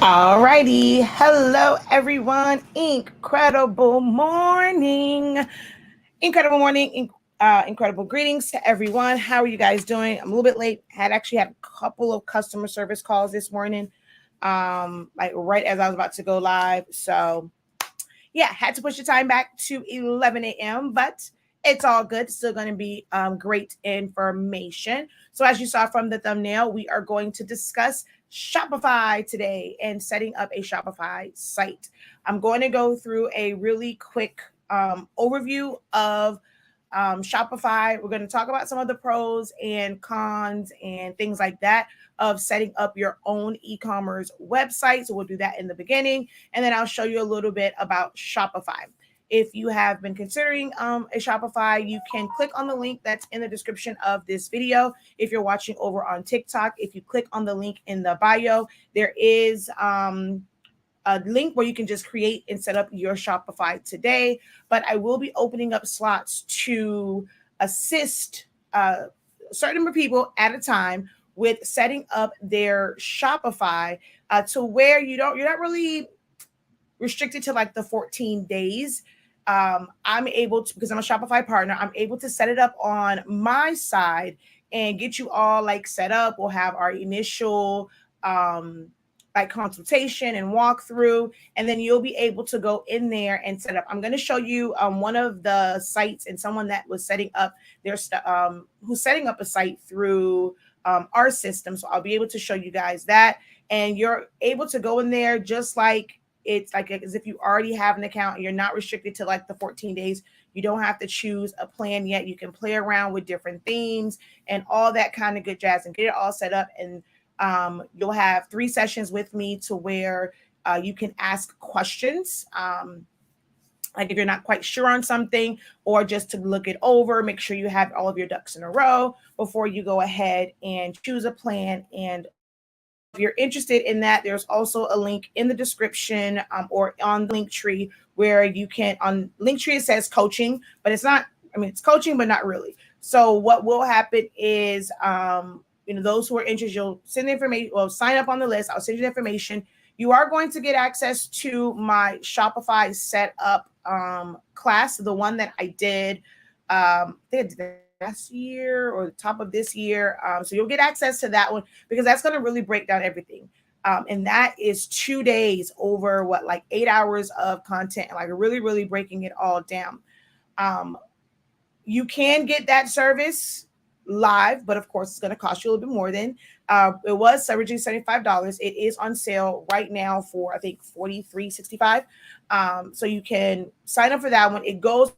Alrighty, hello everyone. Incredible morning, incredible greetings to everyone. How are you guys doing? I'm a little bit late. Had a couple of customer service calls this morning, like right as I was about to go live. So yeah, had to push the time back to 11 a.m., but it's all good. It's still going to be great information. So as you saw from the thumbnail, we are going to discuss Shopify today and setting up a Shopify site. I'm going to go through a really quick overview of Shopify. We're going to talk about some of the pros and cons and things like that of setting up your own e-commerce website. So we'll do that in the beginning, and then I'll show you a little bit about Shopify. If you have been considering a Shopify, you can click on the link that's in the description of this video. If you're watching over on TikTok, if you click on the link in the bio, there is a link where you can just create and set up your Shopify today. But I will be opening up slots to assist a certain number of people at a time with setting up their Shopify to where you're not really restricted to like the 14 days. I'm able to, because I'm a Shopify partner, I'm able to set it up on my side and get you all like set up. We'll have our initial like consultation and walkthrough, and then you'll be able to go in there and set up. I'm going to show you one of the sites and someone that was setting up their who's setting up a site through our system. So I'll be able to show you guys that, and you're able to go in there just like it's like as if you already have an account and you're not restricted to like the 14 days. You don't have to choose a plan yet. You can play around with different themes and all that kind of good jazz and get it all set up. And you'll have 3 sessions with me to where you can ask questions. Like if you're not quite sure on something, or just to look it over, make sure you have all of your ducks in a row before you go ahead and choose a plan. And if you're interested in that, there's also a link in the description, or on the link tree, where you can, on Linktree it says coaching, but it's not, I mean, it's coaching, but not really. So what will happen is, those who are interested, you'll send the information, well, sign up on the list. I'll send you the information. You are going to get access to my Shopify setup class, the one that I did, I think I did last year or the top of this year. So you'll get access to that one, because that's going to really break down everything. And that is 2 days over like 8 hours of content, and like really, really breaking it all down. You can get that service live, but of course it's going to cost you a little bit more than it was originally $75. It is on sale right now for, I think, $43.65. So you can sign up for that one. It goes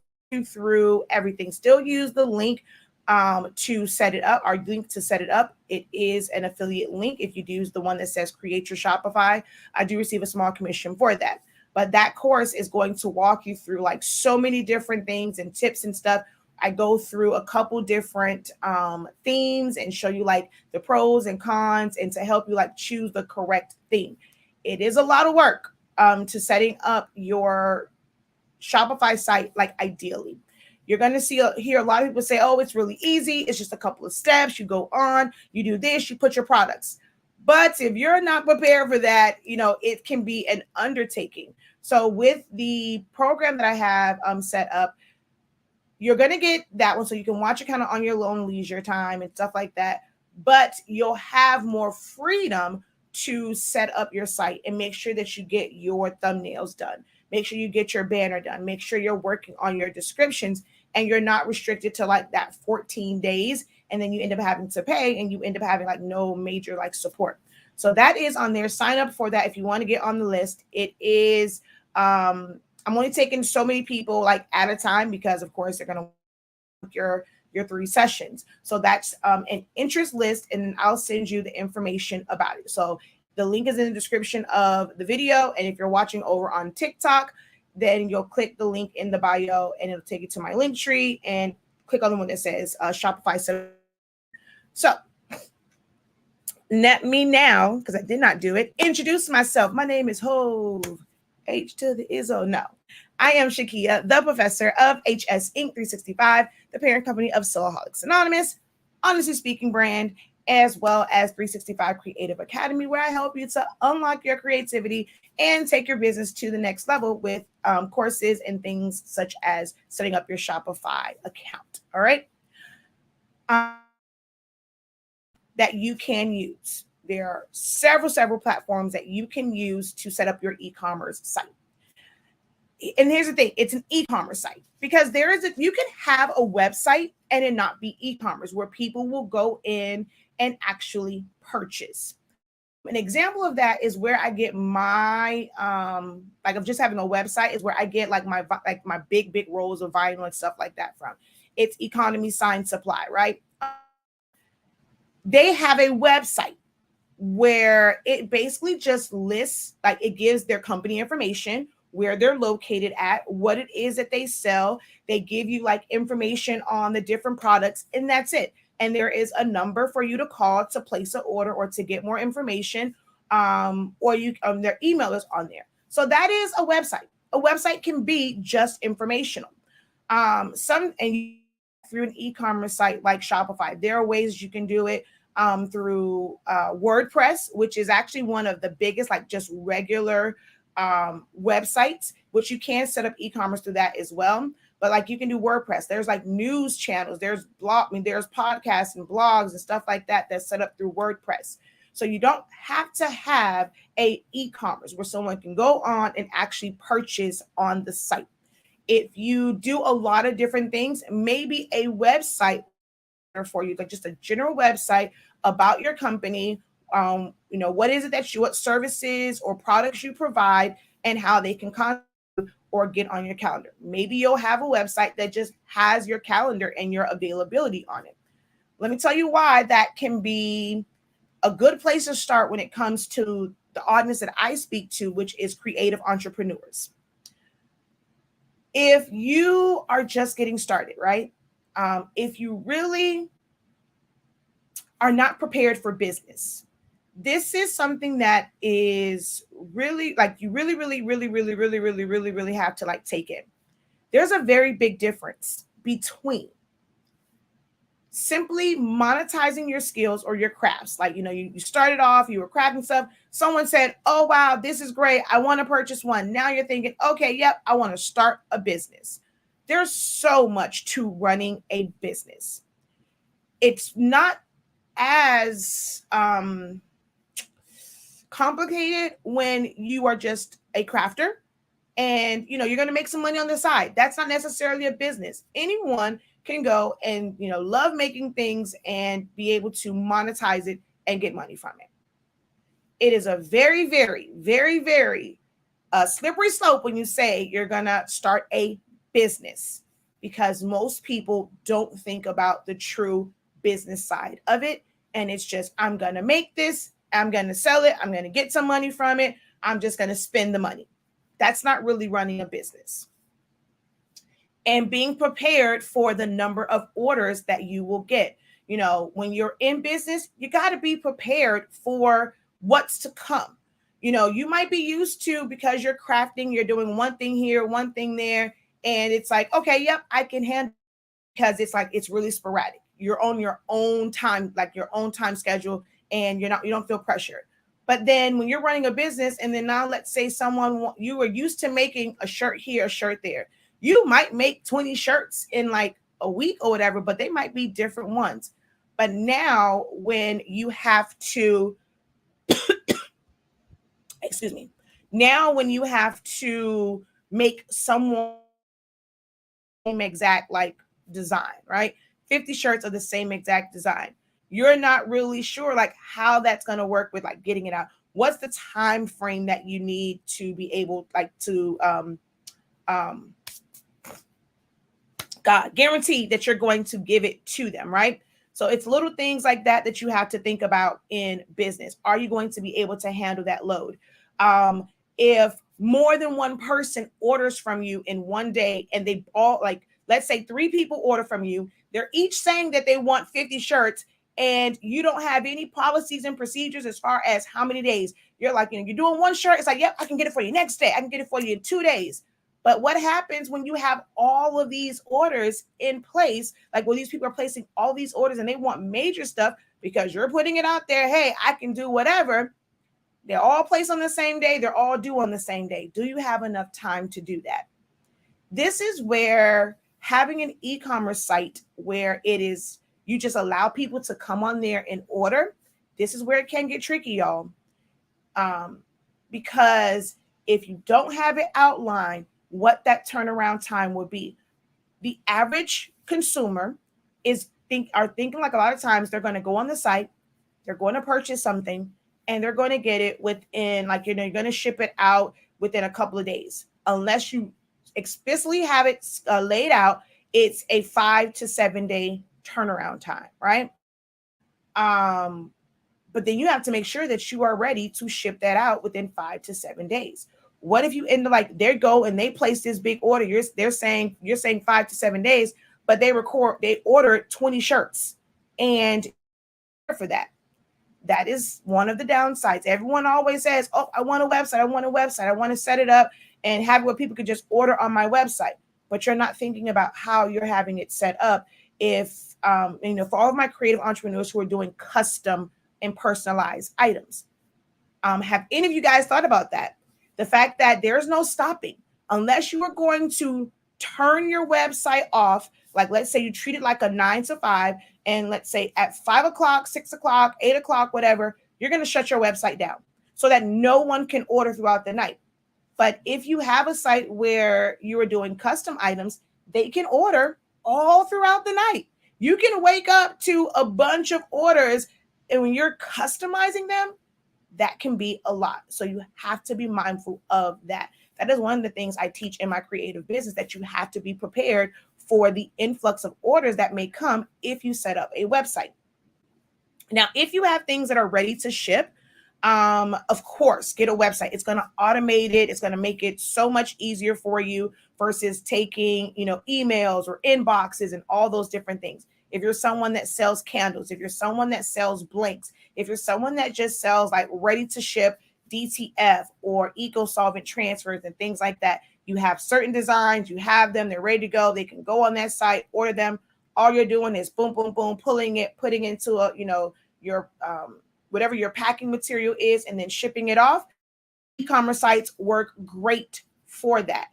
through everything. Still use the link to set it up, our link to set it up. It is an affiliate link. If you use the one that says create your Shopify, I do receive a small commission for that. But that course is going to walk you through like so many different things and tips and stuff. I go through a couple different themes and show you like the pros and cons, and to help you like choose the correct theme. It is a lot of work to setting up your Shopify site, like ideally. You're going to hear a lot of people say, oh, it's really easy. It's just a couple of steps. You go on, you do this, you put your products. But if you're not prepared for that, it can be an undertaking. So with the program that I have set up, you're going to get that one so you can watch it kind of on your own leisure time and stuff like that. But you'll have more freedom to set up your site and make sure that you get your thumbnails done. Make sure you get your banner done. Make sure you're working on your descriptions, and you're not restricted to like that 14 days. And then you end up having to pay, and you end up having like no major like support. So that is on there. Sign up for that if you want to get on the list. It is, I'm only taking so many people like at a time, because of course they're going to want your 3 sessions. So that's an interest list, and I'll send you the information about it. So the link is in the description of the video. And if you're watching over on TikTok, then you'll click the link in the bio, and it'll take you to my link tree, and click on the one that says Shopify. So let me now, because I did not do it, introduce myself. My name is Hove. H to the Izzo. No, I am Shakia, the professor of HS Inc. 365, the parent company of Soloholics Anonymous, Honestly Speaking brand, as well as 365 Creative Academy, where I help you to unlock your creativity and take your business to the next level with courses and things such as setting up your Shopify account. All right. That you can use. There are several platforms that you can use to set up your e-commerce site. And here's the thing, it's an e-commerce site, because you can have a website and it not be e-commerce, where people will go in and actually purchase. An example of that is where I get my like of just having a website, is where I get like my big rolls of vinyl and stuff like that from. It's Economy Sign Supply, right? They have a website where it basically just lists, like it gives their company information, where they're located at, what it is that they sell. They give you like information on the different products, and that's it. And there is a number for you to call to place an order or to get more information, or their email is on there. So that is a website. A website can be just informational. Through an e-commerce site like Shopify, there are ways you can do it through WordPress, which is actually one of the biggest, like just regular websites, which you can set up e-commerce through that as well. But like you can do WordPress. There's like news channels, there's there's podcasts and blogs and stuff like that that's set up through WordPress. So you don't have to have a e-commerce where someone can go on and actually purchase on the site. If you do a lot of different things, maybe a website for you, like just a general website about your company, what is it what services or products you provide, and how they can contact you or get on your calendar. Maybe you'll have a website that just has your calendar and your availability on it. Let me tell you why that can be a good place to start when it comes to the audience that I speak to, which is creative entrepreneurs. If you are just getting started, right? If you really are not prepared for business, this is something that is really like you really have to like take in. There's a very big difference between simply monetizing your skills or your crafts. Like, you started off, you were crafting stuff. Someone said, oh, wow, this is great. I want to purchase one. Now you're thinking, okay, yep, I want to start a business. There's so much to running a business. It's not as complicated when you are just a crafter and you're going to make some money on the side. That's not necessarily a business. Anyone can go and love making things and be able to monetize it and get money from it. It is a very, very, very, very slippery slope when you say you're going to start a business, because most people don't think about the true business side of it. And it's just, I'm going to make this, I'm going to sell it, I'm going to get some money from it, I'm just going to spend the money. That's not really running a business. And being prepared for the number of orders that you will get. When you're in business, you got to be prepared for what's to come. You might be used to, because you're crafting, you're doing one thing here, one thing there. And it's like, okay, yep, I can handle, because it's like, it's really sporadic. You're on your own time, like your own time schedule, and you don't feel pressured. But then when you're running a business, and then now let's say you were used to making a shirt here, a shirt there. You might make 20 shirts in like a week or whatever, but they might be different ones. But now when you have to, excuse me, now when you have to make someone same exact like design, right? 50 shirts of the same exact design. You're not really sure like how that's going to work with like getting it out. What's the time frame that you need to be able like to guarantee that you're going to give it to them, right? So it's little things like that you have to think about in business. Are you going to be able to handle that load? If more than one person orders from you in one day, and they all, like, let's say 3 people order from you, they're each saying that they want 50 shirts, and you don't have any policies and procedures as far as how many days. You're like, you're doing one shirt. It's like, yep, I can get it for you next day. I can get it for you in 2 days. But what happens when you have all of these orders in place? Like, when these people are placing all these orders and they want major stuff because you're putting it out there, hey, I can do whatever. They're all placed on the same day. They're all due on the same day. Do you have enough time to do that? This is where having an e-commerce site where it is, you just allow people to come on there and order. This is where it can get tricky, y'all. Because if you don't have it outlined, what that turnaround time would be. The average consumer are thinking like a lot of times they're going to go on the site, they're going to purchase something, and they're going to get it within, like, you're going to ship it out within a couple of days. Unless you explicitly have it laid out, it's a 5 to 7 day turnaround time, right? But then you have to make sure that you are ready to ship that out within 5 to 7 days. What if you end up like, they go and they place this big order? You're saying 5 to 7 days, but they ordered 20 shirts, and for that. That is one of the downsides. Everyone always says, oh, I want a website. I want to set it up and have it where people could just order on my website. But you're not thinking about how you're having it set up. If, for all of my creative entrepreneurs who are doing custom and personalized items, have any of you guys thought about that? The fact that there's no stopping unless you are going to turn your website off. Like, let's say you treat it like a 9 to 5, and let's say at 5 o'clock, 6 o'clock, 8 o'clock, whatever, you're going to shut your website down so that no one can order throughout the night. But if you have a site where you are doing custom items, they can order all throughout the night. You can wake up to a bunch of orders, and when you're customizing them, that can be a lot. So you have to be mindful of that. That is one of the things I teach in my creative business, that you have to be prepared for the influx of orders that may come if you set up a website. Now, if you have things that are ready to ship, Of course, get a website. It's going to automate it. It's going to make it so much easier for you versus taking, emails or inboxes and all those different things. If you're someone that sells candles, if you're someone that sells blanks, if you're someone that just sells like ready to ship DTF or eco solvent transfers and things like that, you have certain designs, you have them, they're ready to go. They can go on that site, order them. All you're doing is boom, boom, boom, putting into a, your, whatever your packing material is, and then shipping it off. E-commerce sites work great for that.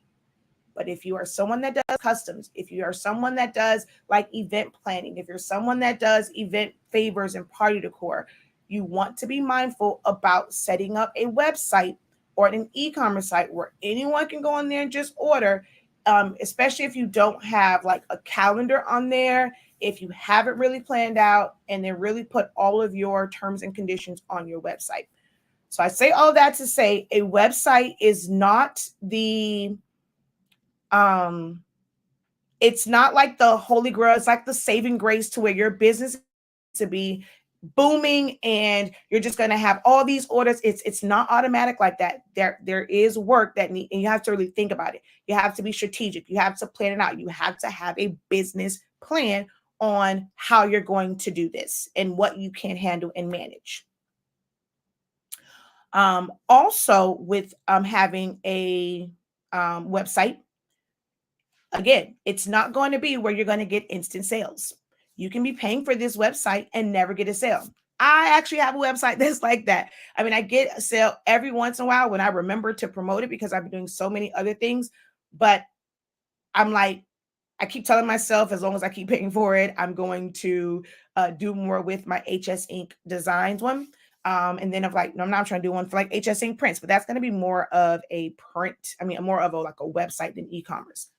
But if you are someone that does customs, if you are someone that does like event planning, if you're someone that does event favors and party decor, you want to be mindful about setting up a website or an e-commerce site where anyone can go on there and just order, especially if you don't have like a calendar on there, if you haven't really planned out, and then really put all of your terms and conditions on your website. So I say all that to say a website is not it's not like the holy grail. It's like the saving grace to where your business to be booming and you're just going to have all these orders. It's not automatic like that. There is work and you have to really think about it. You have to be strategic. You have to plan it out. You have to have a business plan on how you're going to do this and what you can handle and manage. Also with having a website, again, it's not going to be where you're going to get instant sales. You can be paying for this website and never get a sale. I actually have a website that's like that. I mean, I get a sale every once in a while when I remember to promote it because I've been doing so many other things. But I'm like, I keep telling myself, as long as I keep paying for it, I'm going to do more with my HS Ink Designs one. And then I'm like, no, I'm not trying to do one for like HS Ink Prints, but that's going to be more of a print. I mean, more of a website than e-commerce.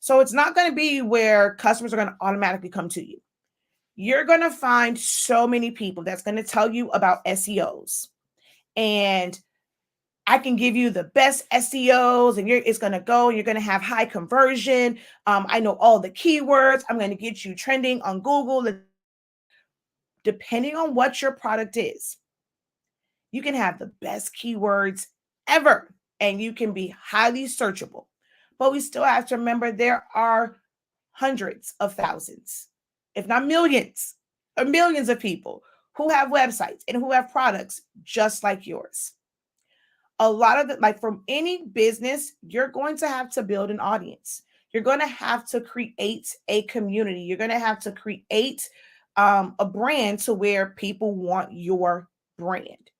So it's not going to be where customers are going to automatically come to you. You're going to find so many people that's going to tell you about SEOs. And I can give you the best SEOs and it's going to go and you're going to have high conversion. I know all the keywords. I'm going to get you trending on Google. Depending on what your product is, you can have the best keywords ever and you can be highly searchable. But we still have to remember there are hundreds of thousands, if not millions or millions of people who have websites and who have products just like yours. A lot of like from any business, you're going to have to build an audience. You're going to have to create a community. You're going to have to create a brand to where people want your brand,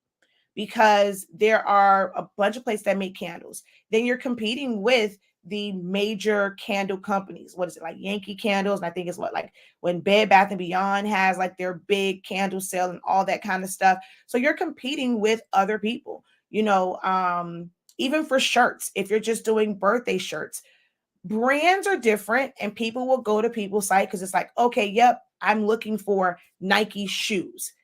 because there are a bunch of places that make candles. Then you're competing with the major candle companies. What is it, like Yankee Candles? And I think it's like when Bed Bath & Beyond has like their big candle sale and all that kind of stuff. So you're competing with other people, even for shirts. If you're just doing birthday shirts, brands are different and people will go to people's site because it's like, okay, yep, I'm looking for Nike shoes.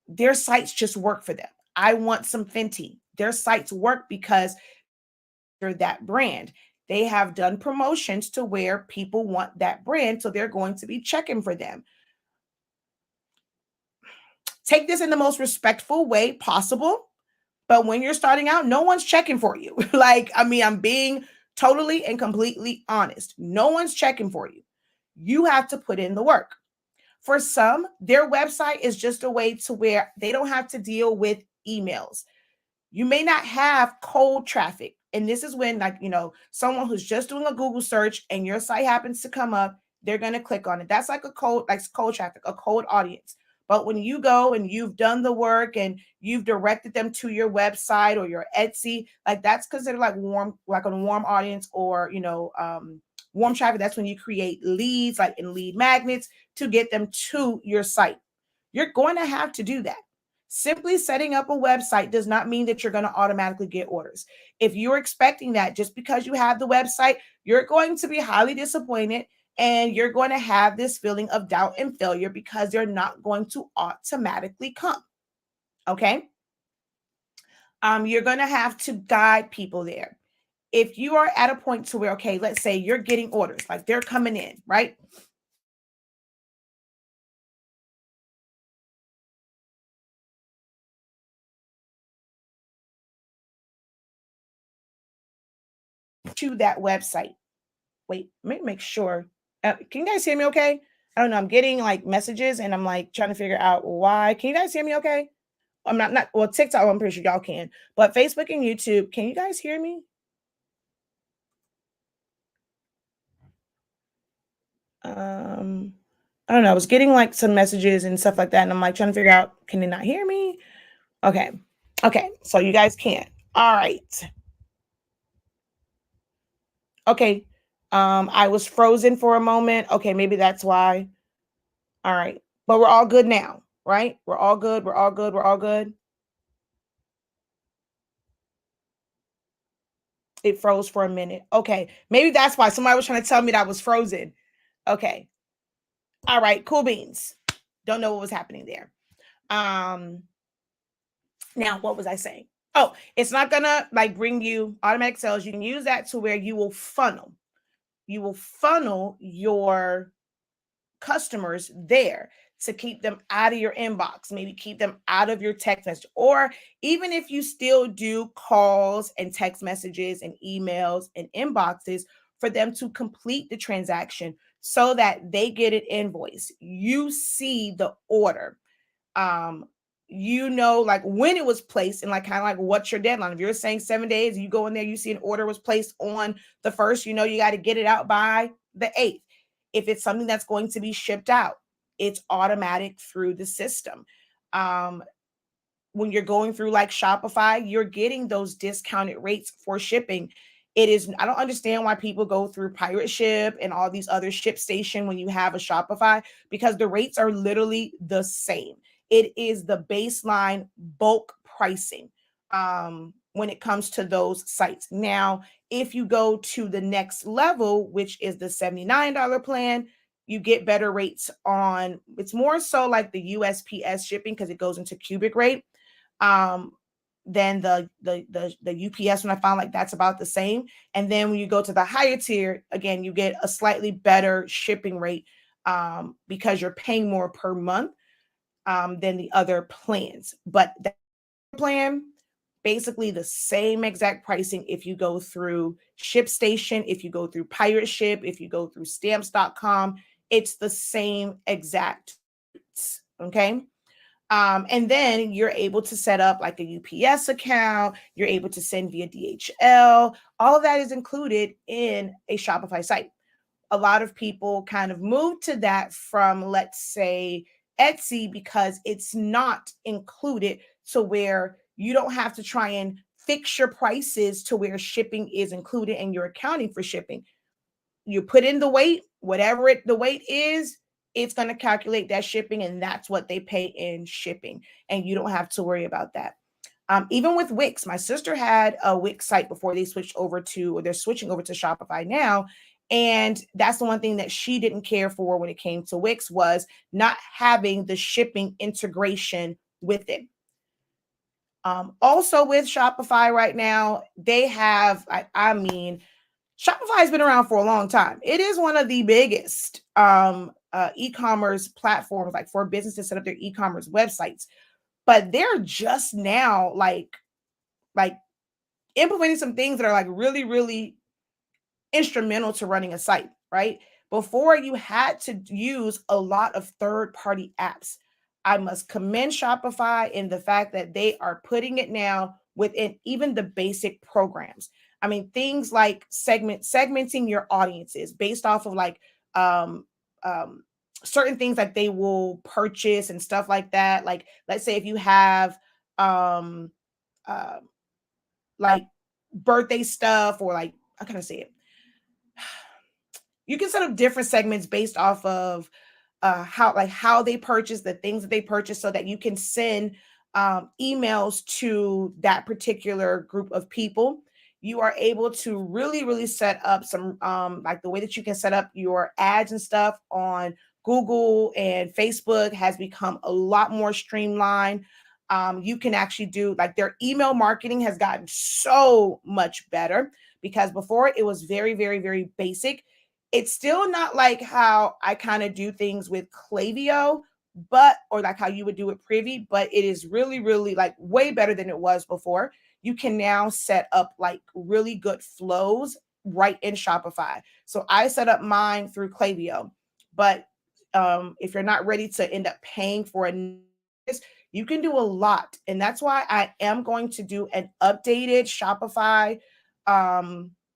Their sites just work for them. I want some Fenty. Their sites work because they're that brand. They have done promotions to where people want that brand, so they're going to be checking for them. Take this in the most respectful way possible, but when you're starting out, no one's checking for you. I'm being totally and completely honest. No one's checking for you. You have to put in the work. For some, their website is just a way to where they don't have to deal with emails. You may not have cold traffic. And this is when, someone who's just doing a Google search and your site happens to come up, they're going to click on it. That's like cold traffic, a cold audience. But when you go and you've done the work and you've directed them to your website or your Etsy, that's considered like warm, like a warm audience, or, warm traffic. That's when you create leads, like in lead magnets, to get them to your site. You're going to have to do that. Simply setting up a website does not mean that you're going to automatically get orders. If you're expecting that just because you have the website, you're going to be highly disappointed and you're going to have this feeling of doubt and failure because they're not going to automatically come. Okay? You're going to have to guide people there. If you are at a point to where, okay, let's say you're getting orders, like they're coming in, right? to that website. Wait, let me make sure. Can you guys hear me okay? I don't know. I'm getting like messages and I'm like trying to figure out why. Can you guys hear me okay? I'm not well, TikTok, I'm pretty sure y'all can, but Facebook and YouTube, can you guys hear me? I don't know. I was getting like some messages and stuff like that, and I'm like trying to figure out, can they not hear me? Okay. Okay. So you guys can. All right. Okay. I was frozen for a moment. Okay, maybe that's why. All right. But we're all good now, right? We're all good. We're all good. We're all good. It froze for a minute. Okay. Maybe that's why somebody was trying to tell me that I was frozen. Okay. All right. Cool beans. Don't know what was happening there. Now, what was I saying? Oh, it's not gonna like bring you automatic sales. You can use that to where you will funnel. You will funnel your customers there to keep them out of your inbox, maybe keep them out of your text message, or even if you still do calls and text messages and emails and inboxes for them to complete the transaction so that they get an invoice. You see the order. um you know, like when it was placed and like kind of like what's your deadline. If you're saying 7 days, you go in there, you see an order was placed on the 1st, you know, you got to get it out by the 8th. If it's something that's going to be shipped out, it's automatic through the system. When you're going through like Shopify, you're getting those discounted rates for shipping. It is, I don't understand why people go through Pirate Ship and all these other ship station when you have a Shopify, because the rates are literally the same. It is the baseline bulk pricing when it comes to those sites. Now, if you go to the next level, which is the $79 plan, you get better rates on, it's more so like the USPS shipping because it goes into cubic rate. um than the UPS when I found like that's about the same. And then when you go to the higher tier, again, you get a slightly better shipping rate because you're paying more per month than the other plans. But that plan, basically the same exact pricing if you go through ShipStation, if you go through Pirate Ship, if you go through stamps.com, it's the same exact rates, okay? And then you're able to set up like a UPS account. You're able to send via DHL. All of that is included in a Shopify site. A lot of people kind of move to that from, let's say, Etsy, because it's not included to where you don't have to try and fix your prices to where shipping is included and you're accounting for shipping. You put in the weight, whatever the weight is, it's going to calculate that shipping, and that's what they pay in shipping. And you don't have to worry about that. Even with Wix, my sister had a Wix site before they switched over to, or they're switching over to Shopify now. And that's the one thing that she didn't care for when it came to Wix, was not having the shipping integration with it. Also with Shopify right now, they have, I mean, Shopify has been around for a long time. It is one of the biggest e-commerce platforms, like for businesses to set up their e-commerce websites. But they're just now like implementing some things that are like really, really instrumental to running a site, right? Before, you had to use a lot of third-party apps. I must commend Shopify in the fact that they are putting it now within even the basic programs. I mean, things like segmenting your audiences based off of like um, um, certain things that they will purchase and stuff like that. Like, let's say if you have um, uh, like birthday stuff, or like, how can I say it? You can set up different segments based off of how they purchase the things that they purchase, so that you can send emails to that particular group of people. You are able to really, really set up some like the way that you can set up your ads and stuff on Google and Facebook has become a lot more streamlined. You can actually do like their email marketing has gotten so much better, because before it was very, very, very basic. It's still not like how I kind of do things with Klaviyo, but or like how you would do it Privy, but it is really, really like way better than it was before. You can now set up like really good flows right in Shopify. So I set up mine through Klaviyo. But if you're not ready to end up paying for a, you can do a lot. And that's why I am going to do an updated Shopify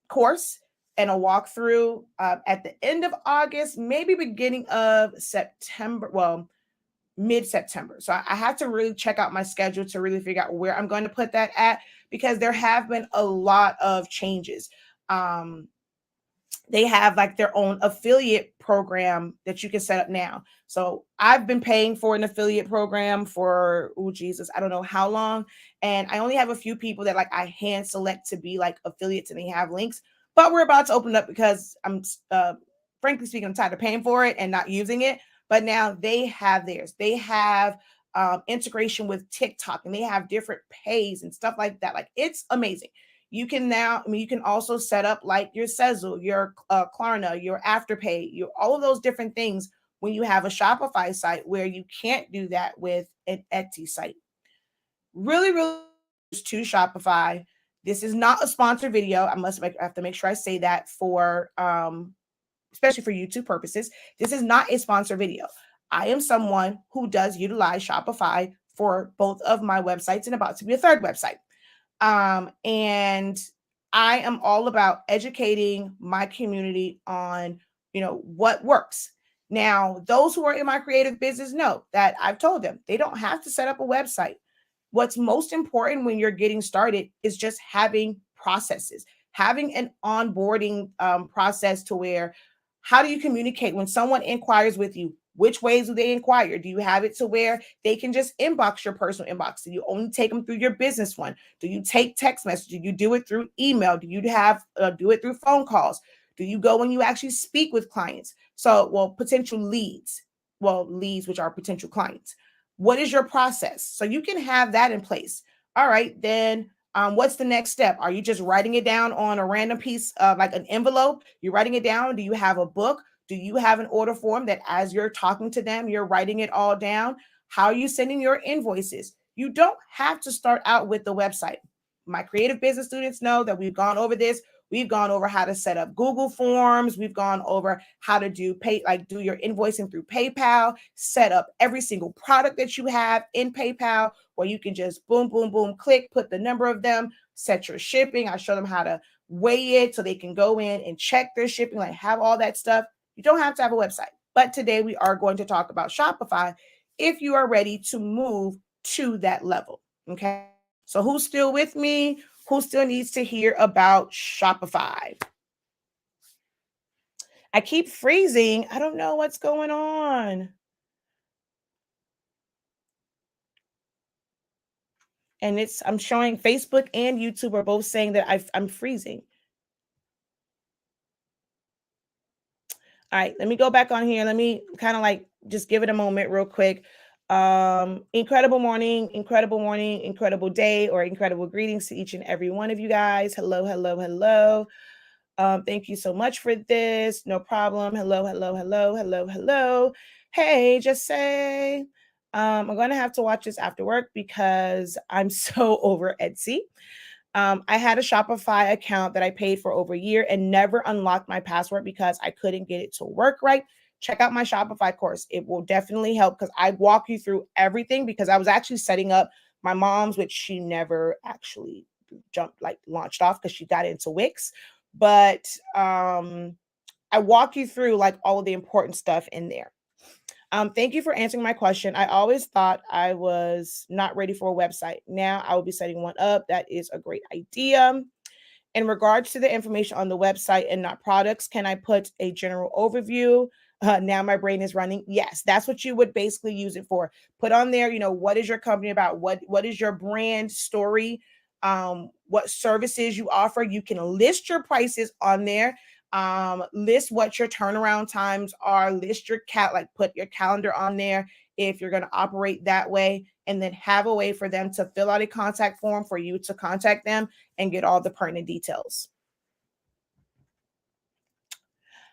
course and a walkthrough at the end of August, maybe beginning of September. Well, mid-September. So I have to really check out my schedule to really figure out where I'm going to put that at, because there have been a lot of changes. They have like their own affiliate program that you can set up now. So I've been paying for an affiliate program for, oh Jesus, I don't know how long. And I only have a few people that like I hand select to be like affiliates and they have links. But we're about to open up because I'm frankly speaking, I'm tired of paying for it and not using it. But now they have theirs. They have integration with TikTok, and they have different pays and stuff like that. Like, it's amazing. You can now, I mean, you can also set up like your Sezzle, your Klarna, your Afterpay, your all of those different things when you have a Shopify site, where you can't do that with an Etsy site. Really, really to Shopify. This is not a sponsored video. I have to make sure I say that for especially for YouTube purposes. This is not a sponsored video. I am someone who does utilize Shopify for both of my websites and about to be a third website. And I am all about educating my community on, what works. Now, those who are in my creative business know that I've told them they don't have to set up a website. What's most important when you're getting started is just having processes, having an onboarding process to where, how do you communicate when someone inquires with you? Which ways do they inquire? Do you have it to where they can just inbox your personal inbox? Do you only take them through your business one? Do you take text message? Do you do it through email? Do you have do it through phone calls? Do you go when you actually speak with clients? So, potential leads. Leads, which are potential clients. What is your process? So you can have that in place. All right, then what's the next step? Are you just writing it down on a random piece of like an envelope? You're writing it down. Do you have a book? Do you have an order form that as you're talking to them, you're writing it all down? How are you sending your invoices? You don't have to start out with the website. My creative business students know that we've gone over this. We've gone over how to set up Google Forms. We've gone over how to do your invoicing through PayPal, set up every single product that you have in PayPal, where you can just boom, boom, boom, click, put the number of them, set your shipping. I show them how to weigh it so they can go in and check their shipping, like have all that stuff. You don't have to have a website. But today we are going to talk about Shopify if you are ready to move to that level. Okay. So who's still with me? Who still needs to hear about Shopify? I keep freezing. I don't know what's going on. And I'm showing Facebook and YouTube are both saying that I'm freezing. All right, let me go back on here. Let me kind of like just give it a moment real quick. Incredible morning, incredible day, or incredible greetings to each and every one of you guys. Hello, hello, hello. Thank you so much for this. No problem. Hello, hello, hello, hello, hello. Hey, just say, I'm going to have to watch this after work because I'm so over Etsy. I had a Shopify account that I paid for over a year and never unlocked my password because I couldn't get it to work right. Check out my Shopify course. It will definitely help because I walk you through everything, because I was actually setting up my mom's, which she never actually launched off because she got into Wix. But I walk you through like all of the important stuff in there. Thank you for answering my question. I always thought I was not ready for a website. Now I will be setting one up. That is a great idea. In regards to the information on the website and not products, can I put a general overview? Now my brain is running. Yes, that's what you would basically use it for. Put on there, what is your company about? What is your brand story? What services you offer? You can list your prices on there. List what your turnaround times are. List your put your calendar on there if you're going to operate that way, and then have a way for them to fill out a contact form for you to contact them and get all the pertinent details.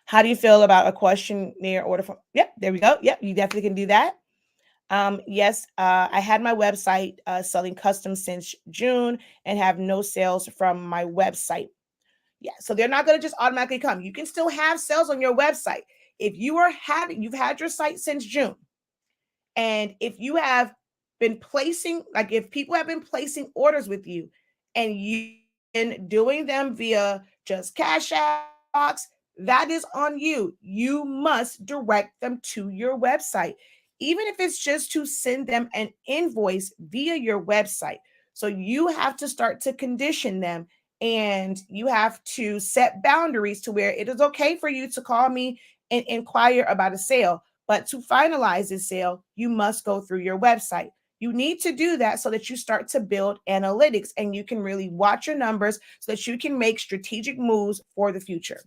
How do you feel about a questionnaire order form? Yep, there we go. Yep, you definitely can do that. Yes, I had my website selling custom since June and have no sales from my website. Yeah, so they're not going to just automatically come. You can still have sales on your website. If you've had your site since June, and if you have been placing, like if people have been placing orders with you and you've been doing them via just Cash App, Box, that is on you. You must direct them to your website, even if it's just to send them an invoice via your website. So you have to start to condition them, and you have to set boundaries to where it is okay for you to call me and inquire about a sale. But to finalize this sale, you must go through your website. You need to do that so that you start to build analytics and you can really watch your numbers so that you can make strategic moves for the future.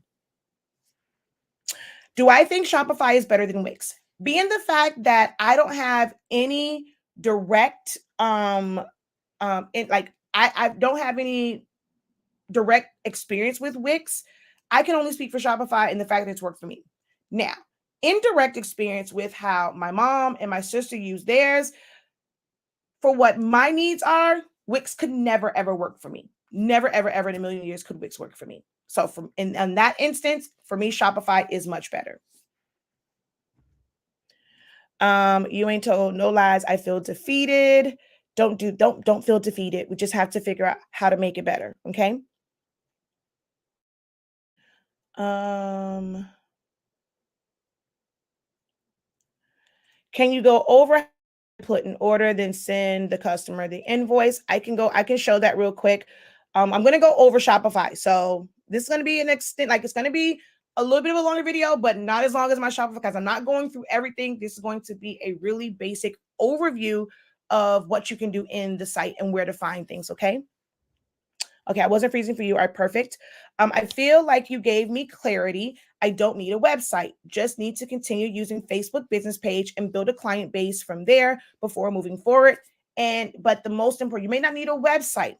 Do I think Shopify is better than Wix? Being the fact that I don't have any direct I don't have any direct experience with Wix, I can only speak for Shopify and the fact that it's worked for me. Now, indirect experience with how my mom and my sister use theirs, for what my needs are, Wix could never ever work for me. Never ever ever in a million years could Wix work for me. So from in that instance, for me, Shopify is much better. You ain't told no lies. I feel defeated. Don't feel defeated. We just have to figure out how to make it better. Okay. Um, can you go over, put an order, then send the customer the invoice? I can show that real quick. I'm gonna go over Shopify. So this is gonna be an extent, like it's gonna be a little bit of a longer video, but not as long as my Shopify because I'm not going through everything. This is going to be a really basic overview of what you can do in the site and where to find things. Okay. Okay, I wasn't freezing for you. All right, perfect. I feel like you gave me clarity. I don't need a website. Just need to continue using Facebook business page and build a client base from there before moving forward. But the most important, you may not need a website,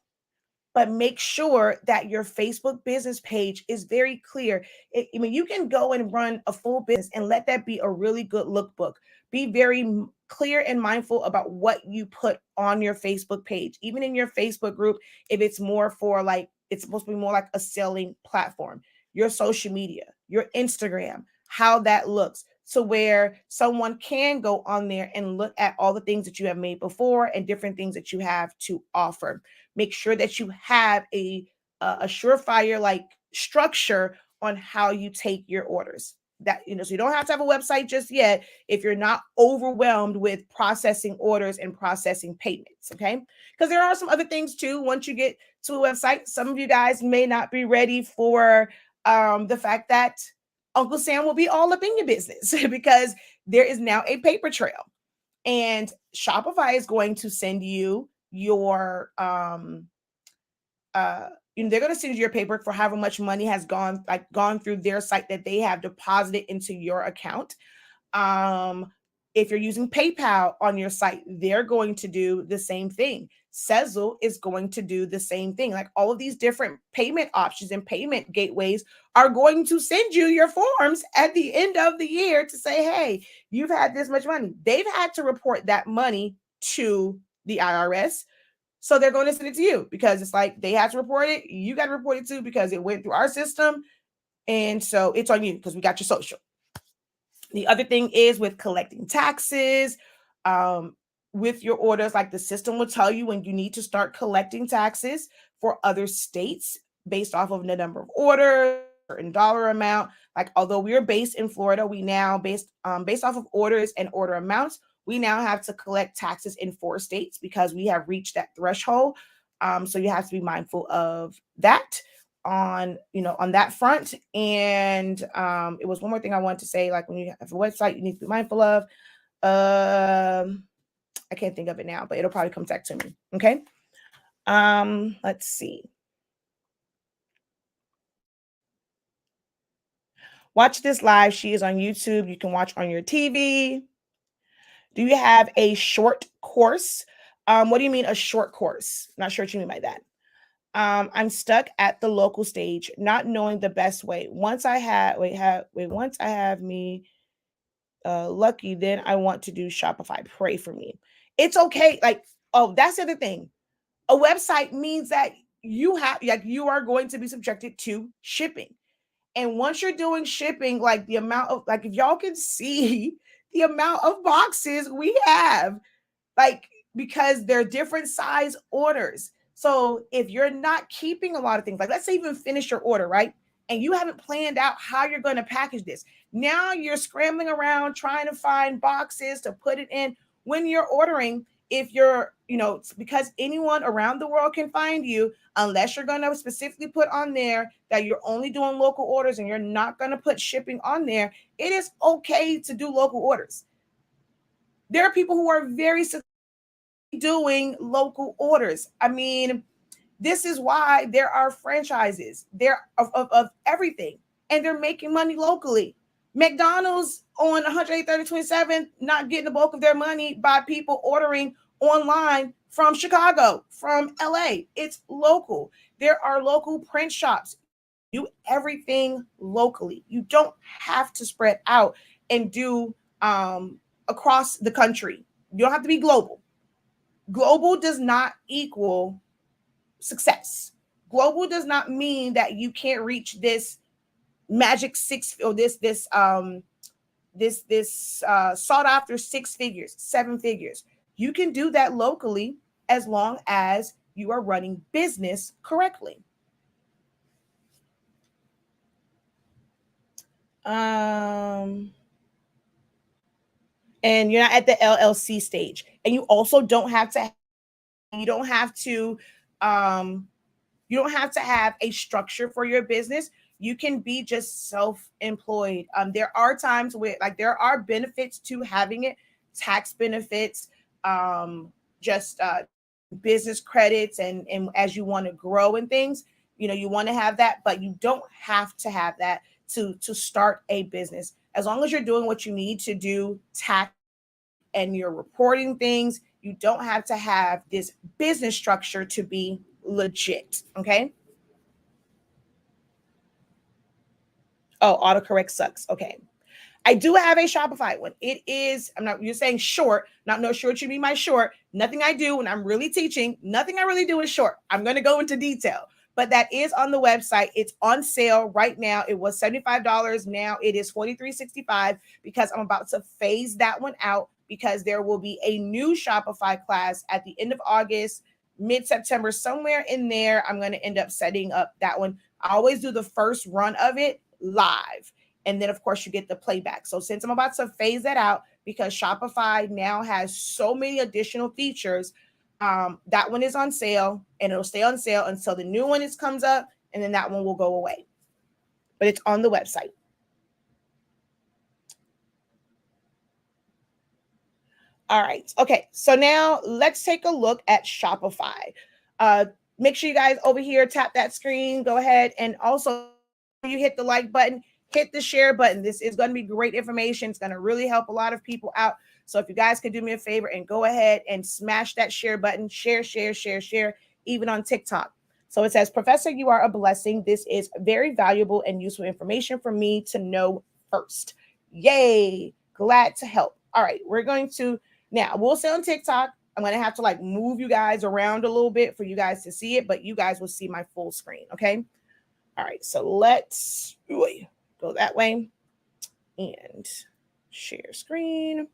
but make sure that your Facebook business page is very clear. I mean, you can go and run a full business and let that be a really good lookbook. Be very clear and mindful about what you put on your Facebook page, even in your Facebook group. If it's more for like, it's supposed to be more like a selling platform, your social media, your Instagram, how that looks. So where someone can go on there and look at all the things that you have made before and different things that you have to offer. Make sure that you have a surefire like structure on how you take your orders. That so you don't have to have a website just yet if you're not overwhelmed with processing orders and processing payments. Okay, because there are some other things too. Once you get to a website, some of you guys may not be ready for the fact that Uncle Sam will be all up in your business because there is now a paper trail. And Shopify is going to send you your they're going to send you your paperwork for however much money has gone through their site that they have deposited into your account. If you're using PayPal on your site, they're going to do the same thing. Sezzle is going to do the same thing. Like all of these different payment options and payment gateways are going to send you your forms at the end of the year to say, hey, you've had this much money. They've had to report that money to the IRS. So they're going to send it to you because it's like they have to report it. You got to report it too because it went through our system. And so it's on you because we got your social. The other thing is with collecting taxes, with your orders, like the system will tell you when you need to start collecting taxes for other states based off of the number of orders, certain dollar amount. Like although we are based in Florida, we now based off of orders and order amounts, we now have to collect taxes in 4 states because we have reached that threshold. So you have to be mindful of that on that front. And it was one more thing I wanted to say, like when you have a website you need to be mindful of. I can't think of it now, but it'll probably come back to me. Okay. Let's see. Watch this live. She is on YouTube. You can watch on your TV. Do you have a short course? What do you mean a short course? Not sure what you mean by that. I'm stuck at the local stage, not knowing the best way. Once I have me lucky, then I want to do Shopify. Pray for me. It's okay. Like, oh, that's the other thing. A website means that you are going to be subjected to shipping. And once you're doing shipping, like the amount of, like, if y'all can see the amount of boxes we have, like, because they're different size orders. So if you're not keeping a lot of things, like let's say even finish your order, right? And you haven't planned out how you're going to package this. Now you're scrambling around trying to find boxes to put it in when you're ordering. If you're, because anyone around the world can find you, unless you're going to specifically put on there that you're only doing local orders and you're not going to put shipping on there, it is okay to do local orders. There are people who are very doing local orders. I mean, this is why there are franchises there of everything, and they're making money locally. McDonald's on 183rd 27th not getting the bulk of their money by people ordering online from Chicago, from LA. It's local. There are local print shops. Do everything locally. You don't have to spread out and do across the country. You don't have to be global. Global does not equal success. Global does not mean that you can't reach this magic six, or this sought after 6 figures, 7 figures. You can do that locally as long as you are running business correctly. And you're not at the LLC stage, and you also don't have to have a structure for your business. You can be just self-employed. There are times where, like, there are benefits to having it, tax benefits, just business credits, and as you want to grow and things, you want to have that, but you don't have to have that to start a business. As long as you're doing what you need to do, tax, and you're reporting things, you don't have to have this business structure to be legit. Okay. Oh, autocorrect sucks. Okay. I do have a Shopify one. It is, you're saying short, not no short should be my short. Nothing I do when I'm really teaching, nothing I really do is short. I'm going to go into detail, but that is on the website. It's on sale right now. It was $75. Now it is $43.65 because I'm about to phase that one out, because there will be a new Shopify class at the end of August, mid-September, somewhere in there. I'm going to end up setting up that one. I always do the first run of it live, and then of course you get the playback. So since I'm about to phase that out, because Shopify now has so many additional features, that one is on sale, and it'll stay on sale until the new one comes up, and then that one will go away. But it's on the website. All right. Okay. So now let's take a look at Shopify. Make sure you guys over here tap that screen. Go ahead, and also you hit the like button, hit the share button. This is going to be great information. It's going to really help a lot of people out. So if you guys could do me a favor and go ahead and smash that share button, share, even on TikTok. So it says, Professor, you are a blessing. This is very valuable and useful information for me to know first. Yay. Glad to help. All right. We're going to, now we'll say on TikTok, I'm going to have to like move you guys around a little bit for you guys to see it, but you guys will see my full screen. Okay. All right. So let's go that way and share screen.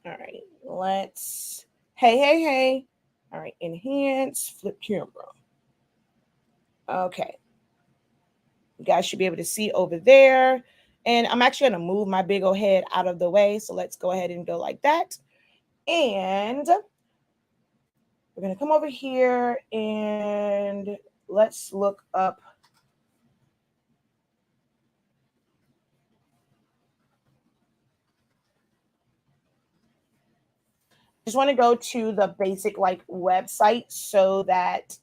All right, let's, hey. All right, enhance, flip camera. Okay. You guys should be able to see over there. And I'm actually going to move my big old head out of the way. So let's go ahead and go like that. And we're going to come over here and let's look up. Just want to go to the basic like website so that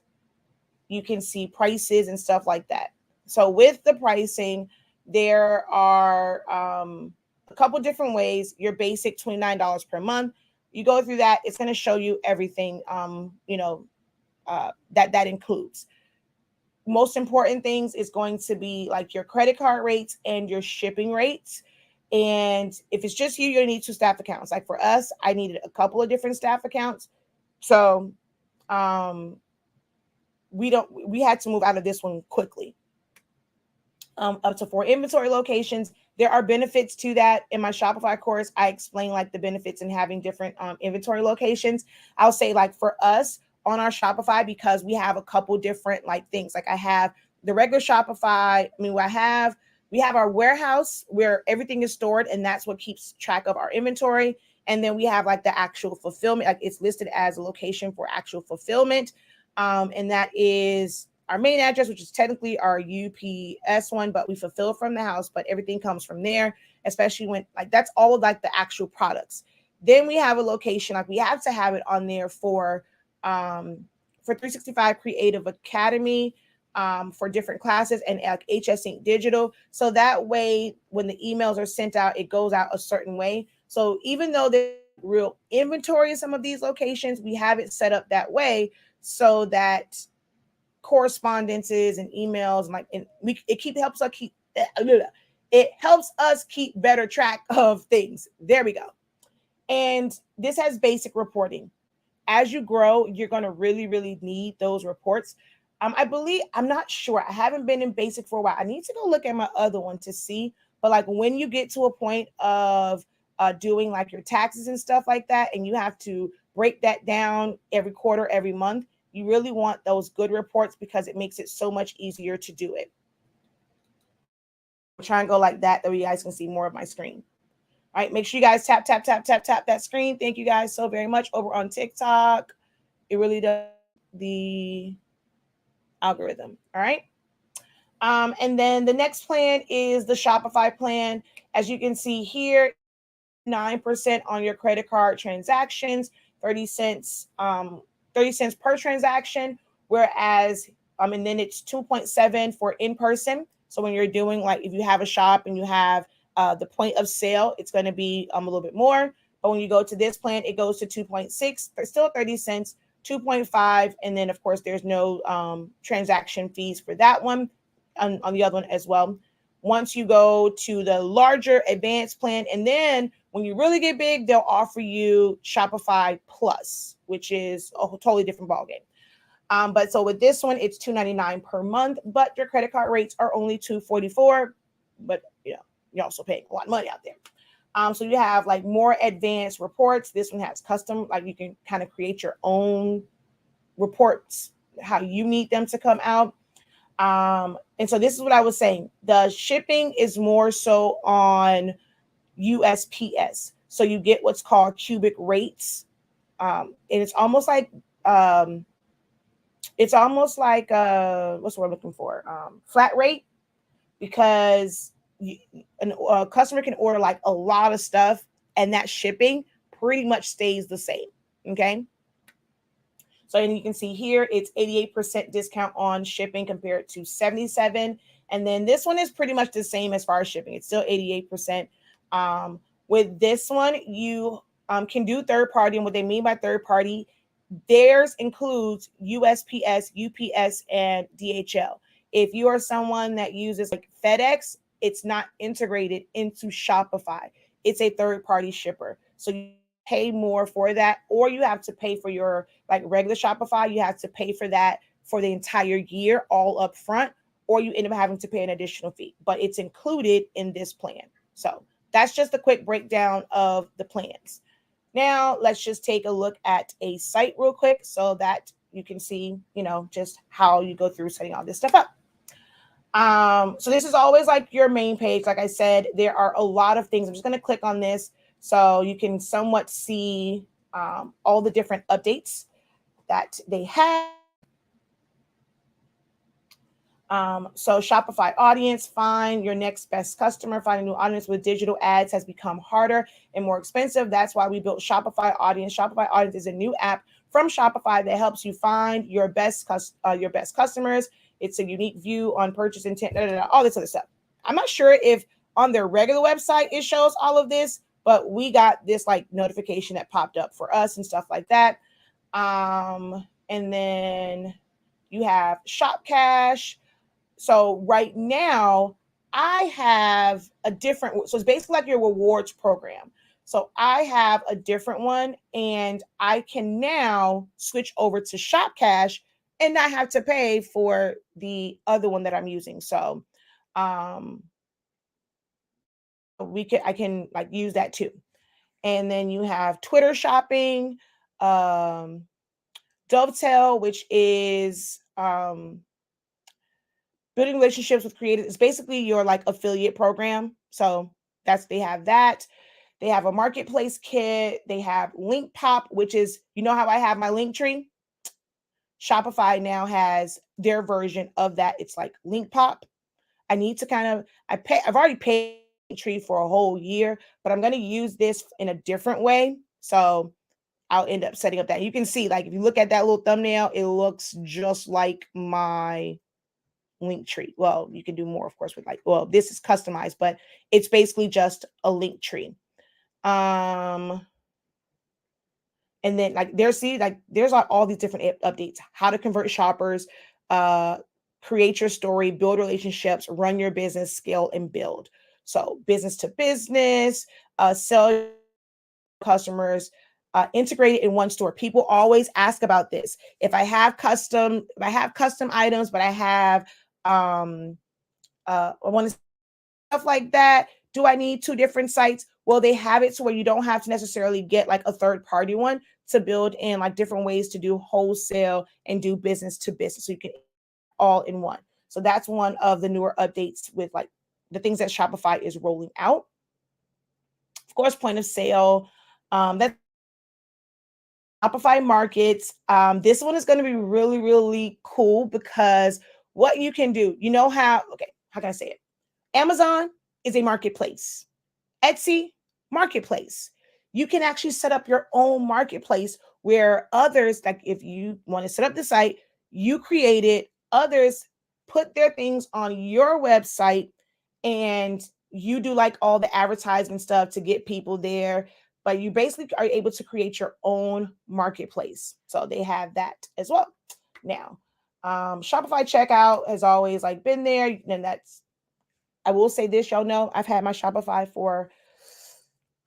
you can see prices and stuff like that. So with the pricing, there are a couple different ways. Your basic $29 per month. You go through that. It's going to show you everything, that includes. Most important things is going to be like your credit card rates and your shipping rates. And if it's just you, you'll need 2 staff accounts. Like for us, I needed a couple of different staff accounts. So we had to move out of this one quickly. Up to 4 inventory locations. There are benefits to that. In my Shopify course, I explain like the benefits in having different inventory locations. I'll say like for us on our Shopify, because we have a couple different like things. Like I have the regular Shopify. We have our warehouse where everything is stored, and that's what keeps track of our inventory. And then we have like the actual fulfillment, like it's listed as a location for actual fulfillment. And that is our main address, which is technically our UPS one, but we fulfill from the house, but everything comes from there, especially when like that's all of like the actual products. Then we have a location, like we have to have it on there for 365 Creative Academy, for different classes, and like HS Ink Digital. So that way, when the emails are sent out, it goes out a certain way. So even though there's real inventory in some of these locations, we have it set up that way so that correspondences and emails and like it helps us keep better track of things. There we go. And this has basic reporting. As you grow, you're going to really need those reports. I'm not sure. I haven't been in basic for a while. I need to go look at my other one to see. But like when you get to a point of doing like your taxes and stuff like that, and you have to break that down every quarter, every month, you really want those good reports because it makes it so much easier to do it. I'll try and go like that you guys can see more of my screen. All right, make sure you guys tap that screen. Thank you guys so very much over on TikTok. It really does the algorithm. All right. And then the next plan is the Shopify plan. As you can see here, 9% on your credit card transactions, 30 cents per transaction, whereas and then it's 2.7 for in person. So when you're doing like if you have a shop and you have the point of sale, it's going to be a little bit more. But when you go to this plan, it goes to 2.6. There's still 30 cents, 2.5, and then of course there's no transaction fees for that one on the other one as well. Once you go to the larger advanced plan, and then when you really get big, they'll offer you Shopify Plus, which is a totally different ballgame. But so with this one, it's $299 per month, but your credit card rates are only $244. But you know, you're also paying a lot of money out there. So you have like more advanced reports. This one has custom, like you can kind of create your own reports, how you need them to come out. And so this is what I was saying. The shipping is more so on USPS. So you get what's called cubic rates. And it's almost like what's the word I'm looking for? Flat rate, because a customer can order like a lot of stuff and that shipping pretty much stays the same. Okay. So and you can see here, it's 88% discount on shipping compared to 77. And then this one is pretty much the same as far as shipping. It's still 88%. With this one, you can do third party. And what they mean by third party, theirs includes USPS, UPS, and DHL. If you are someone that uses like FedEx, it's not integrated into Shopify. It's a third party shipper. So you pay more for that, or you have to pay for your like regular Shopify. You have to pay for that for the entire year all up front, or you end up having to pay an additional fee, but it's included in this plan. So that's just a quick breakdown of the plans. Now let's just take a look at a site real quick so that you can see, just how you go through setting all this stuff up. So this is always like your main page. Like I said, there are a lot of things. I'm just going to click on this so you can somewhat see all the different updates that they have. So Shopify audience, find your next best customer. Finding a new audience with digital ads has become harder and more expensive. That's why we built Shopify Audience. Shopify Audience is a new app from Shopify that helps you find your best customers. It's a unique view on purchase intent, all this other stuff. I'm not sure if on their regular website it shows all of this, but we got this like notification that popped up for us and stuff like that. And then you have Shop Cash. So right now, I have a different, so it's basically like your rewards program. So I have a different one, and I can now switch over to Shop Cash and not have to pay for the other one that I'm using. So um I can like use that too. And then you have Twitter shopping, um Dovetail, which is building relationships with creators. It's basically your like affiliate program. So they have that. They have a marketplace kit. They have Link Pop, which is, you know how I have my link tree? Shopify now has their version of that. It's like Link Pop. I need to kind of I've already paid tree for a whole year, but I'm going to use this in a different way. So I'll end up setting up that. You can see, like, if you look at that little thumbnail, it looks just like my link tree. Well, you can do more, of course, with like, well, this is customized, but it's basically just a link tree. And then like there's like all these different updates, how to convert shoppers, create your story, build relationships, run your business, scale and build. So business to business, sell customers, integrate it in one store. People always ask about this. If I have custom items, but I have I want to stuff like that. Do I need two different sites? Well, they have it so where you don't have to necessarily get like a third party one to build in like different ways to do wholesale and do business to business. So you can all in one. So that's one of the newer updates with like the things that Shopify is rolling out. Of course, point of sale. That's Shopify Markets. This one is going to be really, really cool because what you can do, how can I say it? Amazon is a marketplace. Etsy, marketplace. You can actually set up your own marketplace where others, like if you want to set up the site, you create it, others put their things on your website, and you do like all the advertisement stuff to get people there. But you basically are able to create your own marketplace. So they have that as well. Now, Shopify checkout has always like been there, and I will say this, y'all know I've had my Shopify for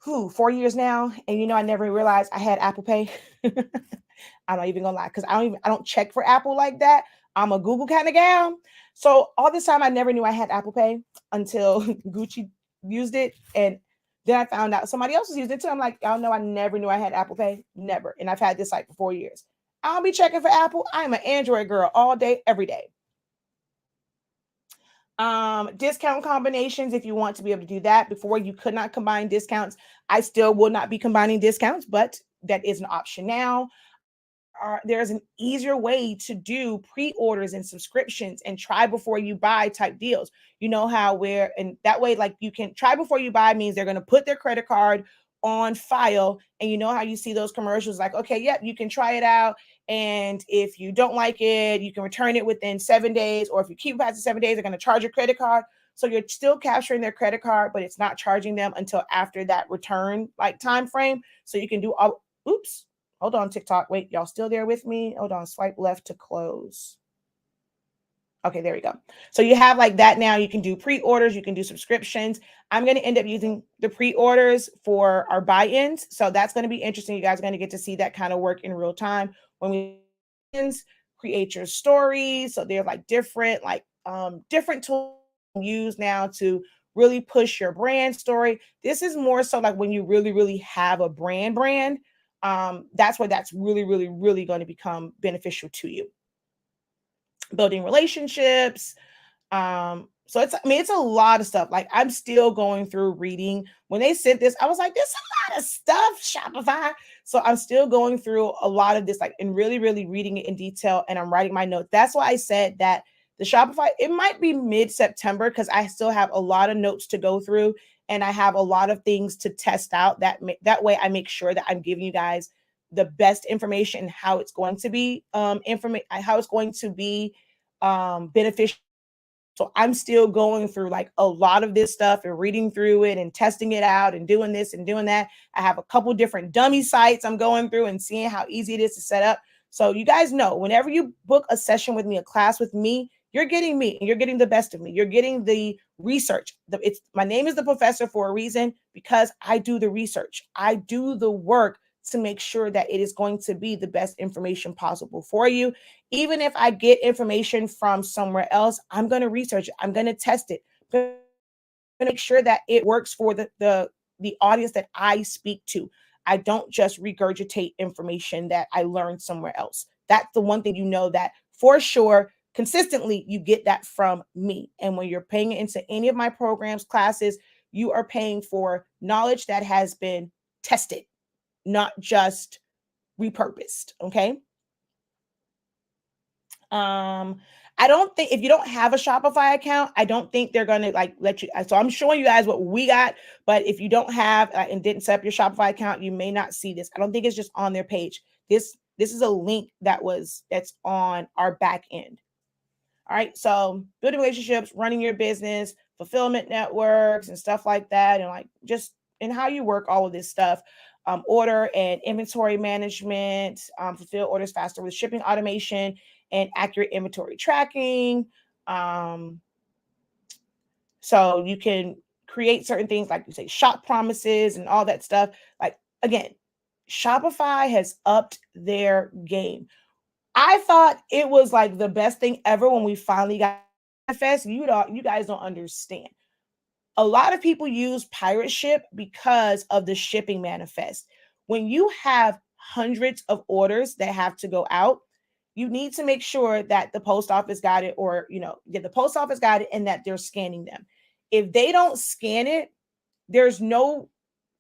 4 years now, and I never realized I had Apple Pay. I'm not even gonna lie, because I don't check for Apple like that. I'm a Google kind of gal, so all this time I never knew I had Apple Pay until Gucci used it, and then I found out somebody else was using it too. I'm like, y'all know I never knew I had Apple Pay, never, and I've had this site for 4 years. I don't be checking for Apple. I'm an Android girl all day, every day. Discount combinations, if you want to be able to do that. Before, you could not combine discounts. I still will not be combining discounts, but that is an option now. There's an easier way to do pre-orders and subscriptions and try before you buy type deals. You know how and that way, like, you can try before you buy means they're going to put their credit card on file, and you know how you see those commercials like, okay, yep, you can try it out, and if you don't like it, you can return it within 7 days, or if you keep it past the 7 days, they're going to charge your credit card. So you're still capturing their credit card, but it's not charging them until after that return like time frame. So you can do all. Oops, hold on, TikTok. Wait, y'all still there with me? Hold on, swipe left to close. Okay, there we go. So you have like that now. You can do pre-orders, you can do subscriptions. I'm going to end up using the pre-orders for our buy-ins. So that's going to be interesting. You guys are going to get to see that kind of work in real time when we create your stories. So they're like different tools use now to really push your brand story. This is more so like when you really, really have a brand. That's where that's really, really, really going to become beneficial to you. Building relationships. So it's a lot of stuff. Like, I'm still going through reading. When they sent this, I was like, there's a lot of stuff, Shopify. So I'm still going through a lot of this, like, and really, really reading it in detail. And I'm writing my notes. That's why I said that the Shopify, it might be mid-September, because I still have a lot of notes to go through, and I have a lot of things to test out. That way I make sure that I'm giving you guys the best information, how it's going to be beneficial. So I'm still going through like a lot of this stuff and reading through it and testing it out and doing this and doing that. I have a couple different dummy sites I'm going through and seeing how easy it is to set up. So you guys know, whenever you book a session with me, a class with me, You're getting me, and you're getting the best of me. You're getting the research. My name is the professor for a reason, because I do the research. I do the work to make sure that it is going to be the best information possible for you. Even if I get information from somewhere else, I'm going to research it. I'm going to test it. I'm going to make sure that it works for the audience that I speak to. I don't just regurgitate information that I learned somewhere else. That's the one thing, that for sure, consistently, you get that from me. And when you're paying into any of my programs, classes, you are paying for knowledge that has been tested, not just repurposed. Okay. I don't think, if you don't have a Shopify account, I don't think they're going to like let you. So I'm showing you guys what we got, but if you don't have and didn't set up your Shopify account, you may not see this. I don't think it's just on their page. This is a link that's on our back end. All right. So building relationships, running your business, fulfillment networks and stuff like that. And like just in how you work all of this stuff, order and inventory management, fulfill orders faster with shipping automation and accurate inventory tracking. So you can create certain things like you say, shop promises and all that stuff. Like, again, Shopify has upped their game. I thought it was like the best thing ever when we finally got manifest. You guys don't understand. A lot of people use pirate ship because of the shipping manifest. When you have hundreds of orders that have to go out, you need to make sure that the post office got it, or the post office got it, and that they're scanning them. If they don't scan it, there's no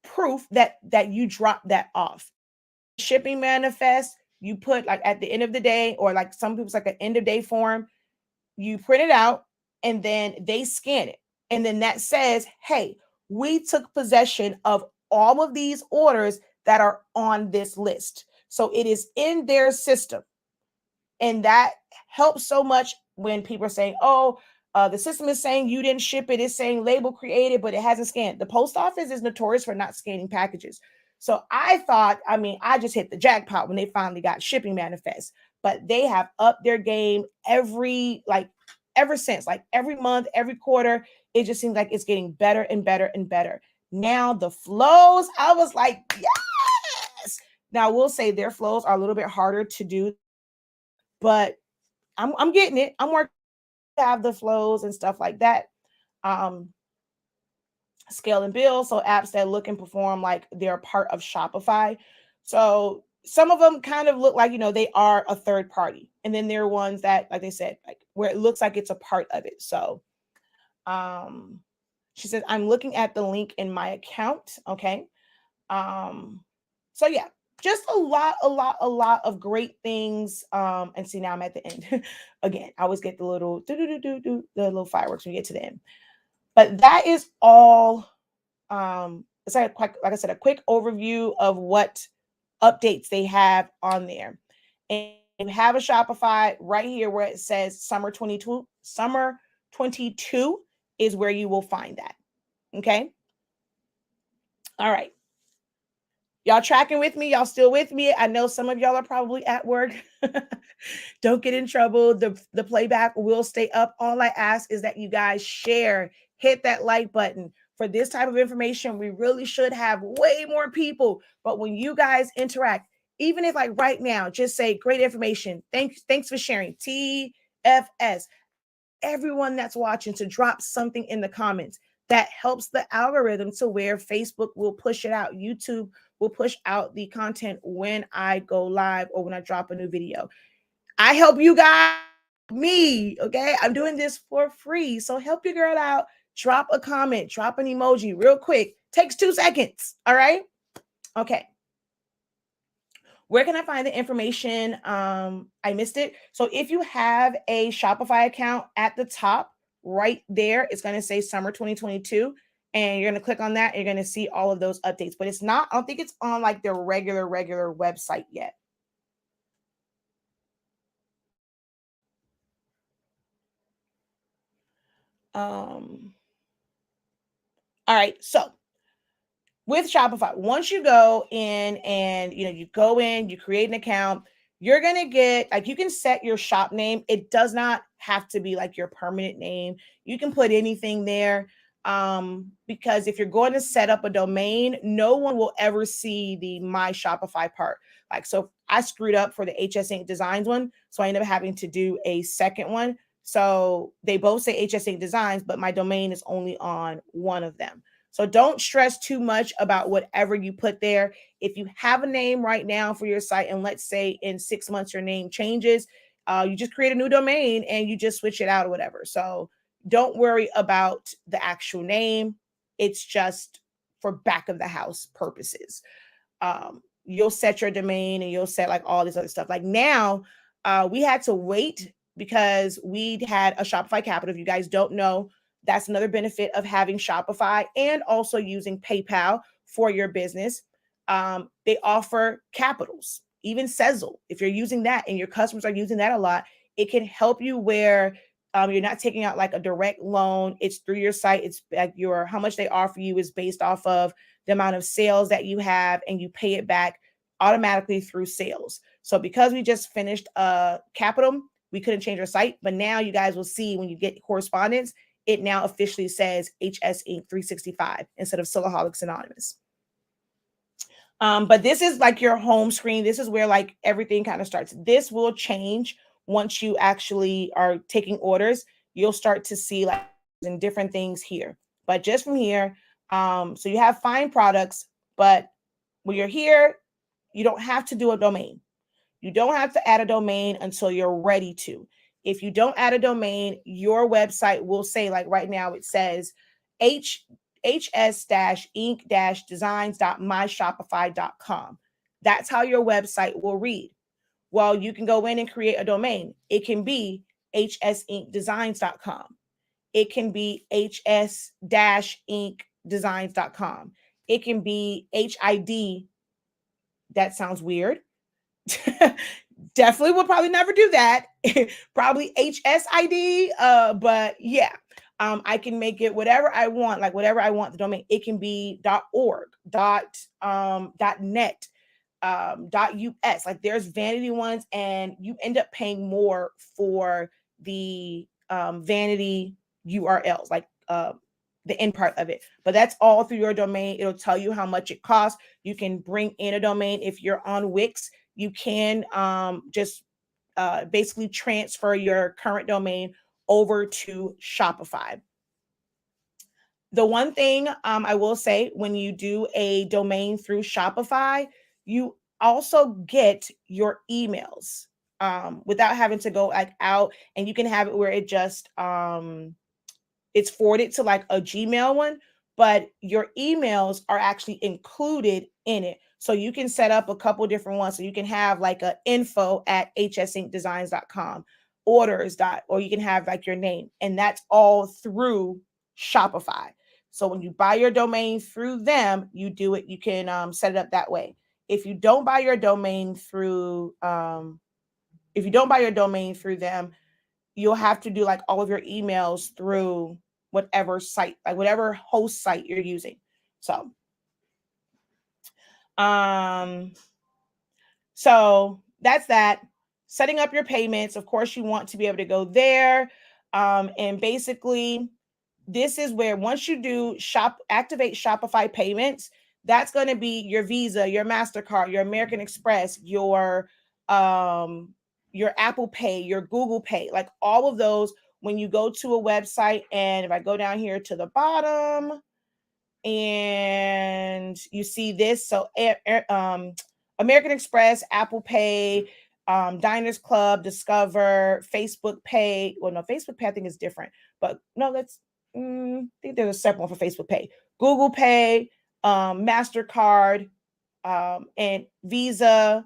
proof that you dropped that off. Shipping manifest, you put like at the end of the day, or like some people's like an end of day form, you print it out and then they scan it. And then that says, hey, we took possession of all of these orders that are on this list. So it is in their system. And that helps so much when people are saying, oh, the system is saying you didn't ship it. It's saying label created, but it hasn't scanned. The post office is notorious for not scanning packages. So I thought, I just hit the jackpot when they finally got shipping manifest, but they have upped their game ever since, like every month, every quarter. It just seems like it's getting better and better and better. Now the flows, I was like, yes. Now we'll say their flows are a little bit harder to do, but I'm getting it. I'm working to have the flows and stuff like that. Scale and build. So apps that look and perform like they're part of Shopify. So some of them kind of look like, they are a third party. And then there are ones that, like they said, like where it looks like it's a part of it. So she says, I'm looking at the link in my account. Okay. So yeah, just a lot of great things. And see, now I'm at the end. Again, I always get the little the little fireworks when you get to the end. But that is all. It's like I said, a quick overview of what updates they have on there. And you have a Shopify right here where it says summer 22. Summer 22 is where you will find that. Okay. All right. Y'all tracking with me? Y'all still with me? I know some of y'all are probably at work. Don't get in trouble. The playback will stay up. All I ask is that you guys share, hit that like button. For this type of information, we really should have way more people. But when you guys interact, even if like right now, just say great information. Thanks for sharing. TFS. Everyone that's watching to drop something in the comments. That helps the algorithm to where Facebook will push it out. YouTube will push out the content when I go live or when I drop a new video. I help you guys, me, okay? I'm doing this for free. So help your girl out. Drop a comment, drop an emoji real quick. Takes 2 seconds, all right? Okay. Where can I find the information? I missed it. So if you have a Shopify account, at the top right there, it's going to say summer 2022. And you're going to click on that. You're going to see all of those updates. But it's not, I don't think it's on like their regular website yet. All right. So with Shopify, once you go in and you go in, you create an account, you're going to get, like, you can set your shop name. It does not have to be like your permanent name. You can put anything there, because if you're going to set up a domain, no one will ever see the My Shopify part. Like, so I screwed up for the HS Ink Designs one, so I ended up having to do a second one. So they both say HS Ink Designs, but my domain is only on one of them. So don't stress too much about whatever you put there. If you have a name right now for your site, and let's say in 6 months your name changes, you just create a new domain and you just switch it out or whatever. So don't worry about the actual name. It's just for back of the house purposes. You'll set your domain and you'll set like all this other stuff. Like now, we had to wait because we had a Shopify Capital. If you guys don't know, that's another benefit of having Shopify and also using PayPal for your business. They offer capitals, even Sezzle. If you're using that and your customers are using that a lot, it can help you where you're not taking out like a direct loan. It's through your site. It's like how much they offer you is based off of the amount of sales that you have, and you pay it back automatically through sales. So because we just finished Capital, we couldn't change our site, but now you guys will see when you get correspondence, it now officially says HS Ink 365 instead of Silaholics Anonymous. But this is like your home screen. This is where like everything kind of starts. This will change once you actually are taking orders. You'll start to see like and different things here. But just from here, so you have fine products, but when you're here, you don't have to do a domain. You don't have to add a domain until you're ready to. If you don't add a domain, your website will say, like right now, it says hs-ink-designs.myshopify.com. That's how your website will read. Well, you can go in and create a domain. It can be hs-ink-designs.com. It can be hs-ink-designs.com. It can be HID. That sounds weird. Definitely will probably never do that. Probably HSID. But yeah, I can make it whatever I want, like whatever I want the domain. It can be .org, .net, .us. Like there's vanity ones, and you end up paying more for the vanity URLs, like the end part of it. But that's all through your domain. It'll tell you how much it costs. You can bring in a domain. If you're on Wix, you can just basically transfer your current domain over to Shopify. The one thing I will say, when you do a domain through Shopify, you also get your emails without having to go like out, and you can have it where it just it's forwarded to like a Gmail one, but your emails are actually included in it. So you can set up a couple different ones. So you can have like a info@hsinkdesigns.com, orders. Or you can have like your name, and that's all through Shopify. So when you buy your domain through them, you do it. You can set it up that way. If you don't buy your domain through, them, you'll have to do like all of your emails through whatever site, like whatever host site you're using. So that's that. Setting up your payments. Of course, you want to be able to go there. And basically, this is where once you do activate Shopify payments, that's going to be your Visa, your MasterCard, your American Express, your Apple Pay, your Google Pay, like all of those. When you go to a website, and if I go down here to the bottom and you see this, so American Express, Apple Pay, Diners Club, Discover, Facebook Pay. Well, no, Facebook Pay I think is different, but no, that's I think there's a separate one for Facebook Pay. Google Pay, MasterCard, and Visa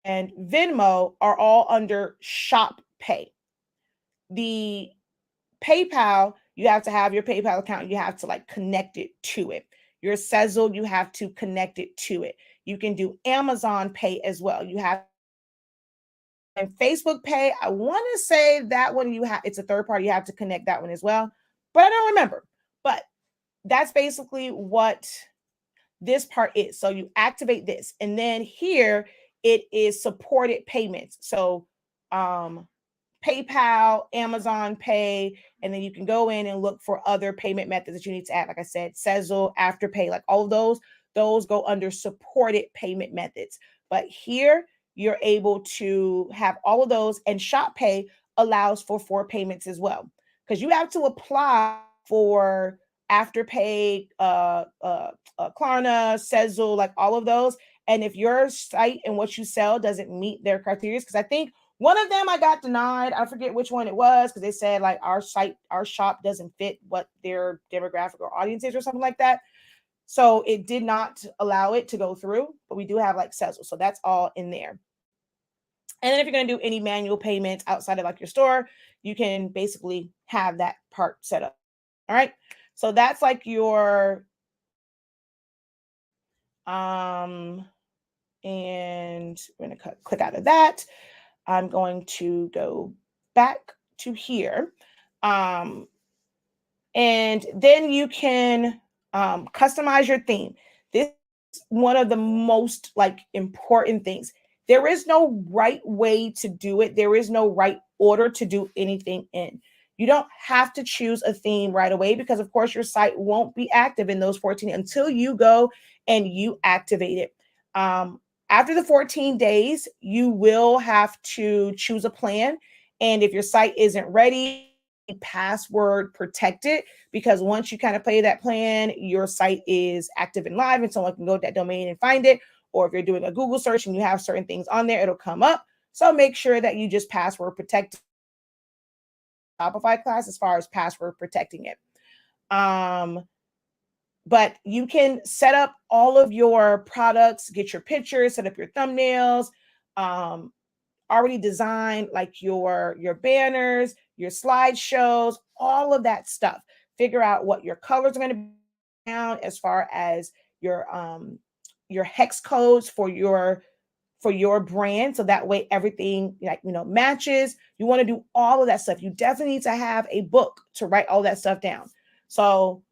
and Venmo are all under Shop Pay. The PayPal, you have to have your PayPal account. You have to like connect it to it. Your Sezzle, you have to connect it to it. You can do Amazon Pay as well. You have and Facebook Pay. I want to say that one it's a third party. You have to connect that one as well, but I don't remember. But that's basically what this part is. So you activate this, and then here it is supported payments. So PayPal, Amazon Pay, and then you can go in and look for other payment methods that you need to add. Like I said, Sezzle, Afterpay, like all of those go under supported payment methods. But here you're able to have all of those, and ShopPay allows for 4 payments as well, because you have to apply for Afterpay, Klarna, Sezzle, like all of those. And if your site and what you sell doesn't meet their criteria, because I think one of them I got denied. I forget which one it was, because they said like our shop doesn't fit what their demographic or audience is or something like that. So it did not allow it to go through, but we do have like Sezzle. So that's all in there. And then if you're going to do any manual payments outside of like your store, you can basically have that part set up. All right. So that's like your, and we're going to click out of that. I'm going to go back to here. And then you can customize your theme. This is one of the most like important things. There is no right way to do it. There is no right order to do anything in. You don't have to choose a theme right away, because of course your site won't be active in those 14 until you go and you activate it. After the 14 days, you will have to choose a plan. And if your site isn't ready, password protected, because once you kind of play that plan, your site is active and live and someone can go to that domain and find it. Or if you're doing a Google search and you have certain things on there, it'll come up. So make sure that you just password protect Shopify class as far as password protecting it. But you can set up all of your products, get your pictures, set up your thumbnails, already designed like your banners, your slideshows, all of that stuff. Figure out what your colors are going to be down as far as your hex codes for your brand, so that way everything matches. You want to do all of that stuff. You definitely need to have a book to write all that stuff down. So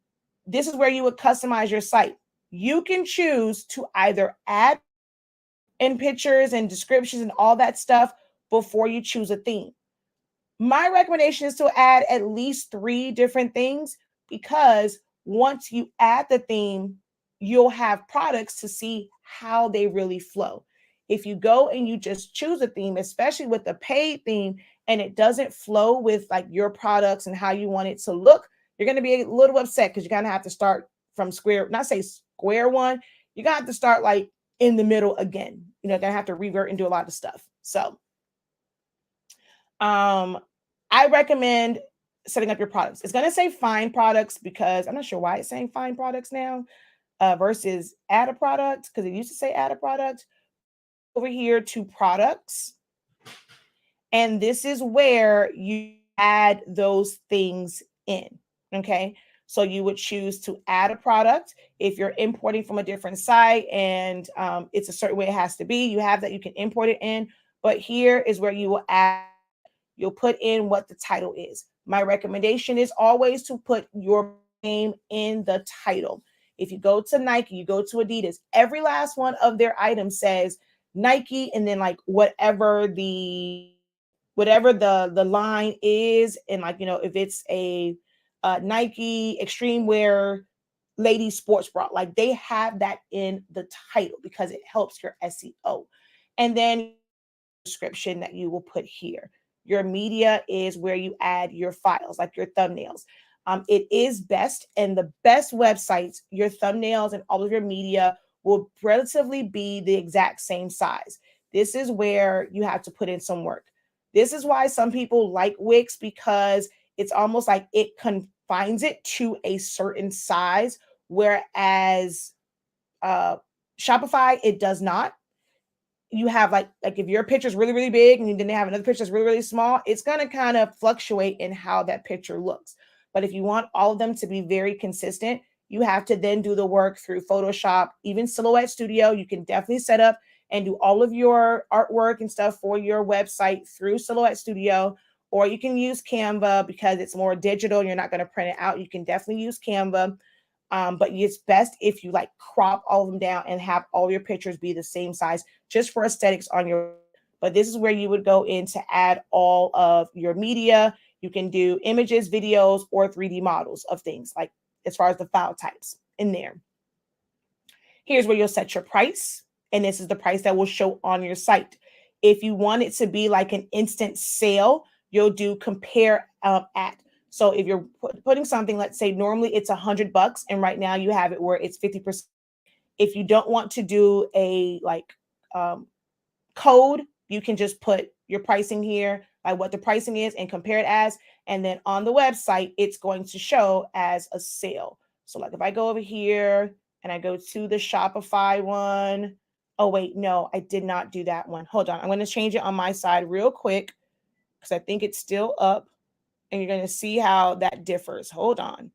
this is where you would customize your site. You can choose to either add in pictures and descriptions and all that stuff before you choose a theme. My recommendation is to add at least 3 different things, because once you add the theme, you'll have products to see how they really flow. If you go and you just choose a theme, especially with a paid theme, and it doesn't flow with like your products and how you want it to look, you're going to be a little upset, because you're going to have to start from square one. You're going to have to start like in the middle again. You're going to have to revert and do a lot of stuff. So I recommend setting up your products. It's going to say find products, because I'm not sure why it's saying find products now versus add a product, because it used to say add a product. Over here to products. And this is where you add those things in. Okay. So you would choose to add a product. If you're importing from a different site and it's a certain way it has to be, you have that, you can import it in. But here is where you will add, you'll put in what the title is. My recommendation is always to put your name in the title. If you go to Nike, you go to Adidas, every last one of their items says Nike, and then like whatever the line is, and like if it's a Nike extreme wear lady sports bra, like they have that in the title because it helps your SEO. And then description that you will put here. Your media is where you add your files, like your thumbnails. It is best, and the best websites, your thumbnails and all of your media will relatively be the exact same size. This is where you have to put in some work. This is why some people like Wix, because it's almost like it confines it to a certain size, whereas Shopify, it does not. You have like if your picture is really, really big and then they have another picture that's really, really small, it's going to kind of fluctuate in how that picture looks. But if you want all of them to be very consistent, you have to then do the work through Photoshop, even Silhouette Studio. You can definitely set up and do all of your artwork and stuff for your website through Silhouette Studio, or you can use Canva because it's more digital and you're not going to print it out. You can definitely use Canva. But it's best if you like crop all of them down and have all your pictures be the same size, just for aesthetics on your. but this is where you would go in to add all of your media. You can do images, videos, or 3D models of things, like as far as the file types in there. Here's where you'll set your price, and this is the price that will show on your site. If you want it to be like an instant sale, you'll do compare at. So if you're putting something, let's say normally it's $100, and right now you have it where it's 50%. If you don't want to do a code, you can just put your pricing here, like what the pricing is, and compare it as, and then on the website, it's going to show as a sale. So like if I go over here and I go to the Shopify one, oh wait, no, I did not do that one. Hold on, I'm going to change it on my side real quick because I think it's still up, and you're going to see how that differs. Hold on.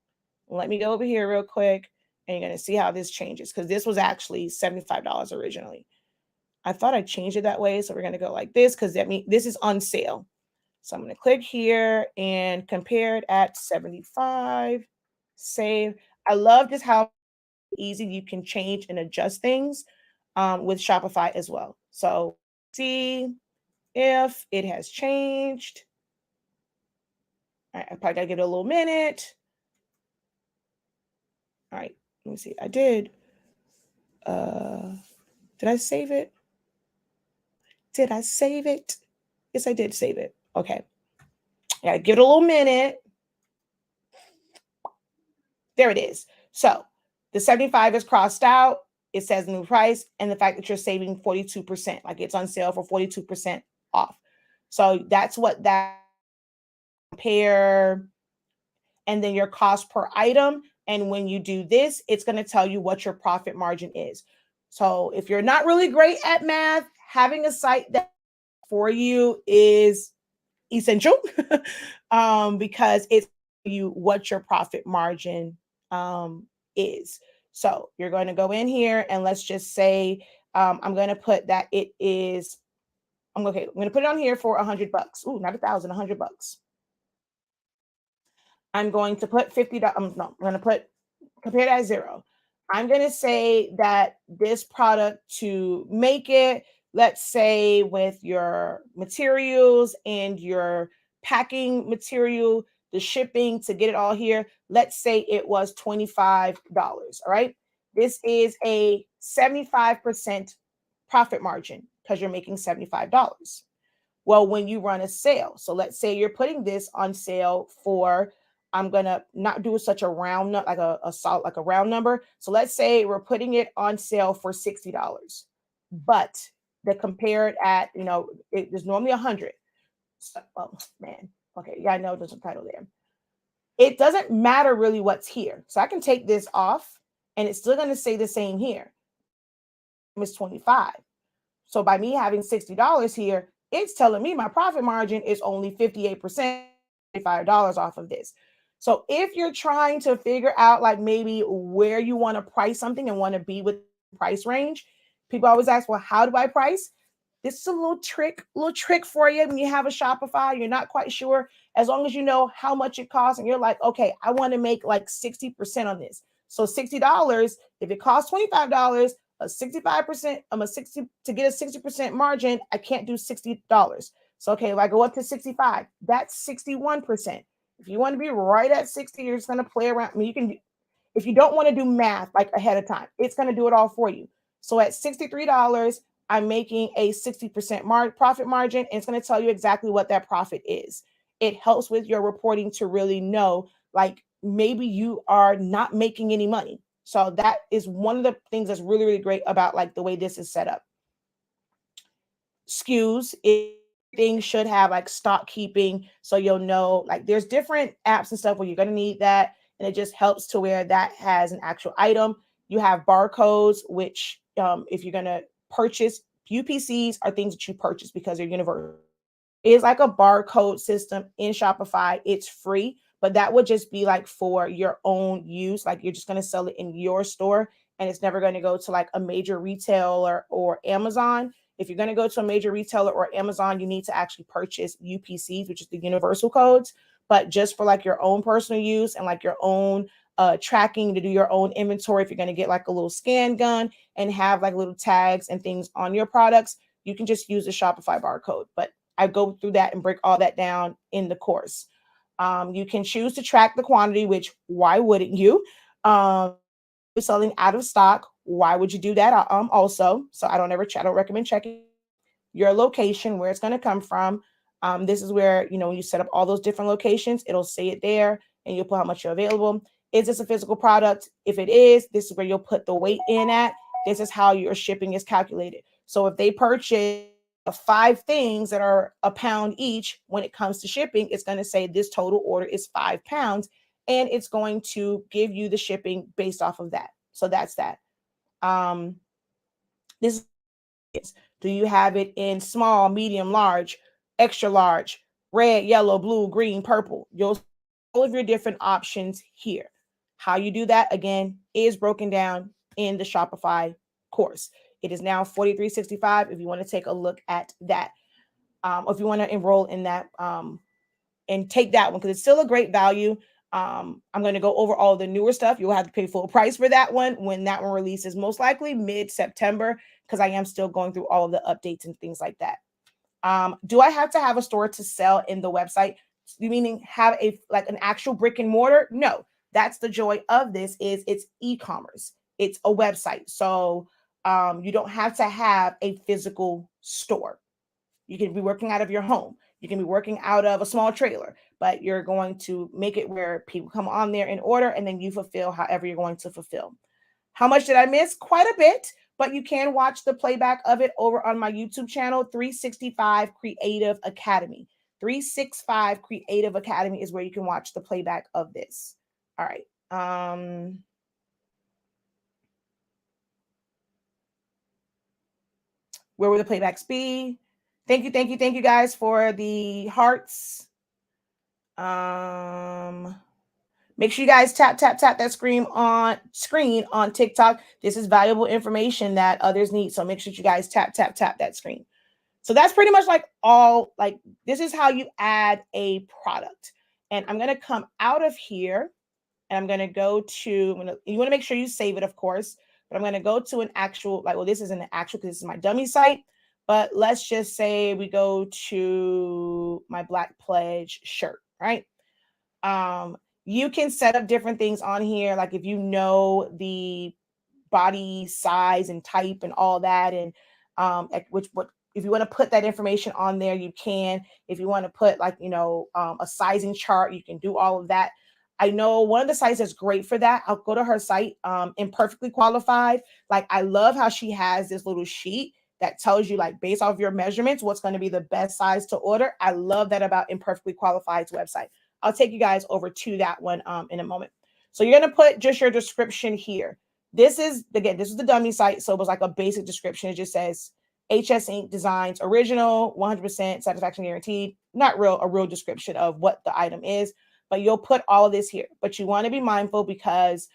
Let me go over here real quick, and you're going to see how this changes, because this was actually $75 originally. I thought I changed it that way, so we're going to go like this because that means this is on sale. So I'm going to click here and compare it at 75. Save. I love just how easy you can change and adjust things with Shopify as well. So see if it has changed. All right, I probably got to give it a little minute. All right, let me see. I did. Did I save it? Did I save it? Yes, I did save it. Okay. Yeah, give it a little minute. There it is. So the 75 is crossed out. It says new price, and the fact that you're saving 42%, like it's on sale for 42% off. So that's what that compare, and then your cost per item. And when you do this, it's going to tell you what your profit margin is. So if you're not really great at math, having a site that for you is essential because it's you what your profit margin is. So you're going to go in here, and let's just say I'm going to put that it is. I'm going to put it on here for $100. Ooh, not $1,000, $100. I'm going to put $50. No, I'm going to put compare that 0. I'm going to say that this product, to make it, let's say with your materials and your packing material, the shipping to get it all here, let's say it was $25. All right. This is a 75% profit margin because you're making $75. Well, when you run a sale, so let's say you're putting this on sale for, I'm going to not do such a round, like a solid, like a round number. So let's say we're putting it on sale for $60, but the compared at, it is normally 100. So, oh man. Okay. Yeah, I know there's a title there. It doesn't matter really what's here. So I can take this off and it's still going to say the same here. It's 25. So by me having $60 here, it's telling me my profit margin is only 58%, $5 off of this. So if you're trying to figure out like maybe where you want to price something and want to be with price range, people always ask, well, how do I price? This is a little trick for you. When you have a Shopify, you're not quite sure. As long as you know how much it costs and you're like, okay, I want to make like 60% on this. So $60, if it costs $25, a 65%, to get a 60% margin, I can't do $60. So, okay, if I go up to 65, that's 61%. If you want to be right at 60, you're just going to play around. I mean, you can, if you don't want to do math like ahead of time, it's going to do it all for you. So at $63, I'm making a 60% profit margin, and it's going to tell you exactly what that profit is. It helps with your reporting to really know, like maybe you are not making any money. So that is one of the things that's really, really great about like the way this is set up. SKUs, things should have like stock keeping. So you'll know like there's different apps and stuff where you're going to need that. And it just helps to where that has an actual item. You have barcodes, which if you're going to purchase, UPCs are things that you purchase because they're universal. It's like a barcode system in Shopify. It's free, but that would just be like for your own use. Like you're just going to sell it in your store, and it's never going to go to like a major retailer or Amazon. If you're going to go to a major retailer or Amazon, you need to actually purchase UPCs, which is the universal codes. But just for like your own personal use and like your own tracking to do your own inventory, if you're going to get like a little scan gun and have like little tags and things on your products, you can just use the Shopify barcode. But I go through that and break all that down in the course. You can choose to track the quantity, which why wouldn't you? Selling out of stock. Why would you do that? Also, so I don't recommend checking your location, where it's going to come from. This is where, when you set up all those different locations, it'll say it there and you'll put how much you're available. Is this a physical product? If it is, this is where you'll put the weight in at. This is how your shipping is calculated. So if they purchase 5 things that are a pound each, when it comes to shipping, it's going to say this total order is 5 pounds, and it's going to give you the shipping based off of that. So that's that. This is, do you have it in small, medium, large, extra large, red, yellow, blue, green, purple? You'll see all of your different options here. How you do that, again, is broken down in the Shopify course. It is now $43.65 if you want to take a look at that. Or if you want to enroll in that and take that one, because it's still a great value. I'm going to go over all the newer stuff. You'll have to pay full price for that one when that one releases, most likely mid-September, because I am still going through all of the updates and things like that. Do I have to have a store to sell in the website? Meaning have an actual brick and mortar? No, that's the joy of this. Is it's e-commerce. It's a website. So you don't have to have a physical store. You can be working out of your home. You can be working out of a small trailer, but you're going to make it where people come on there and order, and then you fulfill however you're going to fulfill. How much did I miss? Quite a bit, but you can watch the playback of it over on my YouTube channel, 365 Creative Academy. 365 Creative Academy is where you can watch the playback of this. All right. Where will the playbacks be? Thank you guys for the hearts. Make sure you guys tap that screen on TikTok. This is valuable information that others need. So make sure you guys tap that screen. So that's pretty much this is how you add a product. And I'm going to come out of here and I'm going to go to, you want to make sure you save it, of course, but I'm going to go to an actual, this isn't an actual, because this is my dummy site. But let's just say we go to my Black Pledge shirt, right? You can set up different things on here. Like if you know the body size and type and all that, and if you want to put that information on there, you can. If you want to put a sizing chart, you can do all of that. I know one of the sites that's great for that. I'll go to her site, Imperfectly Qualified. I love how she has this little sheet that tells you, based off your measurements, what's going to be the best size to order. I love that about Imperfectly Qualified's website. I'll take you guys over to that one in a moment. So you're going to put just your description here. This is the dummy site. So it was a basic description. It just says HS Ink Designs Original, 100% satisfaction guaranteed. Not a real description of what the item is, but you'll put all of this here. But you want to be mindful because,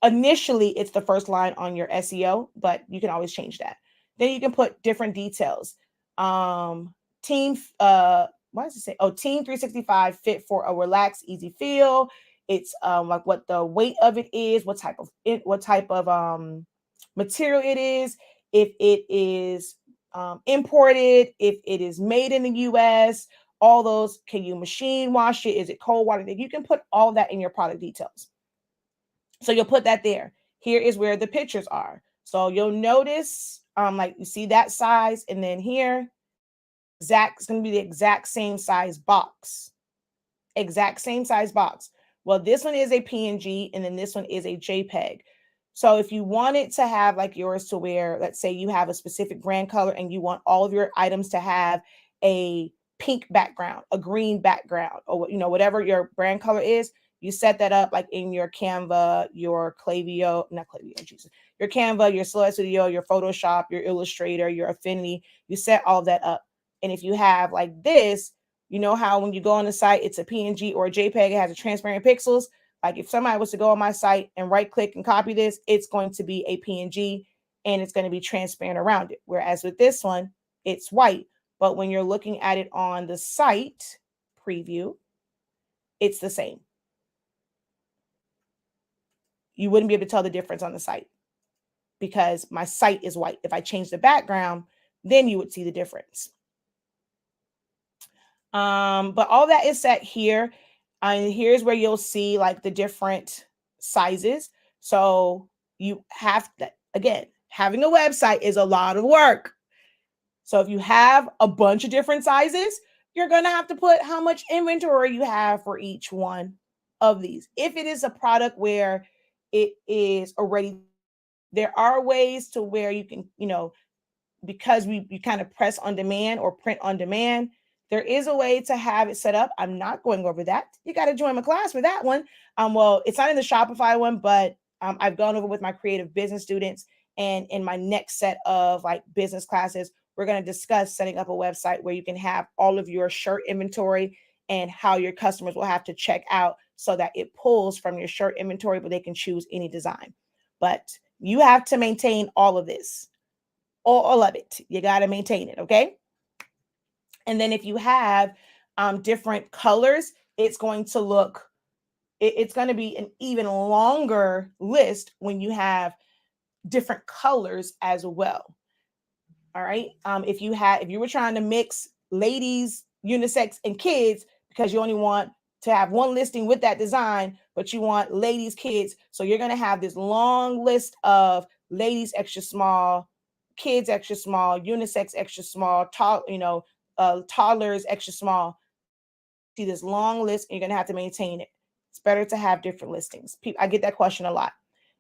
initially it's the first line on your SEO, but you can always change that. Then you can put different details. Team 365 fit for a relaxed, easy feel. It's what the weight of it is, what type of material it is, if it is imported, if it is made in the US, all those. Can you machine wash it? Is it cold water? You can put all that in your product details. So you'll put that there. Here is where the pictures are. So you'll notice, you see that size, and then here, it's going to be the exact same size box. Exact same size box. Well, this one is a PNG, and then this one is a JPEG. So if you wanted to have yours to where, let's say you have a specific brand color and you want all of your items to have a pink background, a green background, or whatever your brand color is, you set that up in your Canva, your your Canva, your Silhouette Studio, your Photoshop, your Illustrator, your Affinity. You set all of that up. And if you have this, how when you go on the site, it's a PNG or a JPEG, it has a transparent pixels. If somebody was to go on my site and right click and copy this, it's going to be a PNG and it's going to be transparent around it. Whereas with this one, it's white. But when you're looking at it on the site preview, it's the same. You wouldn't be able to tell the difference on the site. because my site is white. If I change the background, then you would see the difference. But all that is set here. And here's where you'll see like the different sizes. So you have to, again, having a website is a lot of work. So if you have a bunch of different sizes, you're going to have to put how much inventory you have for each one of these. If it is a product where it is already, there are ways to where you can, because you kind of press on demand or print on demand, there is a way to have it set up. I'm not going over that. You got to join my class for that one. Well, it's not in the Shopify one, but I've gone over with my creative business students. And in my next set of like business classes, we're going to discuss setting up a website where you can have all of your shirt inventory and how your customers will have to check out so that it pulls from your shirt inventory, but they can choose any design. But you have to maintain all of this. All of it. You got to maintain it, okay? And then if you have different colors, it's going to look, it's going to be an even longer list when you have different colors as well. All right. If you were trying to mix ladies, unisex, and kids, because you only want to have one listing with that design, but you want ladies, kids. So you're going to have this long list of ladies extra small, kids extra small, unisex extra small, toddlers extra small. See this long list, and you're going to have to maintain it. It's better to have different listings. I get that question a lot.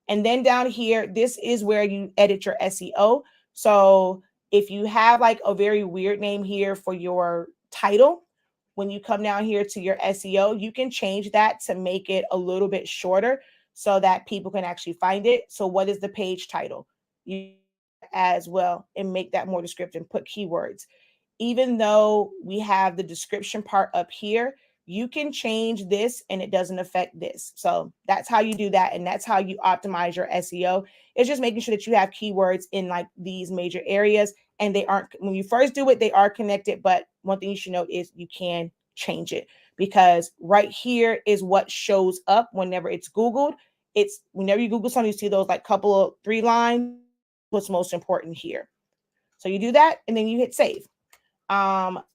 And then down here, this is where you edit your SEO. So if you have like a very weird name here for your title, when you come down here to your SEO, you can change that to make it a little bit shorter so that people can actually find it. So what is the page title? You as well and make that more descriptive, put keywords. Even though we have the description part up here, you can change this and it doesn't affect this. So that's how you do that. And that's how you optimize your SEO. It's just making sure that you have keywords in like these major areas, and they aren't, when you first do it, they are connected. But one thing you should note is you can change it, because right here is what shows up whenever it's Googled. It's whenever you Google something, you see those like couple of 3 lines, what's most important here. So you do that and then you hit save.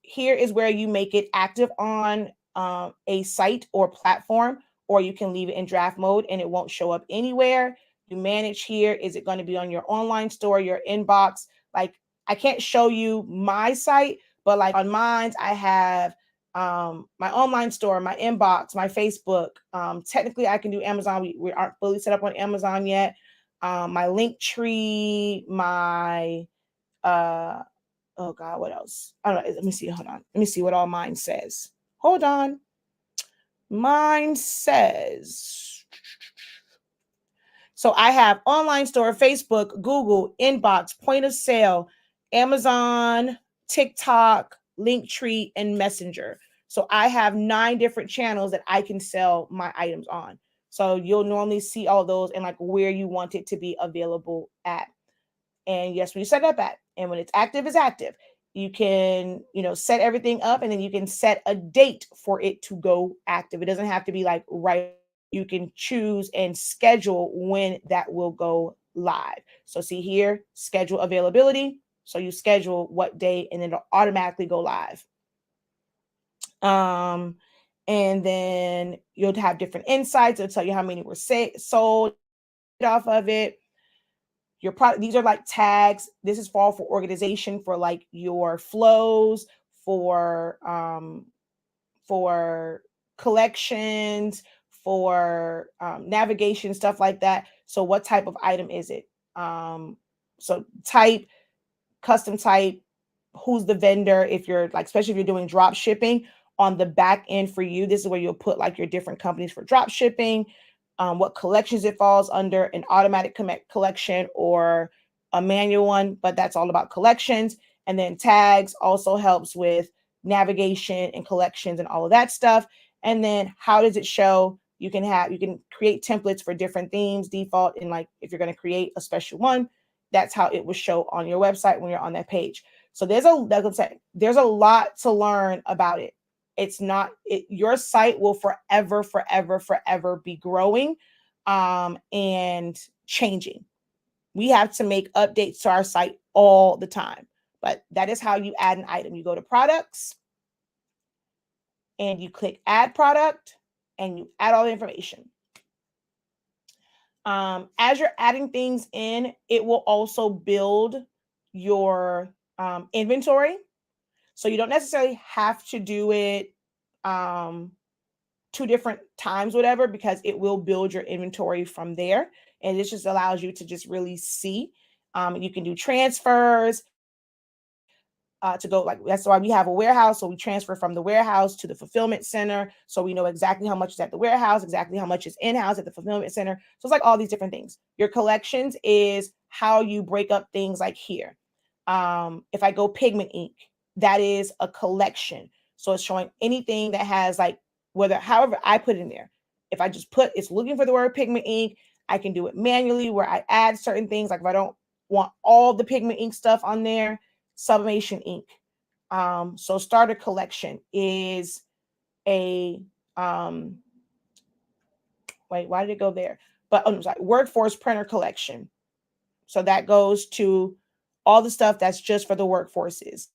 Here is where you make it active on a site or platform, or you can leave it in draft mode and it won't show up anywhere. You manage here. Is it going to be on your online store, your inbox? Like, I can't show you my site, but like on mine, I have my online store, my inbox, my Facebook. Technically, I can do Amazon. We aren't fully set up on Amazon yet. My link tree, my oh God, what else? I don't know. Let me see. Hold on. Let me see what all mine says. Hold on. Mine says, so I have online store, Facebook, Google, inbox, point of sale, Amazon, TikTok, Linktree, and Messenger. So I have 9 different channels that I can sell my items on. So you'll normally see all those and like where you want it to be available at. And yes, when you set up at, and when it's active, it's active. You can, set everything up, and then you can set a date for it to go active. It doesn't have to be like right. You can choose and schedule when that will go live. So see here, schedule availability. So you schedule what day, and then it'll automatically go live. And then you'll have different insights. It'll tell you how many were sold off of it. Your product, these are like tags. This is for organization, for like your flows, for collections, for navigation, stuff like that. So what type of item is it? So type, custom type, who's the vendor, if you're like, especially if you're doing drop shipping on the back end for you, this is where you'll put like your different companies for drop shipping, what collections it falls under, an automatic collection or a manual one, but that's all about collections. And then tags also helps with navigation and collections and all of that stuff. And then how does it show? You can create templates for different themes, default, and like if you're going to create a special one, that's how it will show on your website when you're on that page. So there's a lot to learn about it. Your site will forever be growing and changing. We have to make updates to our site all the time. But that is how you add an item. You go to products and you click add product and you add all the information. As you're adding things in, it will also build your inventory. So you don't necessarily have to do it 2 different times, whatever, because it will build your inventory from there. And this just allows you to just really see. You can do transfers to go, like, that's why we have a warehouse. So we transfer from the warehouse to the fulfillment center. So we know exactly how much is at the warehouse, exactly how much is in-house at the fulfillment center. So it's like all these different things. Your collections is how you break up things like here. If I go pigment ink, that is a collection. So it's showing anything that has like, however I put it in there. If I just put, it's looking for the word pigment ink, I can do it manually where I add certain things. Like if I don't want all the pigment ink stuff on there, Sublimation ink. So starter collection is a, wait, why did it go there? But I'm sorry, workforce printer collection. So that goes to all the stuff that's just for the workforces,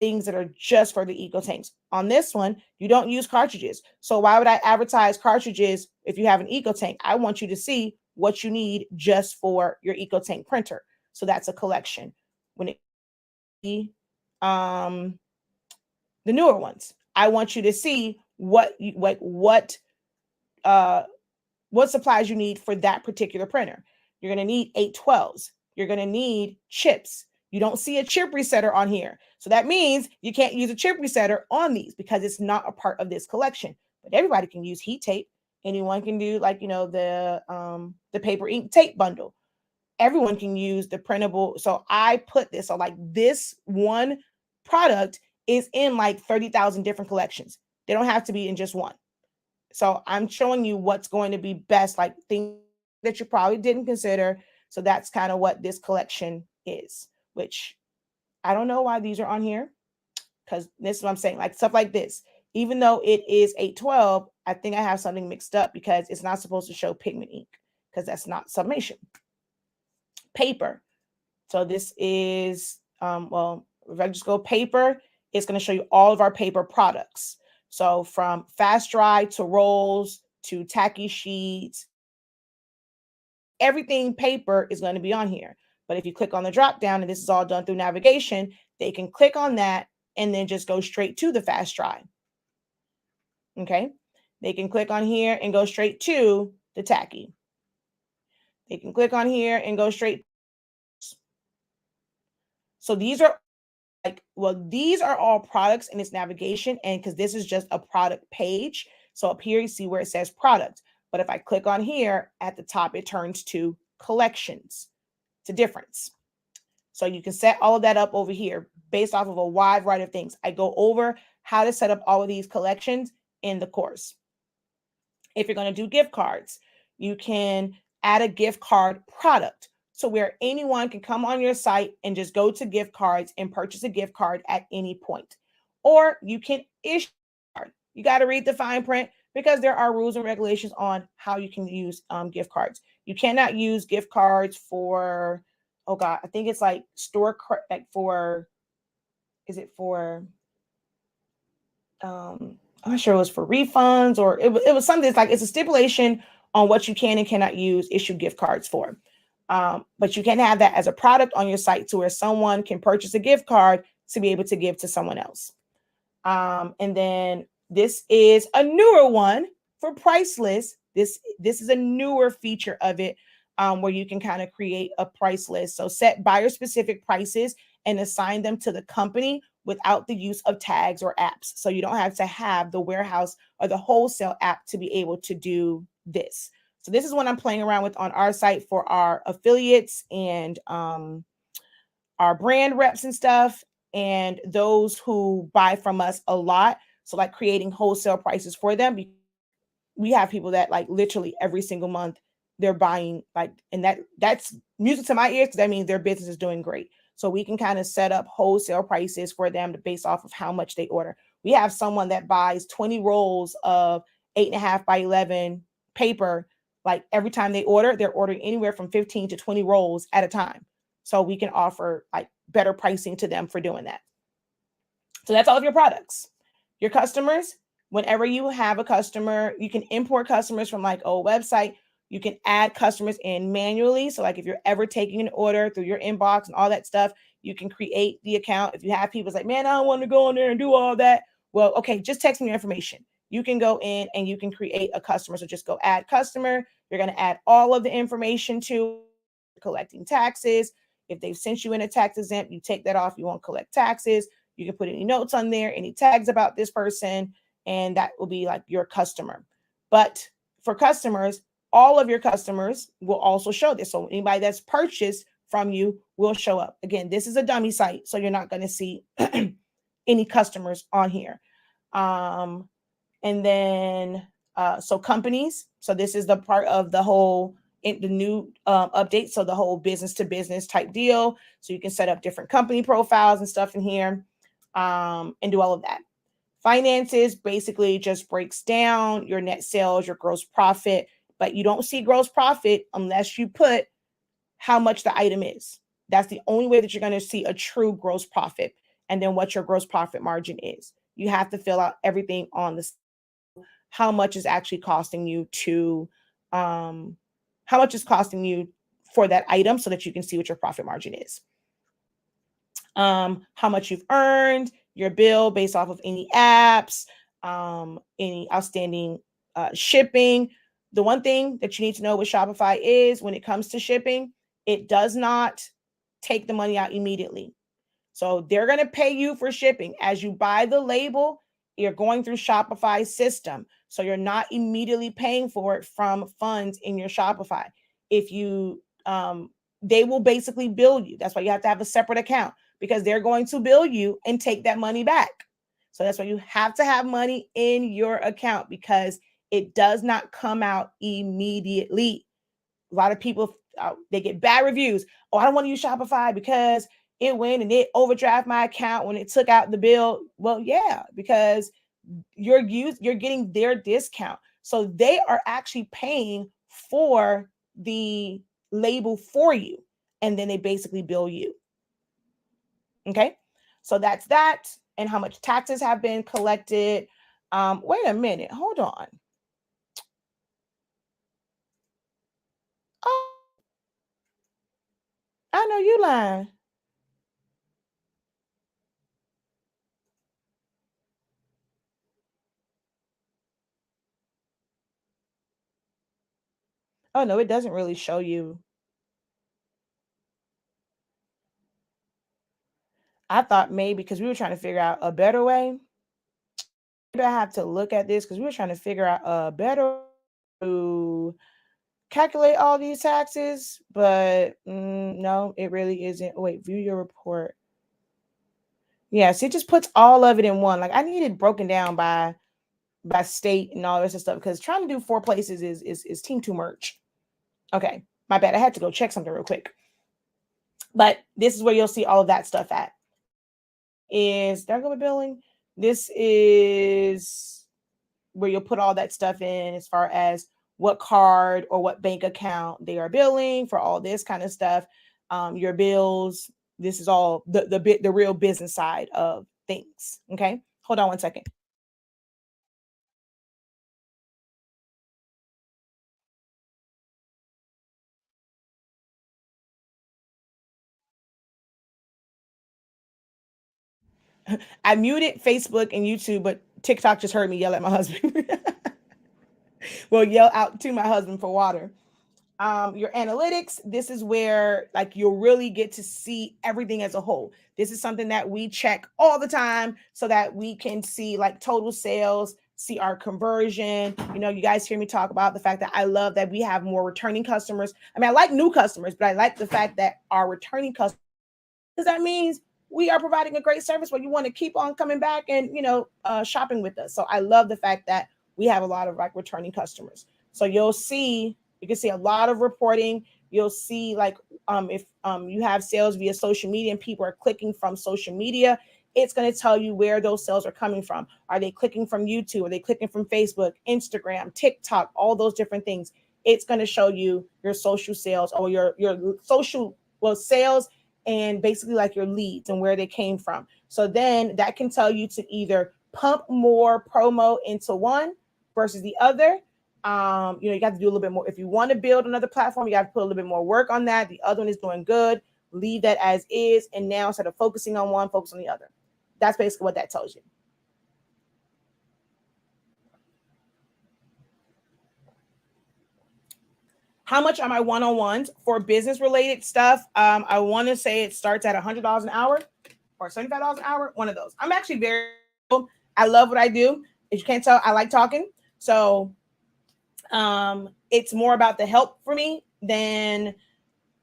things that are just for the eco tanks. On this one, you don't use cartridges. So why would I advertise cartridges if you have an eco tank? I want you to see what you need just for your eco tank printer. So that's a collection. When it the newer ones, I want you to see what supplies you need for that particular printer. You're going to need 812s. You're going to need chips. You don't see a chip resetter on here. So that means you can't use a chip resetter on these because it's not a part of this collection. But everybody can use heat tape. Anyone can do, like, the paper ink tape bundle. Everyone can use the printable. So I put this, so like this one product is in like 30,000 different collections. They don't have to be in just one. So I'm showing you what's going to be best, like things that you probably didn't consider. So that's kind of what this collection is, which I don't know why these are on here, because this is what I'm saying, like stuff like this. Even though it is 812, I think I have something mixed up because it's not supposed to show pigment ink because that's not sublimation. Paper. So this is, well, if I just go paper, it's going to show you all of our paper products. So from fast dry to rolls to tacky sheets, everything paper is going to be on here. But if you click on the drop down, and this is all done through navigation, they can click on that and then just go straight to the fast dry. Okay. They can click on here and go straight to the tacky. They can click on here and go straight. So these are these are all products in its navigation, and because this is just a product page. So up here, you see where it says product. But if I click on here at the top, it turns to collections. It's a difference. So you can set all of that up over here based off of a wide variety of things. I go over how to set up all of these collections in the course. If you're going to do gift cards, you can add a gift card product. So where anyone can come on your site and just go to gift cards and purchase a gift card at any point. Or you can issue a card. You got to read the fine print because there are rules and regulations on how you can use gift cards. You cannot use gift cards for, oh God, I think it's like like for, is it for, I'm not sure it was for refunds or it was something. It's like, it's a stipulation on what you can and cannot use issue gift cards for. But you can have that as a product on your site to where someone can purchase a gift card to be able to give to someone else. And then this is a newer one for price list. This is a newer feature of it, where you can kind of create a price list. So set buyer specific prices and assign them to the company without the use of tags or apps. So you don't have to have the warehouse or the wholesale app to be able to do this. So this is what I'm playing around with on our site for our affiliates and our brand reps and stuff, and those who buy from us a lot. So like creating wholesale prices for them. We have people that like literally every single month they're buying, like, and that's music to my ears because that means their business is doing great. So we can kind of set up wholesale prices for them based off of how much they order. We have someone that buys 20 rolls of 8.5 by 11 paper Like every time they order, they're ordering anywhere from 15 to 20 rolls at a time. So we can offer like better pricing to them for doing that. So that's all of your products. Your customers, whenever you have a customer, you can import customers from like a website. You can add customers in manually. So like if you're ever taking an order through your inbox and all that stuff, you can create the account. If you have people like, man, I don't want to go in there and do all that. Well, okay, just text me your information. You can go in and you can create a customer. So just go add customer. You're going to add all of the information to collecting taxes. If they've sent you in a tax exempt, you take that off. You won't collect taxes. You can put any notes on there, any tags about this person, and that will be like your customer. But for customers, all of your customers will also show this. So anybody that's purchased from you will show up. Again, this is a dummy site, so you're not going to see any customers on here. And then, so companies. So this is the part of the whole, the new update. So the whole business to business type deal. So you can set up different company profiles and stuff in here, and do all of that. Finances basically just breaks down your net sales, your gross profit, but you don't see gross profit unless you put how much the item is. That's the only way that you're going to see a true gross profit, and then what your gross profit margin is. You have to fill out everything on the how much is actually costing you to how much is costing you for that item so that you can see what your profit margin is. How much you've earned, your bill based off of any apps, any outstanding shipping. The one thing that you need to know with Shopify is when it comes to shipping, it does not take the money out immediately. So they're going to pay you for shipping. As you buy the label, you're going through Shopify's system. So you're not immediately paying for it from funds in your Shopify. If you, they will basically bill you. That's why you have to have a separate account, because they're going to bill you and take that money back. So that's why you have to have money in your account, because it does not come out immediately. A lot of people, they get bad reviews. Oh, I don't want to use Shopify because it went and it overdraft my account when it took out the bill. Well, yeah, because you're getting their discount. So they are actually paying for the label for you, and then they basically bill you. Okay, so that's that, and how much taxes have been collected. Wait a minute, hold on. Oh, I know you lying. Oh no, it doesn't really show you. I thought maybe because we were trying to figure out a better way. Maybe I have to look at this because we were trying to figure out a better way to calculate all these taxes, but no, it really isn't. Wait, view your report. Yes, it just puts all of it in one. Like I need it broken down by state and all this stuff, because trying to do 4 places is team too much. Okay, my bad. I had to go check something real quick. But this is where you'll see all of that stuff at. Is there go billing? This is where you'll put all that stuff in as far as what card or what bank account they are billing for, all this kind of stuff. Your bills. This is all the real business side of things. Okay, hold on one second. I muted Facebook and YouTube, but TikTok just heard me yell at my husband. Well, yell out to my husband for water. Your analytics, this is where like you'll really get to see everything as a whole. This is something that we check all the time so that we can see like total sales, see our conversion. You know, you guys hear me talk about the fact that I love that we have more returning customers. I mean, I like new customers, but I like the fact that our returning customers, because that means we are providing a great service where you want to keep on coming back and, shopping with us. So I love the fact that we have a lot of like returning customers. So you can see a lot of reporting. You'll see like if you have sales via social media and people are clicking from social media, it's going to tell you where those sales are coming from. Are they clicking from YouTube? Are they clicking from Facebook, Instagram, TikTok, all those different things? it's going to show you your social sales or your social sales and basically like your leads and where they came from. So then that can tell you to either pump more promo into one versus the other. You got to do a little bit more. If you want to build another platform, you got to put a little bit more work on that. The other one is doing good. Leave that as is. And now instead of focusing on one, focus on the other. That's basically what that tells you. How much are my one-on-ones for business related stuff? I want to say it starts at $100 an hour or $75 an hour. One of those. I'm actually I love what I do. As you can't tell, I like talking. So it's more about the help for me than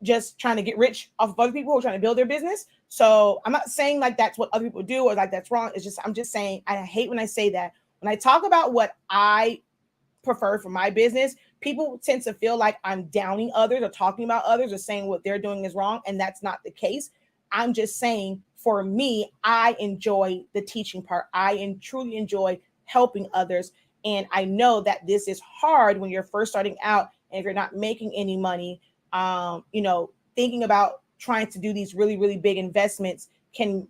just trying to get rich off of other people who are trying to build their business. So I'm not saying like that's what other people do or like that's wrong. I'm just saying, I hate when I say that. When I talk about what I prefer for my business, people tend to feel like I'm downing others or talking about others or saying what they're doing is wrong. And that's not the case. I'm just saying for me, I enjoy the teaching part. I truly enjoy helping others. And I know that this is hard when you're first starting out and if you're not making any money, thinking about trying to do these really, really big investments can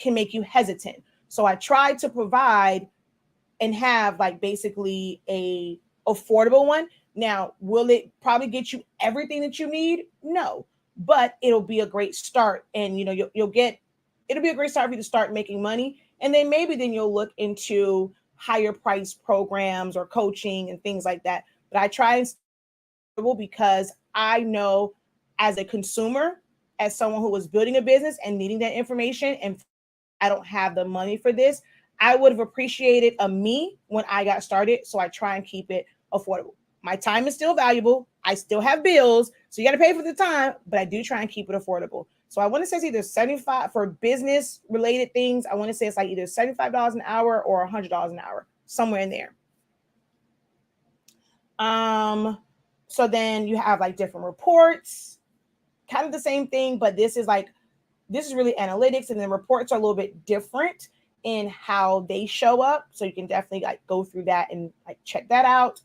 make you hesitant. So I try to provide and have like basically a affordable one. Now, will it probably get you everything that you need? No, but it'll be a great start. And, it'll be a great start for you to start making money. And then maybe then you'll look into higher price programs or coaching and things like that. But I try and because I know as a consumer, as someone who was building a business and needing that information, and I don't have the money for this, I would have appreciated me when I got started. So I try and keep it affordable. My time is still valuable. I still have bills. So you got to pay for the time, but I do try and keep it affordable. So I want to say it's either $75 for business related things. I want to say it's like either $75 an hour or $100 an hour, somewhere in there. So then you have like different reports, kind of the same thing, but this is really analytics, and then reports are a little bit different in how they show up. So you can definitely like go through that and like check that out.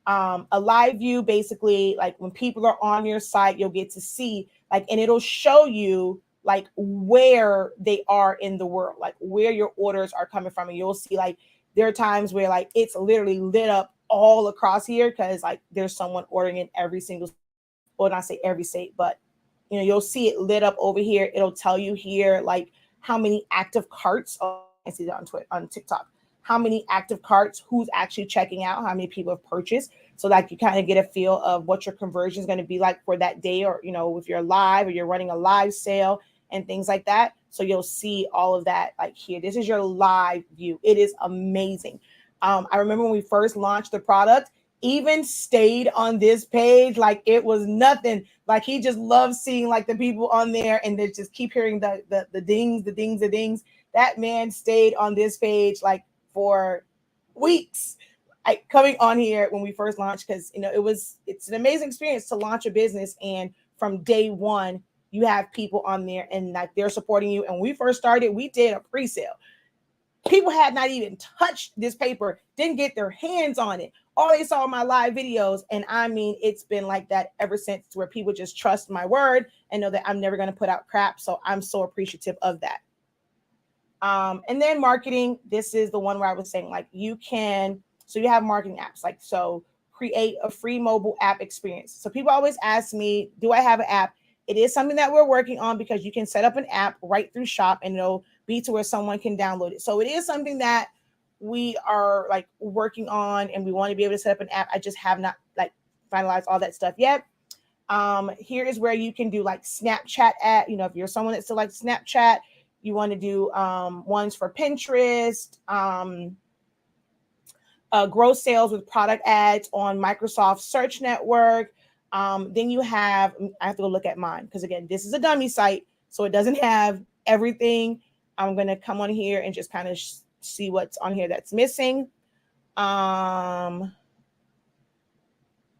A live view, basically like when people are on your site, you'll get to see like, and it'll show you like where they are in the world, like where your orders are coming from. And you'll see like, there are times where like, it's literally lit up all across here. Cause like there's someone ordering in every single, well, not say every state, but you'll see it lit up over here. It'll tell you here, like how many active carts. I see that on TikTok. How many active carts, who's actually checking out, how many people have purchased. So like you kind of get a feel of what your conversion is going to be like for that day, or, if you're live or you're running a live sale and things like that. So you'll see all of that like here. This is your live view. It is amazing. I remember when we first launched the product, even stayed on this page like it was nothing. Like he just loves seeing like the people on there and they just keep hearing the dings. That man stayed on this page like for weeks, like coming on here when we first launched, because it's an amazing experience to launch a business, and from day one you have people on there and like they're supporting you. And when we first started, we did a pre-sale. People had not even touched this paper, didn't get their hands on it. All they saw my live videos. And I mean, it's been like that ever since, where people just trust my word and know that I'm never going to put out crap. So I'm so appreciative of that. And then marketing, this is the one where I was saying like you have marketing apps, like, so create a free mobile app experience. So people always ask me, do I have an app? It is something that we're working on, because you can set up an app right through Shop and it'll be to where someone can download it. So it is something that we are like working on, and we want to be able to set up an app. I just have not like finalized all that stuff yet. Here is where you can do like Snapchat ad. If you're someone that still likes Snapchat, you want to do ones for Pinterest, grow sales with product ads on Microsoft Search Network. Then you have, I have to go look at mine, because again, this is a dummy site, so it doesn't have everything. I'm going to come on here and just kind of see what's on here that's missing. Well,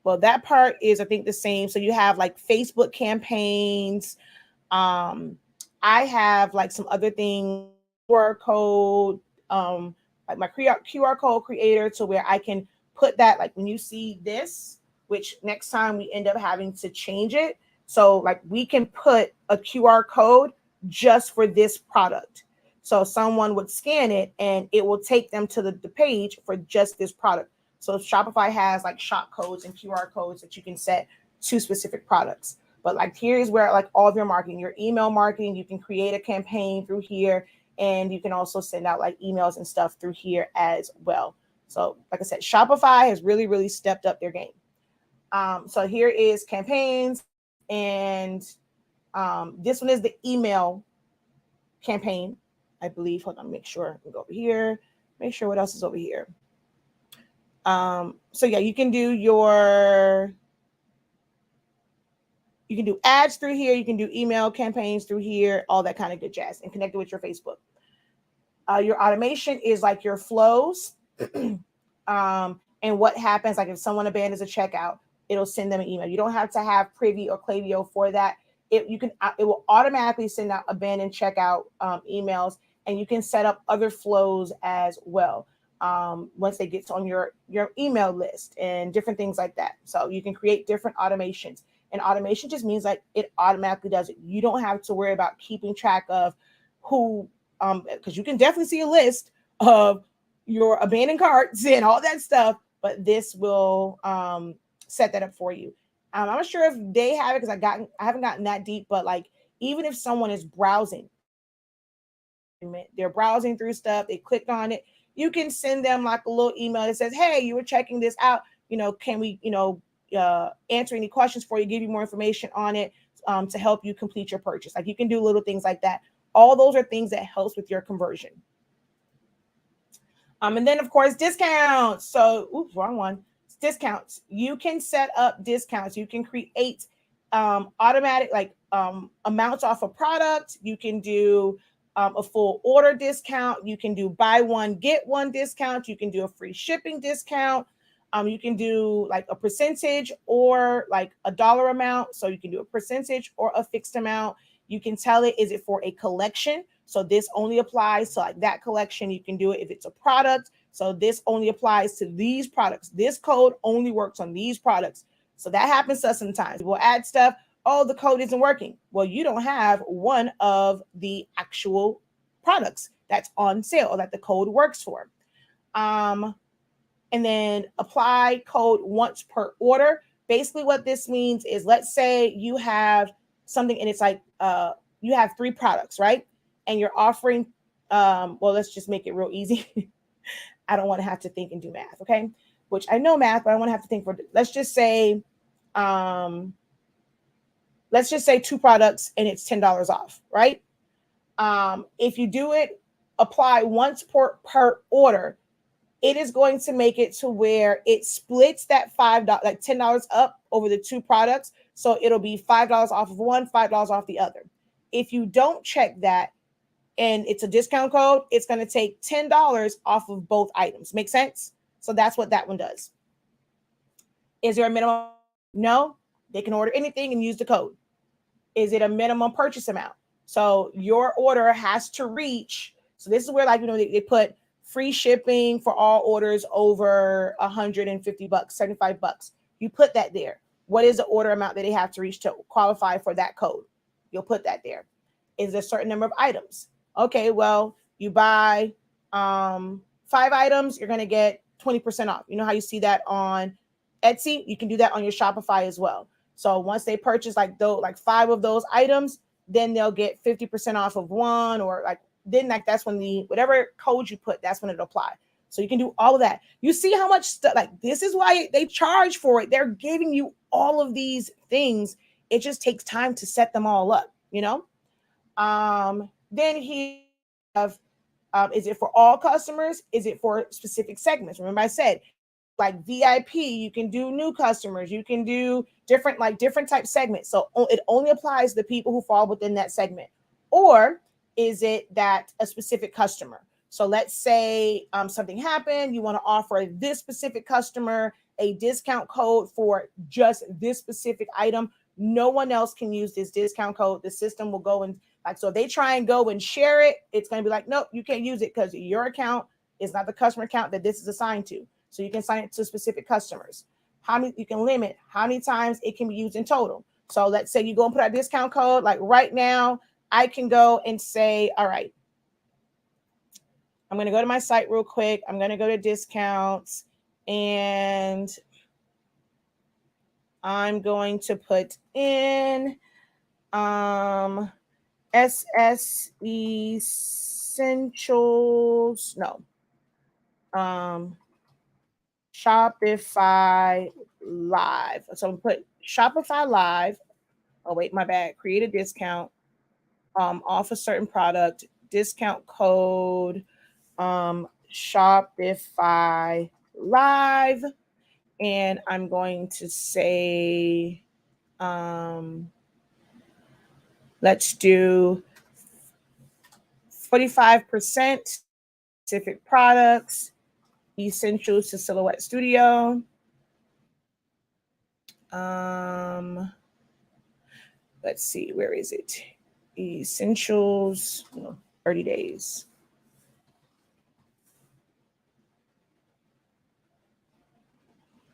that part is, I think, the same. So you have like Facebook campaigns. I have like some other things, QR code, like my QR code creator, to where I can put that, like when you see this which next time we end up having to change it. So like we can put a QR code just for this product. So someone would scan it and it will take them to the page for just this product. So Shopify has like shop codes and QR codes that you can set to specific products. But like here's where like all of your marketing, your email marketing, you can create a campaign through here, and you can also send out like emails and stuff through here as well. So like I said, Shopify has really, really stepped up their game. So here is campaigns, and this one is the email campaign, I believe. Hold on, make sure. We'll go over here. Make sure what else is over here. So yeah, you can do ads through here. You can do email campaigns through here, all that kind of good jazz, and connect it with your Facebook. Your automation is like your flows. And what happens, like if someone abandons a checkout, it'll send them an email. You don't have to have Privy or Klaviyo for that. It will automatically send out abandoned checkout emails, and you can set up other flows as well once they get on your email list and different things like that. So you can create different automations. And automation just means like it automatically does it. You don't have to worry about keeping track of who, because you can definitely see a list of your abandoned carts and all that stuff, but this will set that up for you. I'm not sure if they have it because I haven't gotten that deep, but like even if someone is browsing, they're browsing through stuff, they clicked on it, you can send them like a little email that says, hey, you were checking this out, can we answer any questions for you, give you more information on it to help you complete your purchase. Like you can do little things like that. All those are things that helps with your conversion. And then of course discounts. So wrong one. Discounts. You can set up discounts. You can create automatic amounts off a product. You can do a full order discount. You can do buy one get one discount. You can do a free shipping discount. You can do like a percentage or like a dollar amount. So you can do a percentage or a fixed amount. You can tell it, is it for a collection? So this only applies to like that collection. You can do it if it's a product. So this only applies to these products. This code only works on these products. So that happens to us sometimes. We'll add stuff. Oh, the code isn't working. Well, you don't have one of the actual products that's on sale or that the code works for. And then apply code once per order. Basically what this means is, let's say you have something and it's like you have 3 products, right? And you're offering, let's just make it real easy. I don't want to have to think and do math, okay? Which I know math, but I want to have to think let's just say 2 products and it's $10 off, right? If you do it, apply once per order, it is going to make it to where it splits that $5, like $10 up over the 2 products. So it'll be $5 off of one, $5 off the other. If you don't check that and it's a discount code, it's going to take $10 off of both items. Make sense? So that's what that one does. Is there a minimum? No, they can order anything and use the code. Is it a minimum purchase amount? So your order has to reach. So this is where they put free shipping for all orders over $150, $75. You put that there. What is the order amount that they have to reach to qualify for that code? You'll put that there. Is there a certain number of items? Okay, well, you buy 5 items, you're going to get 20% off. You know how you see that on Etsy? You can do that on your Shopify as well. So once they purchase like 5 of those items, then they'll get 50% off of one, or that's when whatever code you put, that's when it'll apply. So you can do all of that. You see how much stuff, this is why they charge for it. They're giving you all of these things. It just takes time to set them all up, Then he have, is it for all customers? Is it for specific segments? Remember I said, like VIP, you can do new customers. You can do different type segments. So it only applies to the people who fall within that segment. Or is it that a specific customer? So let's say something happened. You want to offer this specific customer a discount code for just this specific item. No one else can use this discount code. The system will go and so if they try and go and share it, it's going to be like, nope, you can't use it because your account is not the customer account that this is assigned to. So you can assign it to specific customers. you can limit how many times it can be used in total. So let's say you go and put a discount code. Like right now, I can go and say, all right, I'm going to go to my site real quick. I'm going to go to discounts and I'm going to put in SS Essentials. No. Shopify Live. So I'm going to put Shopify Live. Oh, wait, my bad. Create a discount off a certain product. Discount code Shopify Live. And I'm going to say, let's do 45% specific products, essentials to Silhouette Studio. Let's see, where is it? Essentials, 30 days.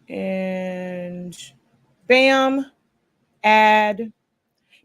And bam, add.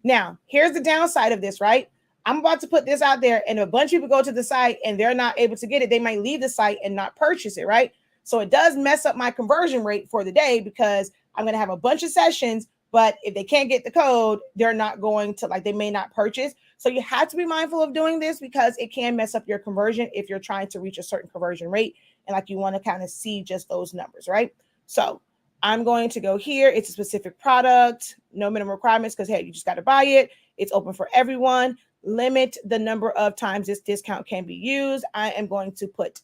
Now, here's the downside of this, right? I'm about to put this out there and a bunch of people go to the site and they're not able to get it. They might leave the site and not purchase it, right? So it does mess up my conversion rate for the day because I'm going to have a bunch of sessions, but if they can't get the code, they're not going to, like, they may not purchase. So you have to be mindful of doing this because it can mess up your conversion if you're trying to reach a certain conversion rate and like you want to kind of see just those numbers, right? So I'm going to go here. It's a specific product, no minimum requirements because, hey, you just got to buy it. It's open for everyone. Limit the number of times this discount can be used. I am going to put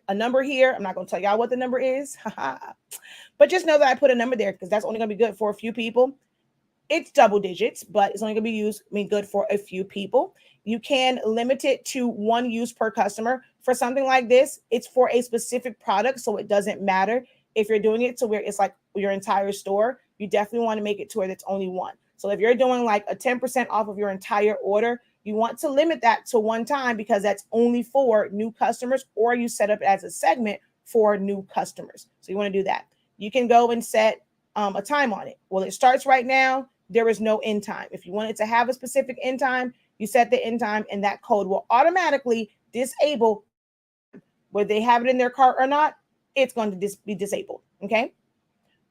a number here. I'm not going to tell y'all what the number is, but just know that I put a number there because that's only going to be good for a few people. It's double digits, but it's only going to be good for a few people. You can limit it to one use per customer. For something like this, it's for a specific product, so it doesn't matter if you're doing it to where it's like your entire store. You definitely want to make it to where it's only one. So if you're doing like a 10% off of your entire order, you want to limit that to one time because that's only for new customers, or you set up it as a segment for new customers. So you want to do that. You can go and set a time on it. Well, it starts right now. There is no end time. If you want it to have a specific end time, you set the end time and that code will automatically disable whether they have it in their cart or not. It's going to be disabled. Okay.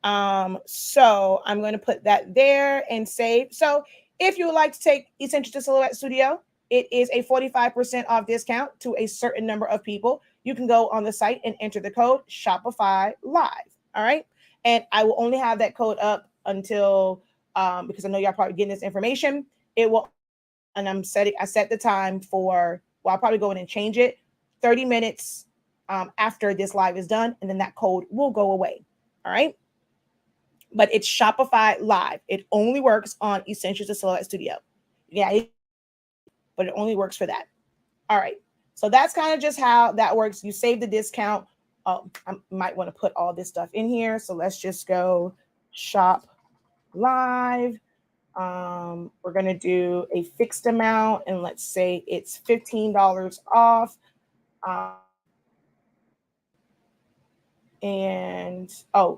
So I'm going to put that there and save. So if you would like to take Essential to Silhouette Studio, it is a 45% off discount to a certain number of people. You can go on the site and enter the code Shopify Live. All right. And I will only have that code up until, because I know y'all probably getting this information. It will, and I set the time for, well, I'll probably go in and change it 30 minutes after this live is done. And then that code will go away. All right. But it's Shopify Live. It only works on Essentials to Silhouette Studio. Yeah, but it only works for that. All right. So that's kind of just how that works. You save the discount. I might want to put all this stuff in here. So let's just go Shop Live. We're going to do a fixed amount. And let's say it's $15 off.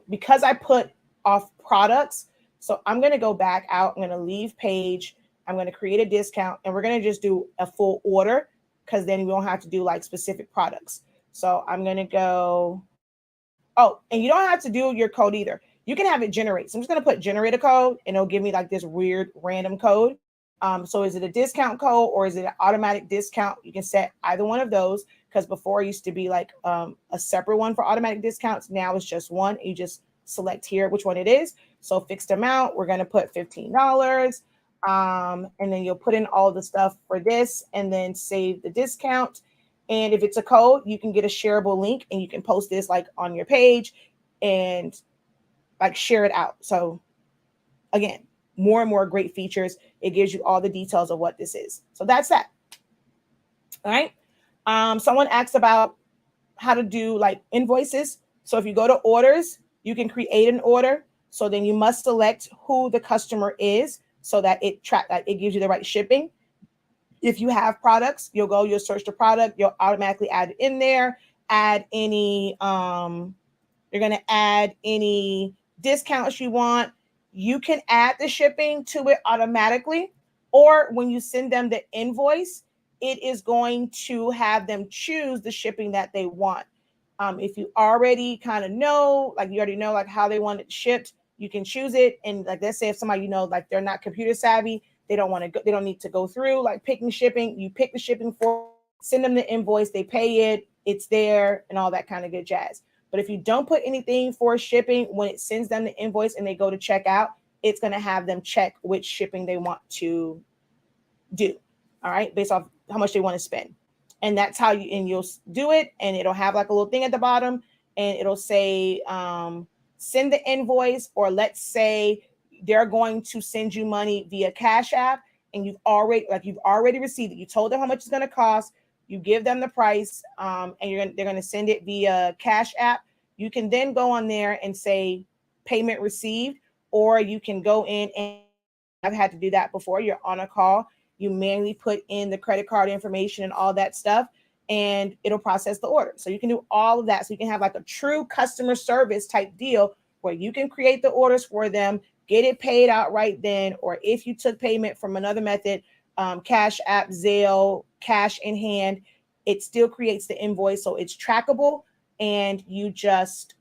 Because I put off products. So I'm going to go back out. I'm going to leave page. I'm going to create a discount and we're going to just do a full order because then we don't have to do like specific products. So I'm going to go. Oh, and you don't have to do your code either. You can have it generate. So I'm just going to put generate a code and it'll give me like this weird random code. So is it a discount code or is it an automatic discount? You can set either one of those because before it used to be like a separate one for automatic discounts. Now it's just one. You just select here which one it is. So fixed amount, we're going to put $15. And then you'll put in all the stuff for this and then save the discount. And if it's a code, you can get a shareable link and you can post this like on your page and like share it out. So again, more and more great features. It gives you all the details of what this is. So that's that. All right. Someone asked about how to do like invoices. So if you go to orders, you can create an order. So then you must select who the customer is so that it gives you the right shipping. If you have products, you'll search the product, you'll automatically add it in there, add any You're going to add any discounts you want. You can add the shipping to it automatically, or when you send them the invoice, it is going to have them choose the shipping that they want. If you already kind of know, like you already know like how they want it shipped, you can choose it. And like, let's say if somebody, you know, like they're not computer savvy, they don't want to go, they don't need to go through like picking shipping. You pick the shipping for, send them the invoice, they pay it, it's there, and all that kind of good jazz. But if you don't put anything for shipping, when it sends them the invoice and they go to check out, it's going to have them check which shipping they want to do. All right, based off how much they want to spend. And that's how you, and you'll do it, and it'll have like a little thing at the bottom, and it'll say send the invoice, or let's say they're going to send you money via Cash App, and you've already received it. You told them how much it's going to cost. You give them the price, and they're going to send it via Cash App. You can then go on there and say payment received, or you can go in, and I've had to do that before. You're on a call. You manually put in the credit card information and all that stuff, and it'll process the order. So you can do all of that. So you can have like a true customer service type deal where you can create the orders for them, get it paid out right then, or if you took payment from another method, Cash App, Zelle, cash in hand, it still creates the invoice. So it's trackable, and you just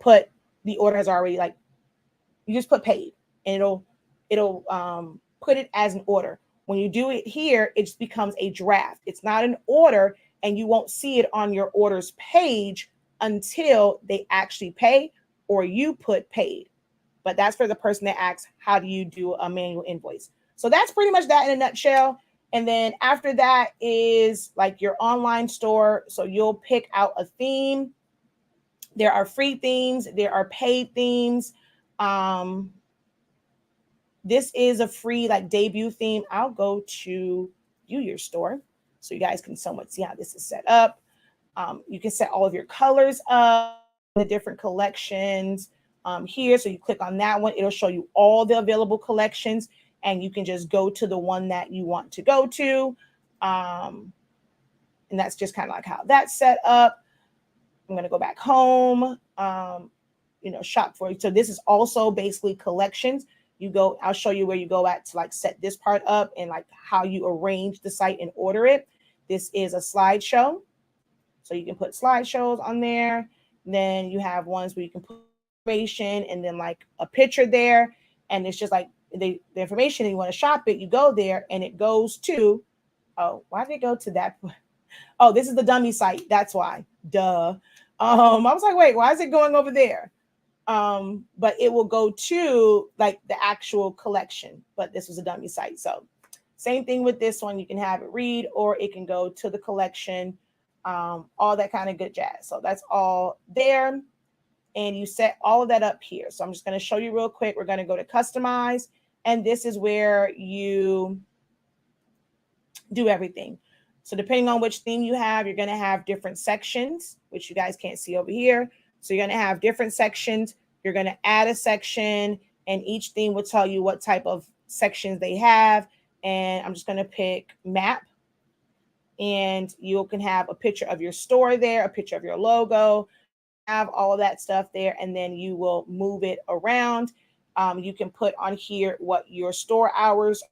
put the order has already, like, you just put paid, and it'll put it as an order. When you do it here, it just becomes a draft. It's not an order, and you won't see it on your orders page until they actually pay or you put paid. But that's for the person that asks, how do you do a manual invoice? So that's pretty much that in a nutshell. And then after that is like your online store. So you'll pick out a theme. There are free themes. There are paid themes. This is a free like debut theme. I'll go to view your store so you guys can somewhat see how this is set up. You can set all of your colors up, the different collections here. So you click on that one. It'll show you all the available collections, and you can just go to the one that you want to go to. And that's just kind of like how that's set up. I'm going to go back home, shop for you. So this is also basically collections. You go, I'll show you where you go at to like set this part up and like how you arrange the site and order it. This is a slideshow. So you can put slideshows on there. Then you have ones where you can put information and then like a picture there. And it's just like the information, and you want to shop it, you go there and it goes to, oh, why did it go to that? Oh, this is the dummy site. That's why. Duh. I was like, wait, why is it going over there? But it will go to like the actual collection, but this was a dummy site. So same thing with this one. You can have it read, or it can go to the collection, all that kind of good jazz. So that's all there. And you set all of that up here. So I'm just going to show you real quick. We're going to go to customize, and this is where you do everything. So depending on which theme you have, you're going to have different sections, which you guys can't see over here. So you're going to have different sections. You're going to add a section, and each theme will tell you what type of sections they have. And I'm just going to pick map, and you can have a picture of your store there, a picture of your logo, have all of that stuff there, and then you will move it around. You can put on here what your store hours,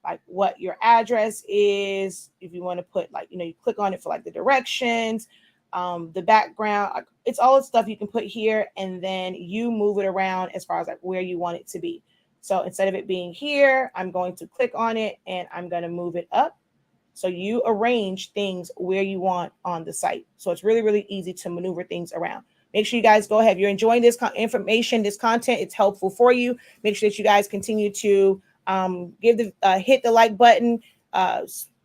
like what your address is. If you want to put like, you click on it for like the directions, the background, it's all the stuff you can put here, and then you move it around as far as like where you want it to be. So instead of it being here, I'm going to click on it and I'm going to move it up. So you arrange things where you want on the site. So it's really, really easy to maneuver things around. Make sure you guys go ahead. If you're enjoying this information, this content, it's helpful for you. Make sure that you guys continue to hit the like button.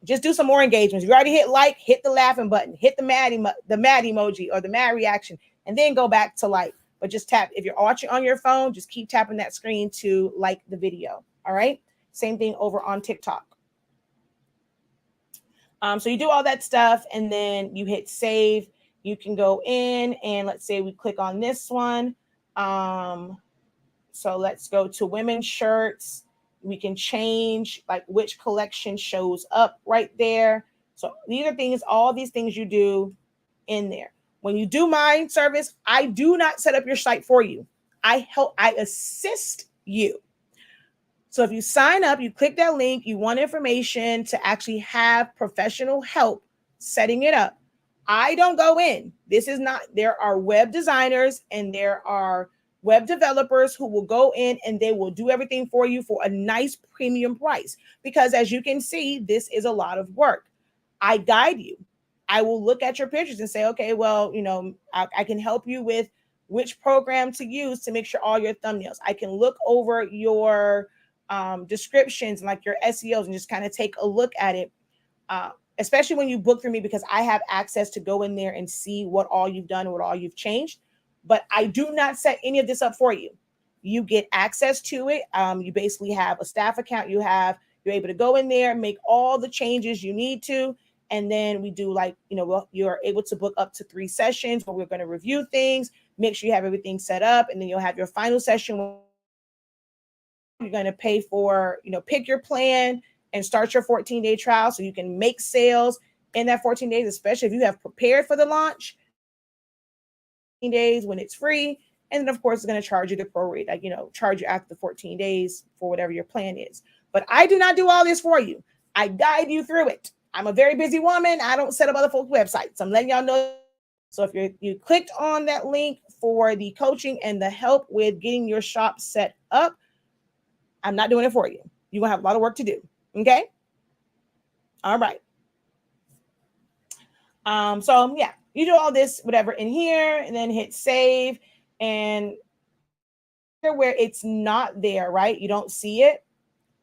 Just do some more engagements. If you already hit like, hit the laughing button, hit the mad emoji or the mad reaction, and then go back to like. But just tap. If you're watching on your phone, just keep tapping that screen to like the video. All right. Same thing over on TikTok. So you do all that stuff, and then you hit save. You can go in, and let's say we click on this one. So let's go to women's shirts. We can change like which collection shows up right there. So these are things, all these things you do in there. When you do my service, I do not set up your site for you. I assist you. So if you sign up, you click that link, you want information to actually have professional help setting it up. I don't go in. This is not, there are web designers and there are web developers who will go in and they will do everything for you for a nice premium price. Because as you can see, this is a lot of work. I guide you. I will look at your pictures and say, okay, well, I can help you with which program to use to make sure all your thumbnails. I can look over your descriptions and like your SEOs and just kind of take a look at it. Especially when you book through me, because I have access to go in there and see what all you've done, what all you've changed. But I do not set any of this up for you. You get access to it. You basically have a staff account. You're able to go in there, make all the changes you need to. And then we do you're able to book up to 3 sessions where we're going to review things, make sure you have everything set up. And then you'll have your final session. You're going to pay for, pick your plan and start your 14-day trial so you can make sales in that 14 days, especially if you have prepared for the launch. 14 days when it's free. And then, of course, it's going to charge you the pro rate, charge you after the 14 days for whatever your plan is. But I do not do all this for you. I guide you through it. I'm a very busy woman. I don't set up other folks' websites. I'm letting y'all know. So if you clicked on that link for the coaching and the help with getting your shop set up, I'm not doing it for you. You're going to have a lot of work to do. Okay. All right. So yeah, you do all this, whatever in here and then hit save and where it's not there, right? You don't see it.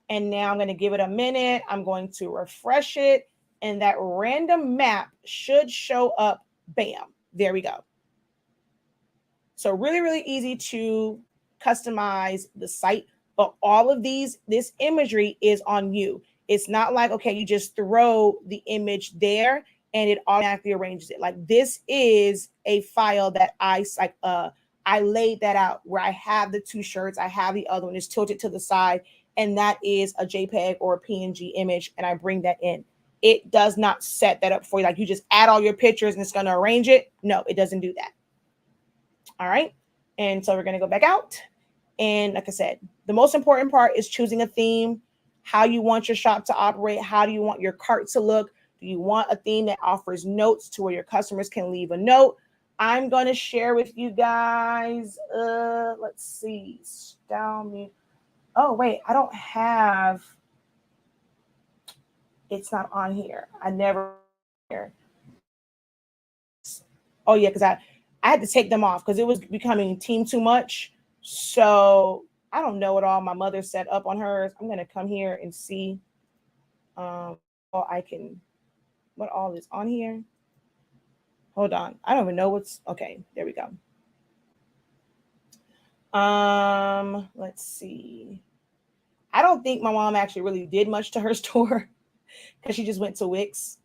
And now I'm going to give it a minute. I'm going to refresh it and that random map should show up. Bam. There we go. So really, really easy to customize the site. But all of this imagery is on you. It's not like, okay, you just throw the image there and it automatically arranges it. Like this is a file that I laid that out where I have the 2 shirts. I have the other one is tilted to the side. And that is a JPEG or a PNG image. And I bring that in. It does not set that up for you. Like you just add all your pictures and it's going to arrange it. No, it doesn't do that. All right. And so we're going to go back out. And like I said, the most important part is choosing a theme, how you want your shop to operate. How do you want your cart to look? Do you want a theme that offers notes to where your customers can leave a note? I'm going to share with you guys. Let's see. Oh, wait, I don't have. It's not on here. I never. Oh, yeah, because I had to take them off because it was becoming team too much. So I don't know what all my mother set up on hers. I'm going to come here and see what all is on here. Hold on. I don't even know okay. There we go. Let's see. I don't think my mom actually really did much to her store because she just went to Wix.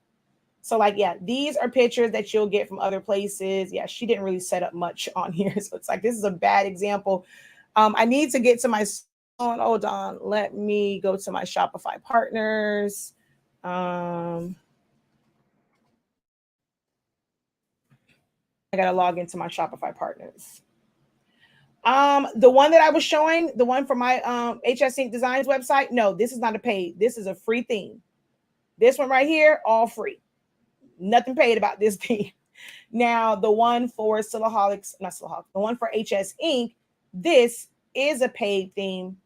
So these are pictures that you'll get from other places. Yeah, she didn't really set up much on here. So it's like, this is a bad example. I need to get to my, hold on. Let me go to my Shopify partners. I got to log into my Shopify partners. The one that I was showing, the one for my SpINK Designs website. No, this is not a paid. This is a free theme. This one right here, all free. Nothing paid about this theme. Now, the one for the one for SpINK, this is a paid theme.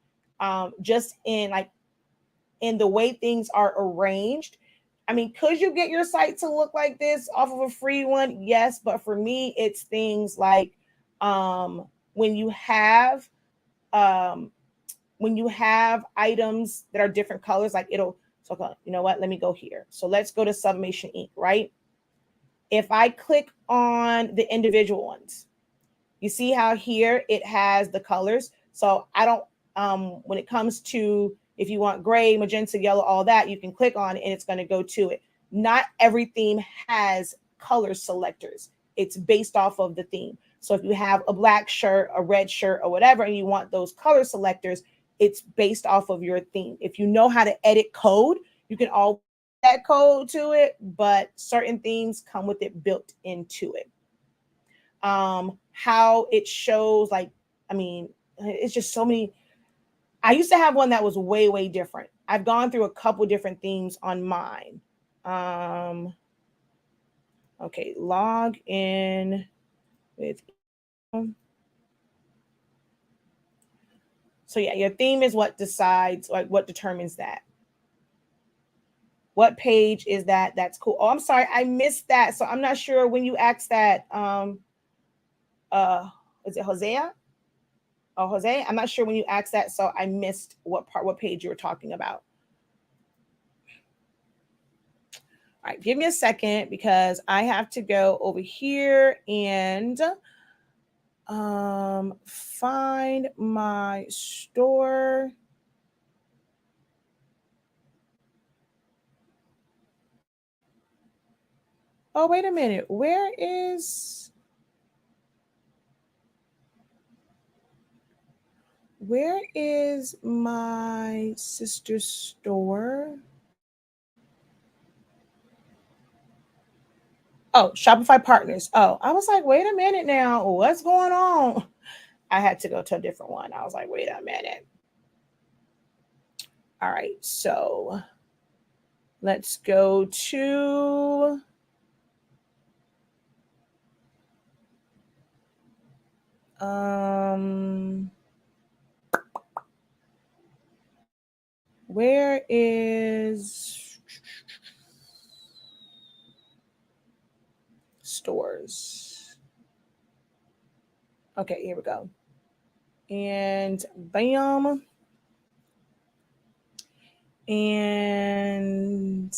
Just in the way things are arranged. I mean, could you get your site to look like this off of a free one? Yes, but for me, it's things like when you have items that are different colors, like it'll. So you know what? Let me go here. So let's go to Sublimation ink, right? If I click on the individual ones, you see how here it has the colors. So I don't, when it comes to, if you want gray, magenta, yellow, all that, you can click on it and it's going to go to it. Not every theme has color selectors. It's based off of the theme. So if you have a black shirt, a red shirt, or whatever, and you want those color selectors, it's based off of your theme. If you know how to edit code, you can all add code to it, but certain themes come with it built into it. how it shows, like, I mean, it's just so many. I used to have one that was way, way different. I've gone through a couple different themes on mine. Okay, log in with. So yeah, your theme is what decides, like what determines that. What page is that? That's cool. Oh, I'm sorry, I missed that. So I'm not sure when you asked that. Is it Hosea? Oh, Jose, I'm not sure when you asked that, so I missed what page you were talking about. All right, give me a second because I have to go over here and find my store. Oh, wait a minute. Where is my sister's store? Oh, Shopify Partners. Oh, I was like, wait a minute now. What's going on? I had to go to a different one. I was like, wait a minute. All right, so let's go to where is stores? Okay, here we go. And bam. And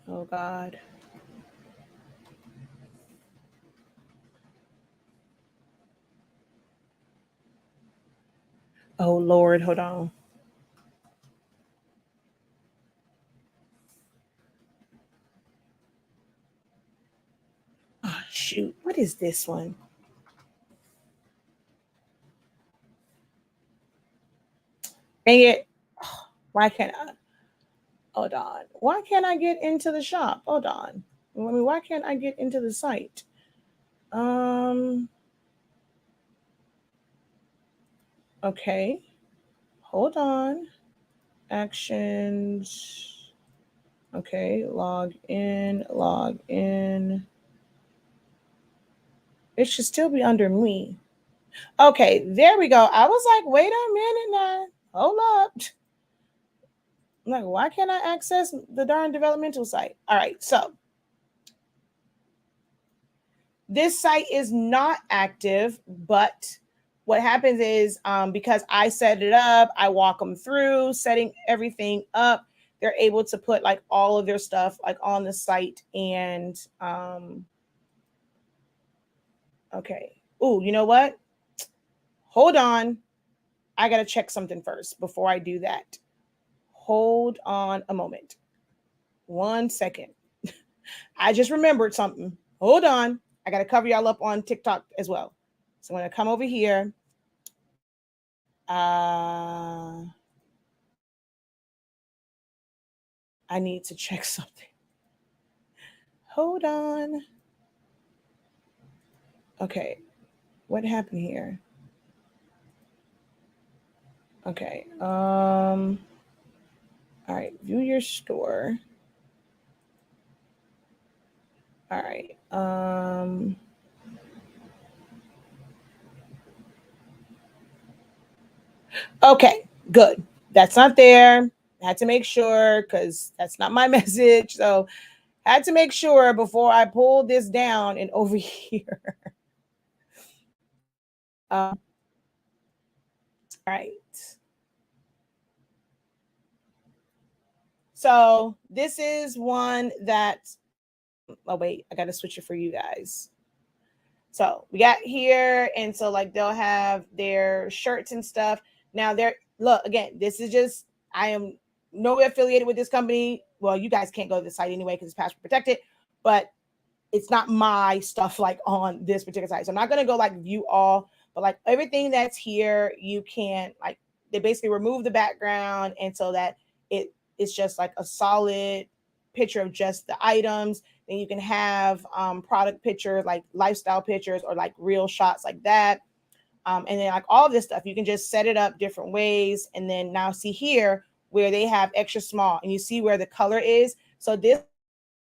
oh God. Oh Lord, hold on. Oh shoot, what is this one? Dang it. Why can't I? Hold on. Why can't I get into the shop? Hold on. I mean, why can't I get into the site? Okay. Hold on. Actions. Okay, log in, log in. It should still be under me. Okay, there we go. I was like, wait a minute now. Hold up. I'm like, why can't I access the darn developmental site? All right, so this site is not active, but what happens is because I set it up, I walk them through setting everything up. They're able to put like all of their stuff like on the site and okay. Oh, you know what? Hold on. I got to check something first before I do that. Hold on a moment. 1 second. I just remembered something. Hold on. I got to cover y'all up on TikTok as well. So I'm going to come over here. I need to check something. Hold on. Okay. What happened here? Okay. All right. View your store. All right. Okay, good. That's not there. I had to make sure because that's not my message. So I had to make sure before I pull this down and over here. All right. So this is one that, oh wait, I got to switch it for you guys. So we got here, and so like they'll have their shirts and stuff. Now they're, look, again, this is just, I am no affiliated with this company. Well, you guys can't go to the site anyway because it's password protected, but it's not my stuff like on this particular site. So I'm not going to go like view all, But like everything that's here, you can like, they basically remove the background, and so that it's just like a solid picture of just the items. Then you can have product pictures, like lifestyle pictures, or like real shots like that. And then like all of this stuff, you can just set it up different ways. And then now see here where they have extra small, and you see where the color is. So this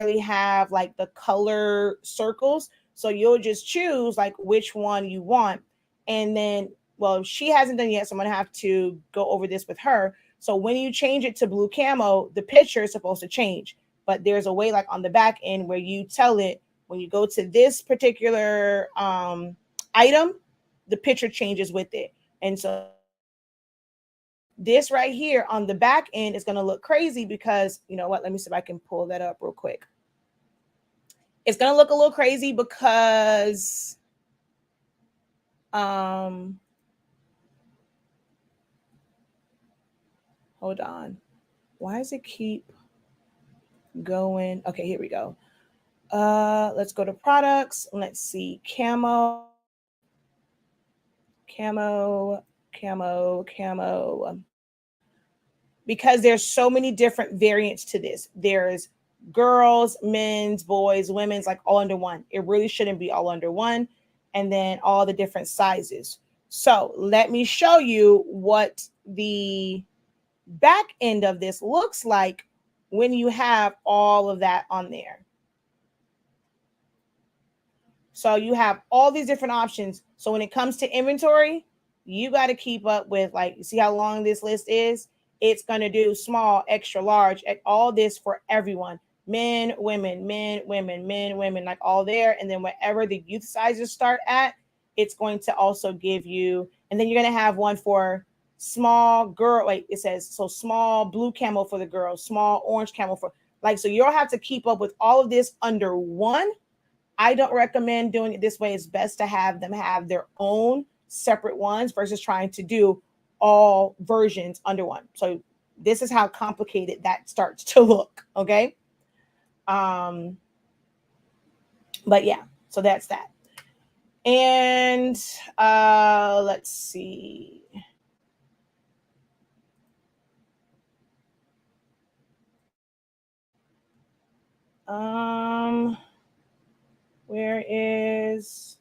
really have like the color circles. So you'll just choose like which one you want. And then, well, she hasn't done yet, so I'm gonna have to go over this with her. So when you change it to blue camo, the picture is supposed to change. But there's a way like on the back end where you tell it when you go to this particular item, the picture changes with it. And so this right here on the back end is going to look crazy because, you know what, let me see if I can pull that up real quick. It's going to look a little crazy because hold on. Why does it keep going? Okay, here we go. Let's go to products. Let's see. Camo. Because there's so many different variants to this. There's girls, men's, boys, women's, like all under one. It really shouldn't be all under one. And then all the different sizes. So let me show you what the back end of this looks like when you have all of that on there. So you have all these different options. So when it comes to inventory, you got to keep up with, like, you see how long this list is? It's going to do small, extra large, all this for everyone. Men, women, men, women, men, women, like all there. And then whatever the youth sizes start at, it's going to also give you, and then you're going to have one for small girl. Wait, it says, so small blue camo for the girls, small orange camo for, like, so you'll have to keep up with all of this under one. I don't recommend doing it this way. It's best to have them have their own separate ones versus trying to do all versions under one. So this is how complicated that starts to look. Okay. But yeah, so that's that. And let's see. Where is,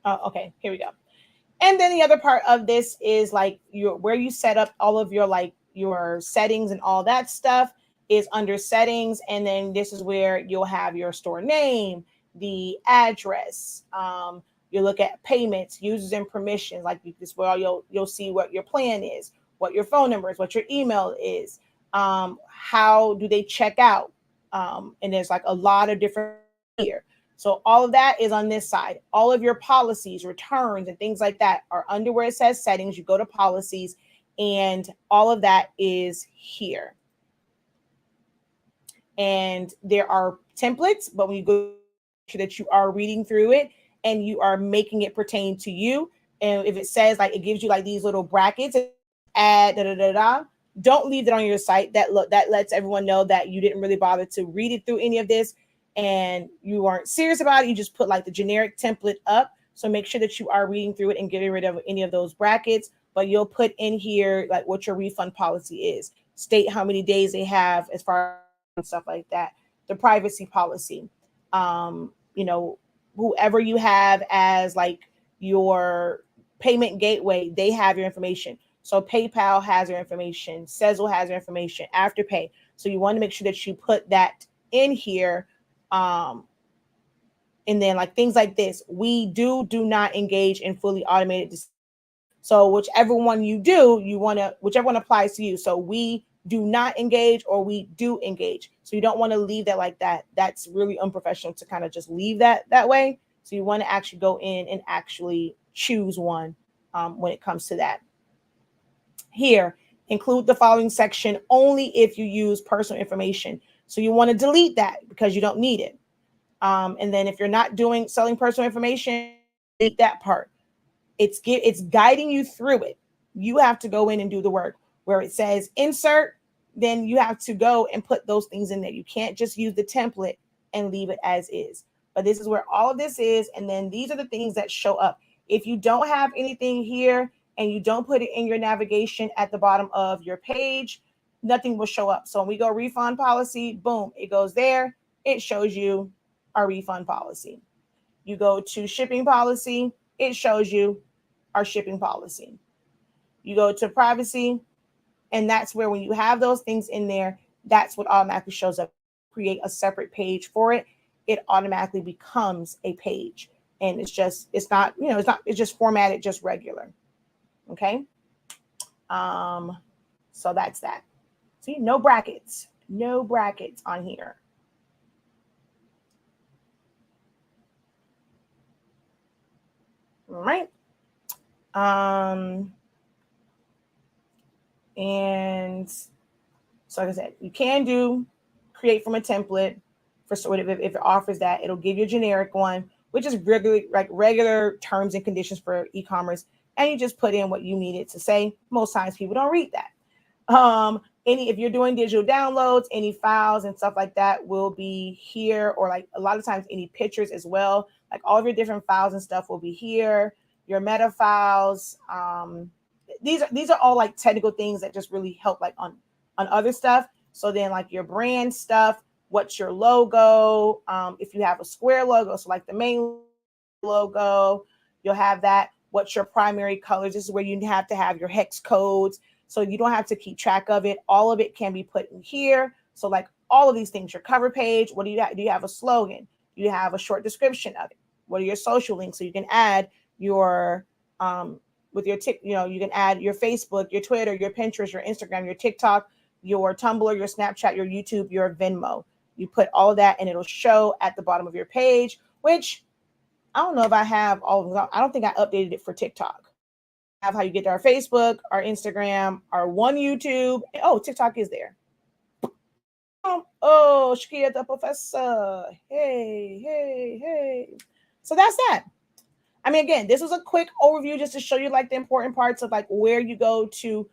oh, okay, here we go. And then the other part of this is like your, where you set up all of your, like your settings and all that stuff is under settings. And then this is where you'll have your store name, the address. You look at payments, users and permissions. Like this is where you'll see what your plan is, what your phone number is, what your email is. How do they check out? And there's like a lot of different here. So all of that is on this side. All of your policies, returns, and things like that are under where it says settings. You go to policies, and all of that is here. And there are templates, but when you go, make sure that you are reading through it and you are making it pertain to you. And if it says, like, it gives you like these little brackets, add don't leave it on your site. That lets everyone know that you didn't really bother to read it through any of this and you aren't serious about it. You just put like the generic template up. So make sure that you are reading through it and getting rid of any of those brackets. But you'll put in here like what your refund policy is. State how many days they have as far as stuff like that. The privacy policy. You know, whoever you have as like your payment gateway, they have your information. So PayPal has your information. Sezzle has your information. Afterpay. So you want to make sure that you put that in here. And then like things like this, we do not engage in fully automated. So whichever one you do, whichever one applies to you. So we do not engage or we do engage. So you don't want to leave that like that. That's really unprofessional to kind of just leave that way. So you want to actually go in and actually choose one when it comes to that. Here, include the following section only if you use personal information. So you want to delete that because you don't need it. And then if you're not selling personal information, delete that part. It's guiding you through it. You have to go in and do the work. Where it says insert, then you have to go and put those things in there. You can't just use the template and leave it as is. But this is where all of this is. And then these are the things that show up. If you don't have anything here and you don't put it in your navigation at the bottom of your page, nothing will show up. So when we go refund policy, boom, it goes there. It shows you our refund policy. You go to shipping policy, it shows you our shipping policy. You go to privacy, and that's where when you have those things in there, that's what automatically shows up. Create a separate page for it. It automatically becomes a page. And it's just formatted just regular. Okay. So that's that. See, no brackets on here. All right. And so like I said, you can create from a template for sort of, if it offers that, it'll give you a generic one, which is regular terms and conditions for e-commerce. And you just put in what you need it to say. Most times people don't read that. If you're doing digital downloads, any files and stuff like that will be here, or like a lot of times any pictures as well. Like all of your different files and stuff will be here. Your meta files. These are all like technical things that just really help like on other stuff. So then like your brand stuff, what's your logo? If you have a square logo, so like the main logo, you'll have that. What's your primary colors? This is where you have to have your hex codes. So you don't have to keep track of it. All of it can be put in here. So like all of these things, your cover page, what do you have? Do you have a slogan? Do you have a short description of it? What are your social links? So you can add your, with your you can add your Facebook, your Twitter, your Pinterest, your Instagram, your TikTok, your Tumblr, your Snapchat, your YouTube, your Venmo. You put all of that and it'll show at the bottom of your page, which I don't know if I have all of them. I don't think I updated it for TikTok. I have how you get to our Facebook, our Instagram, our one YouTube. Oh, TikTok is there. Oh, Shakia the professor. Hey. So that's that. I mean, again, this was a quick overview just to show you like the important parts of like where you go to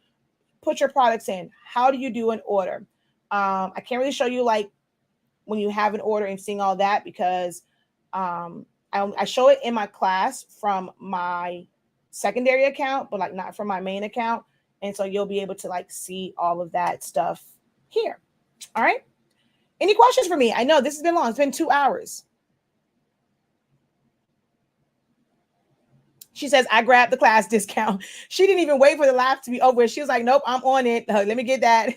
put your products in. How do you do an order? I can't really show you like when you have an order and seeing all that because I show it in my class from my secondary account, but like not from my main account. And so you'll be able to like see all of that stuff here. All right. Any questions for me? I know this has been long. It's been 2 hours. She says, I grabbed the class discount. She didn't even wait for the live to be over. She was like, nope, I'm on it. Let me get that.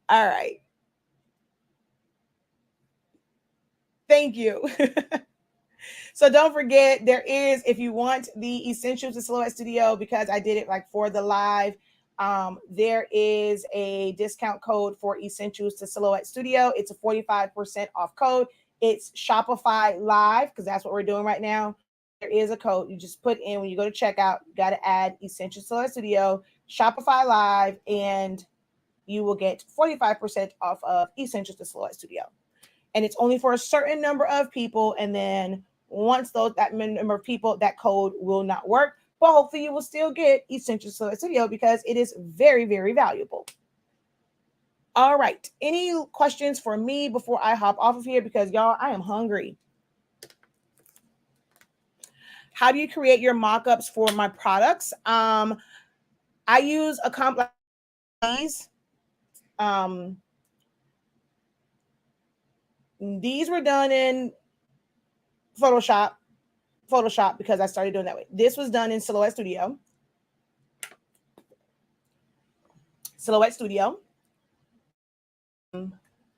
All right. Thank you. So don't forget, there is, if you want the Essentials to Silhouette Studio, because I did it like for the live, there is a discount code for Essentials to Silhouette Studio. It's a 45% off code. It's Shopify Live, because that's what we're doing right now. There is a code. You just put in when you go to checkout, you got to add Essentials Silhouette Studio, Shopify Live, and you will get 45% off of Essentials to Silhouette Studio. And it's only for a certain number of people. And then once that number of people, that code will not work. But hopefully you will still get Essentials to Silhouette Studio because it is very, very valuable. All right. Any questions for me before I hop off of here? Because y'all, I am hungry. How do you create your mock-ups for my products? I use a complex. These were done in Photoshop because I started doing that way. This was done in Silhouette Studio.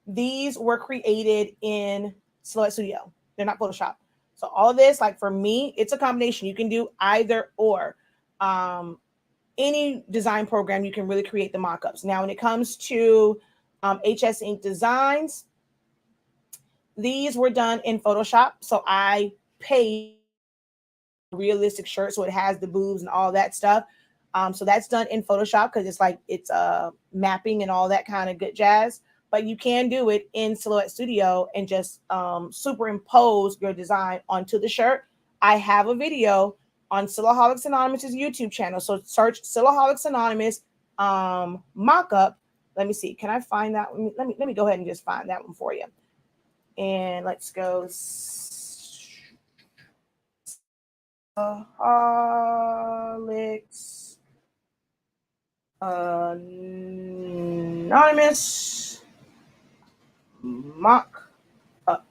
These were created in Silhouette Studio. They're not Photoshop. So all of this, like for me, it's a combination. You can do either or. Any design program, you can really create the mock-ups. Now, when it comes to HS Ink designs, these were done in Photoshop. So I paid realistic shirt, so it has the boobs and all that stuff. So that's done in Photoshop because it's mapping and all that kind of good jazz. But you can do it in Silhouette Studio and just superimpose your design onto the shirt. I have a video on Silhouaholics Anonymous' YouTube channel. So search Silhouaholics Anonymous mock-up. Let me see. Can I find that one? Let me go ahead and just find that one for you. And let's go. Holics Anonymous mock up.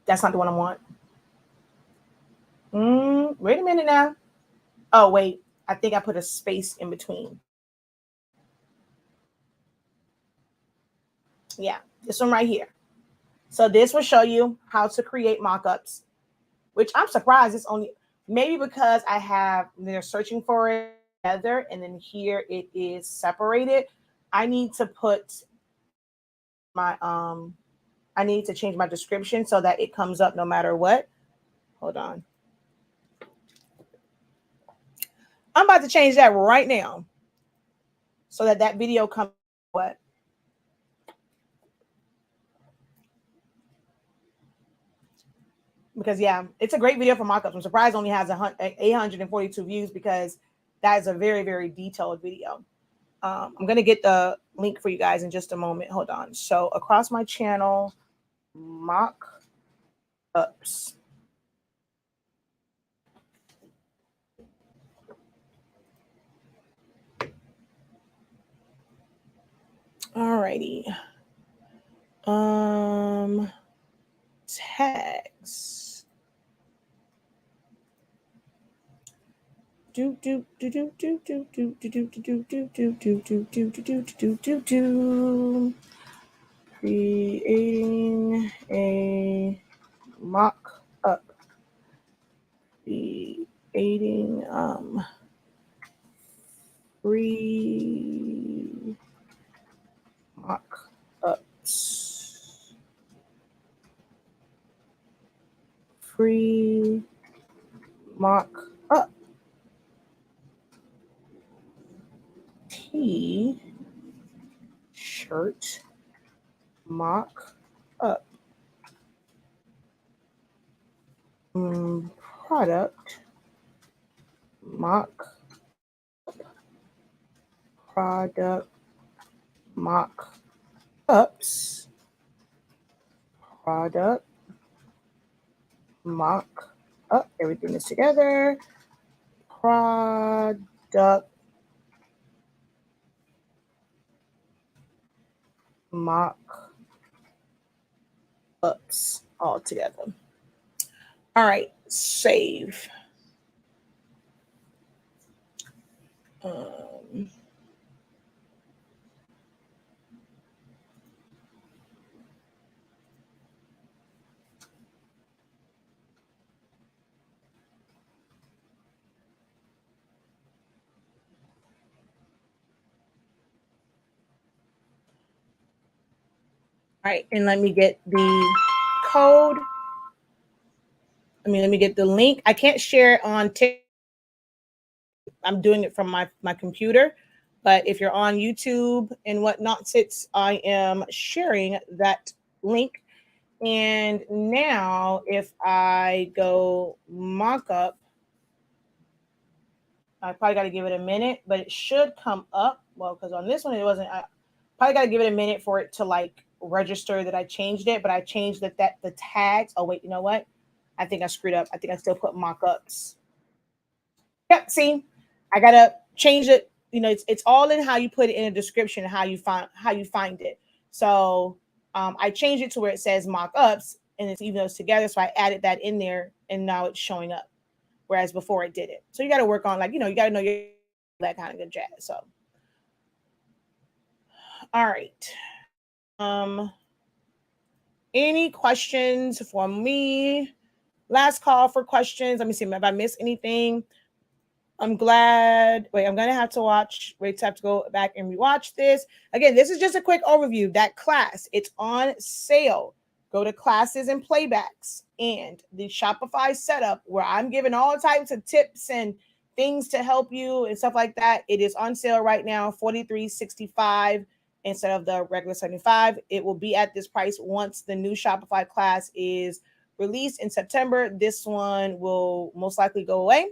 That's not the one I want. Wait a minute now. Oh, wait. I think I put a space in between. Yeah, this one right here. So this will show you how to create mock-ups, which I'm surprised it's only maybe because they're searching for it together and then here it is separated. I need to put my I need to change my description so that it comes up no matter what. Hold on. I'm about to change that right now so that video comes what? Because yeah, it's a great video for mockups. I'm surprised it only has 842 views because that is a very, very detailed video. I'm going to get the link for you guys in just a moment. Hold on. So across my channel, mock ups. Alrighty. Tags. Creating a mock up. Creating free mock ups. Free mock up. T-shirt mock up. Product mock product mock ups. Product mock up. Everything is together. Product mock ups all together. All right, save. All right, and let me get the code. Let me get the link. I can't share it on TikTok. I'm doing it from my computer, but if you're on YouTube and whatnot, I am sharing that link. And now if I go mock up, I probably got to give it a minute, but it should come up. Well, because on this one, it wasn't. I probably got to give it a minute for it to like register that I changed it, but I changed the tags. Oh, wait, you know what? I think I screwed up. I think I still put mock-ups. Yep, see, I got to change it. You know, it's all in how you put it in a description, how you find it. So I changed it to where it says mock-ups and it's even those together. So I added that in there and now it's showing up. Whereas before it didn't. So you got to work on you got to know that kind of good jazz. So, all right. Any questions for me? Last call for questions. Let me see if I missed anything. I'm glad. Wait, I'm going to have to go back and rewatch this. Again, this is just a quick overview. That class, it's on sale. Go to classes and playbacks and the Shopify setup where I'm giving all types of tips and things to help you and stuff like that. It is on sale right now, $43.65 instead of the regular $75. It will be at this price once the new Shopify class is released in September. This one will most likely go away.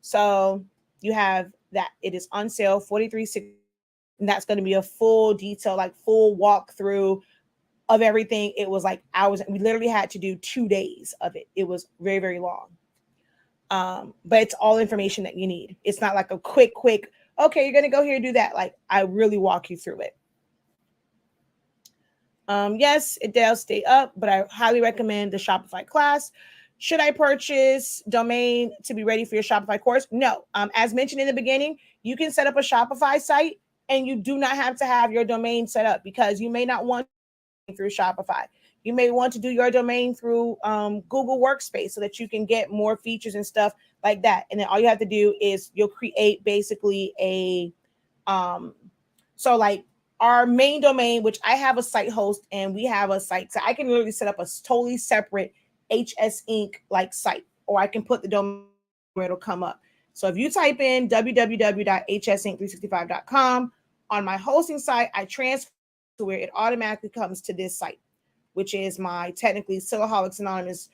So you have that. It is on sale, $43.60. And that's going to be a full detail, like full walkthrough of everything. It was like hours. We literally had to do 2 days of it. It was very, very long. But it's all information that you need. It's not like a quick, okay, you're going to go here and do that. Like, I really walk you through it. Yes, it does stay up, but I highly recommend the Shopify class. Should I purchase domain to be ready for your Shopify course? No. As mentioned in the beginning, you can set up a Shopify site and you do not have to have your domain set up, because you may not want to through Shopify. You may want to do your domain through Google Workspace so that you can get more features and stuff like that. And then all you have to do is you'll create basically a so like our main domain, which I have a site host and we have a site. So I can literally set up a totally separate HS Inc. like site, or I can put the domain where it'll come up. So if you type in www.hsink365.com on my hosting site, I transfer to where it automatically comes to this site, which is my technically Silaholics Anonymous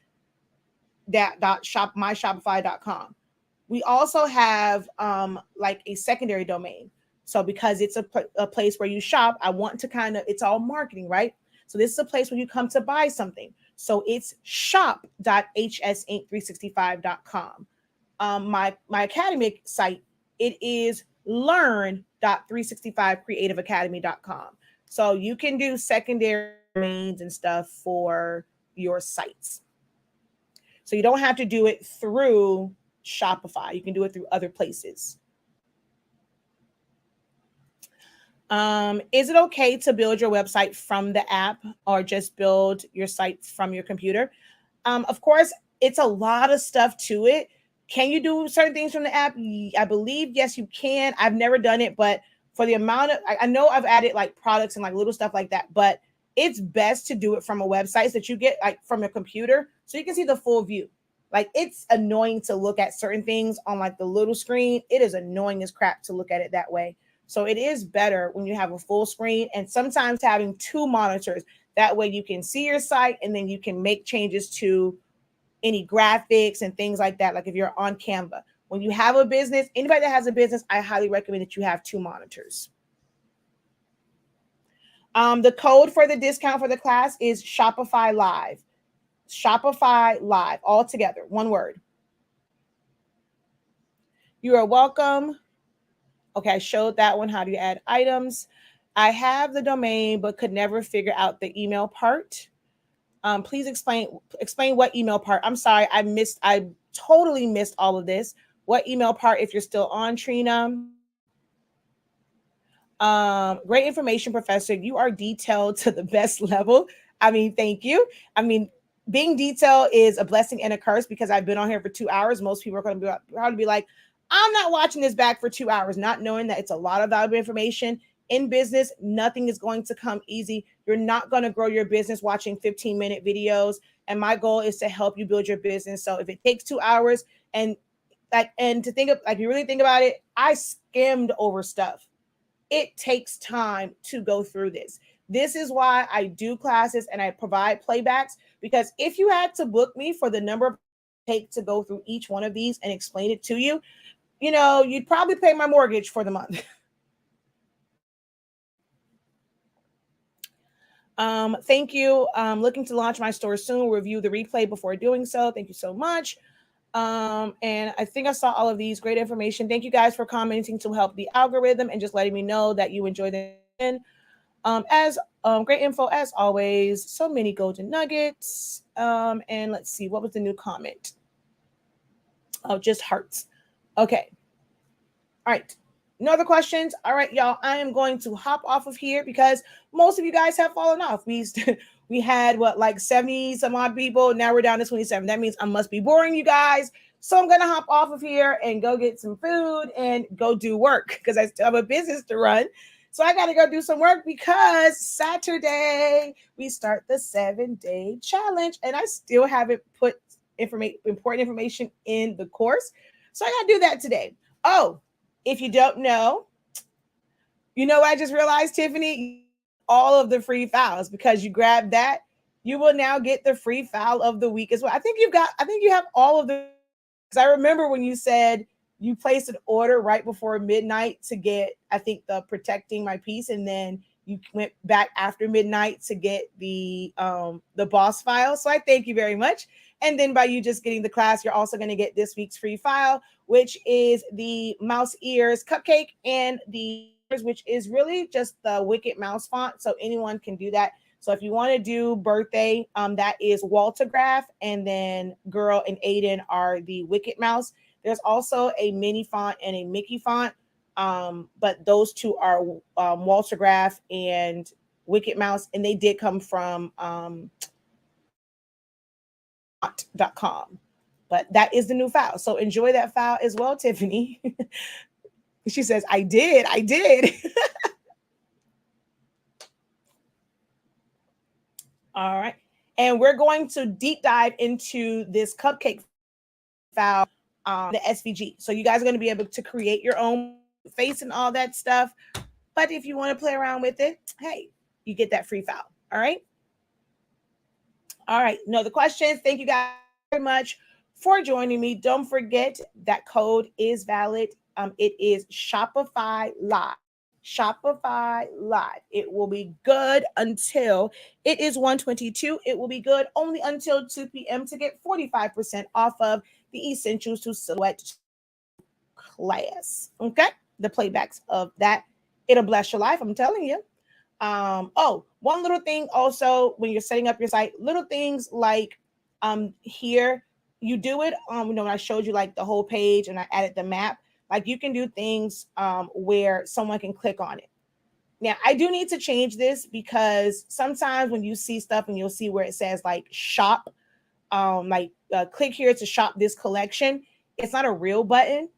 myshopify.com. We also have like a secondary domain. So because it's a place where you shop, I want to kind of, it's all marketing, right? So this is a place where you come to buy something. So it's shop.hsink365.com. My academic site, it is learn.365creativeacademy.com. So you can do secondary domains and stuff for your sites. So you don't have to do it through Shopify. You can do it through other places. Is it okay to build your website from the app or just build your site from your computer? Of course, it's a lot of stuff to it. Can you do certain things from the app? I believe, yes, you can. I've never done it, but for the amount of, I know I've added like products and like little stuff like that, but it's best to do it from a website so that you get like from a computer so you can see the full view. Like, it's annoying to look at certain things on like the little screen. It is annoying as crap to look at it that way. So it is better when you have a full screen, and sometimes having 2 monitors. That way you can see your site and then you can make changes to any graphics and things like that. Like if you're on Canva, when you have a business, anybody that has a business, I highly recommend that you have 2 monitors. The code for the discount for the class is Shopify Live. Shopify Live, all together, one word. You are welcome. Okay, I showed that one. How do you add items? I have the domain, but could never figure out the email part. Please explain what email part. I'm sorry, I totally missed all of this. What email part, if you're still on, Trina? Great information, Professor. You are detailed to the best level. I mean, thank you. I mean, being detailed is a blessing and a curse, because I've been on here for 2 hours. Most people are going to probably be like, I'm not watching this back for 2 hours, not knowing that it's a lot of valuable information. In business, nothing is going to come easy. You're not going to grow your business watching 15-minute videos. And my goal is to help you build your business. So if it takes 2 hours and to think of, like, you really think about it, I skimmed over stuff. It takes time to go through this. This is why I do classes and I provide playbacks, because if you had to book me for the number of take to go through each one of these and explain it to you, you'd probably pay my mortgage for the month. Thank you. Looking to launch my store soon. We'll review the replay before doing so. Thank you so much. And I think I saw all of these. Great information. Thank you guys for commenting to help the algorithm and just letting me know that you enjoy them. Great info as always. So many golden nuggets. And let's see, what was the new comment? Oh, just hearts. Okay. All right. No other questions? All right, y'all. I am going to hop off of here because most of you guys have fallen off. We had like 70 some odd people. Now we're down to 27. That means I must be boring you guys. So I'm going to hop off of here and go get some food and go do work because I still have a business to run. So I got to go do some work because Saturday we start the 7-day challenge and I still haven't put important information in the course. So I got to do that today. Oh, if you don't know, what I just realized, Tiffany? All of the free files, because you grab that, you will now get the free file of the week as well. I think you have all of the, because I remember when you said you placed an order right before midnight to get, I think, the protecting my piece, and then you went back after midnight to get the boss file. So I thank you very much. And then by you just getting the class, you're also going to get this week's free file, which is the mouse ears cupcake and the which is really just the Wicked Mouse font. So anyone can do that. So if you want to do birthday, that is Waltograph, and then girl and Aiden are the Wicked Mouse. There's also a mini font and a Mickey font, but those two are Waltograph and Wicked Mouse, and they did come from .com. But that is the new file. So enjoy that file as well, Tiffany. She says, I did. All right. And we're going to deep dive into this cupcake file, the SVG. So you guys are going to be able to create your own face and all that stuff. But if you want to play around with it, hey, you get that free file. All right. All right. No, the questions. Thank you guys very much for joining me. Don't forget that code is valid. It is Shopify Live. Shopify Live. It will be good until it is 1:22. It will be good only until 2 p.m. to get 45% off of the Essentials to Silhouette class. Okay? The playbacks of that. It'll bless your life. I'm telling you. One little thing also when you're setting up your site, little things like here, you do it when I showed you like the whole page and I added the map. Like you can do things where someone can click on it. Now, I do need to change this because sometimes when you see stuff and you'll see where it says like shop, click here to shop this collection. It's not a real button.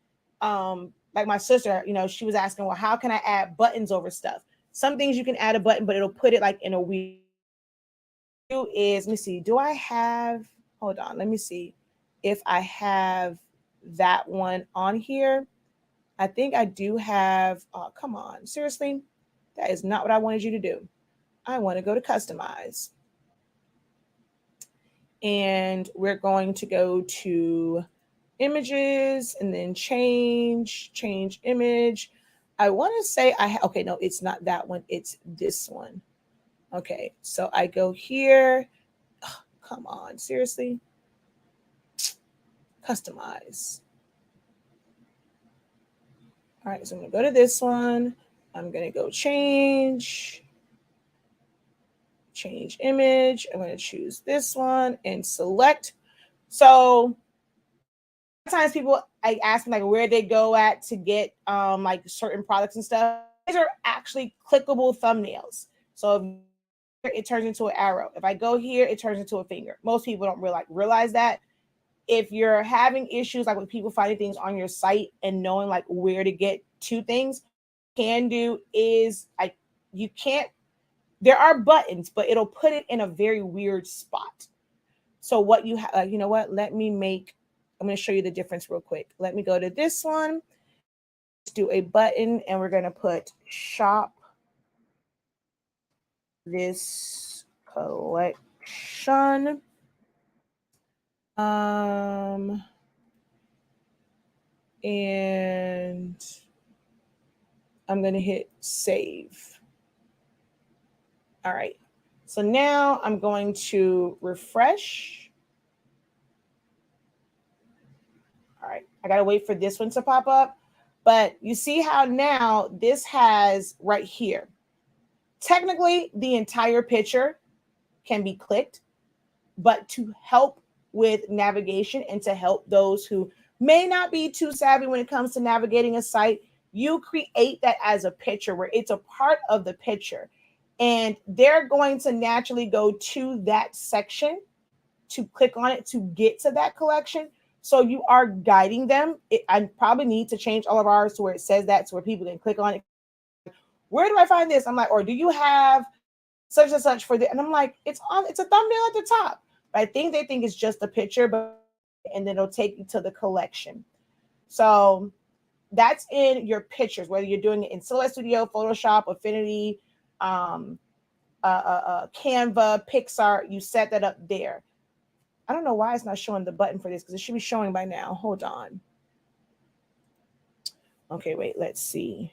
Like my sister, she was asking, well, how can I add buttons over stuff? Some things you can add a button, but it'll put it like in a weird. Let me see. Hold on. Let me see if I have that one on here. I think I do have, oh, come on. Seriously? That is not what I wanted you to do. I want to go to customize. And we're going to go to images and then change image. I want to say okay, no, it's not that one. It's this one. Okay, so I go here. Oh, come on, seriously? Customize. All right, so I'm going to go to this one. I'm going to go change image. I'm going to choose this one and select. So sometimes people ask me like where they go at to get like certain products and stuff. These are actually clickable thumbnails. So if it turns into an arrow. If I go here, it turns into a finger. Most people don't realize that. If you're having issues like with people finding things on your site and knowing like where to get to things, can do is there are buttons, but it'll put it in a very weird spot. So what you have, I'm going to show you the difference real quick. Let me go to this one. Let's do a button and we're going to put shop this collection. And I'm going to hit save. All right. So now I'm going to refresh. All right. I got to wait for this one to pop up. But you see how now this has right here. Technically, the entire picture can be clicked, but to help with navigation and to help those who may not be too savvy when it comes to navigating a site, you create that as a picture where it's a part of the picture. And they're going to naturally go to that section to click on it to get to that collection. So you are guiding them. I probably need to change all of ours to where it says that, so where people can click on it. Where do I find this? I'm like, or do you have such and such for the? And I'm like, it's a thumbnail at the top. But I think they think it's just a picture, and then it'll take you to the collection. So that's in your pictures, whether you're doing it in Silhouette Studio, Photoshop, Affinity, Canva, Pixar, you set that up there. I don't know why it's not showing the button for this because it should be showing by now. Hold on. Okay, wait, let's see.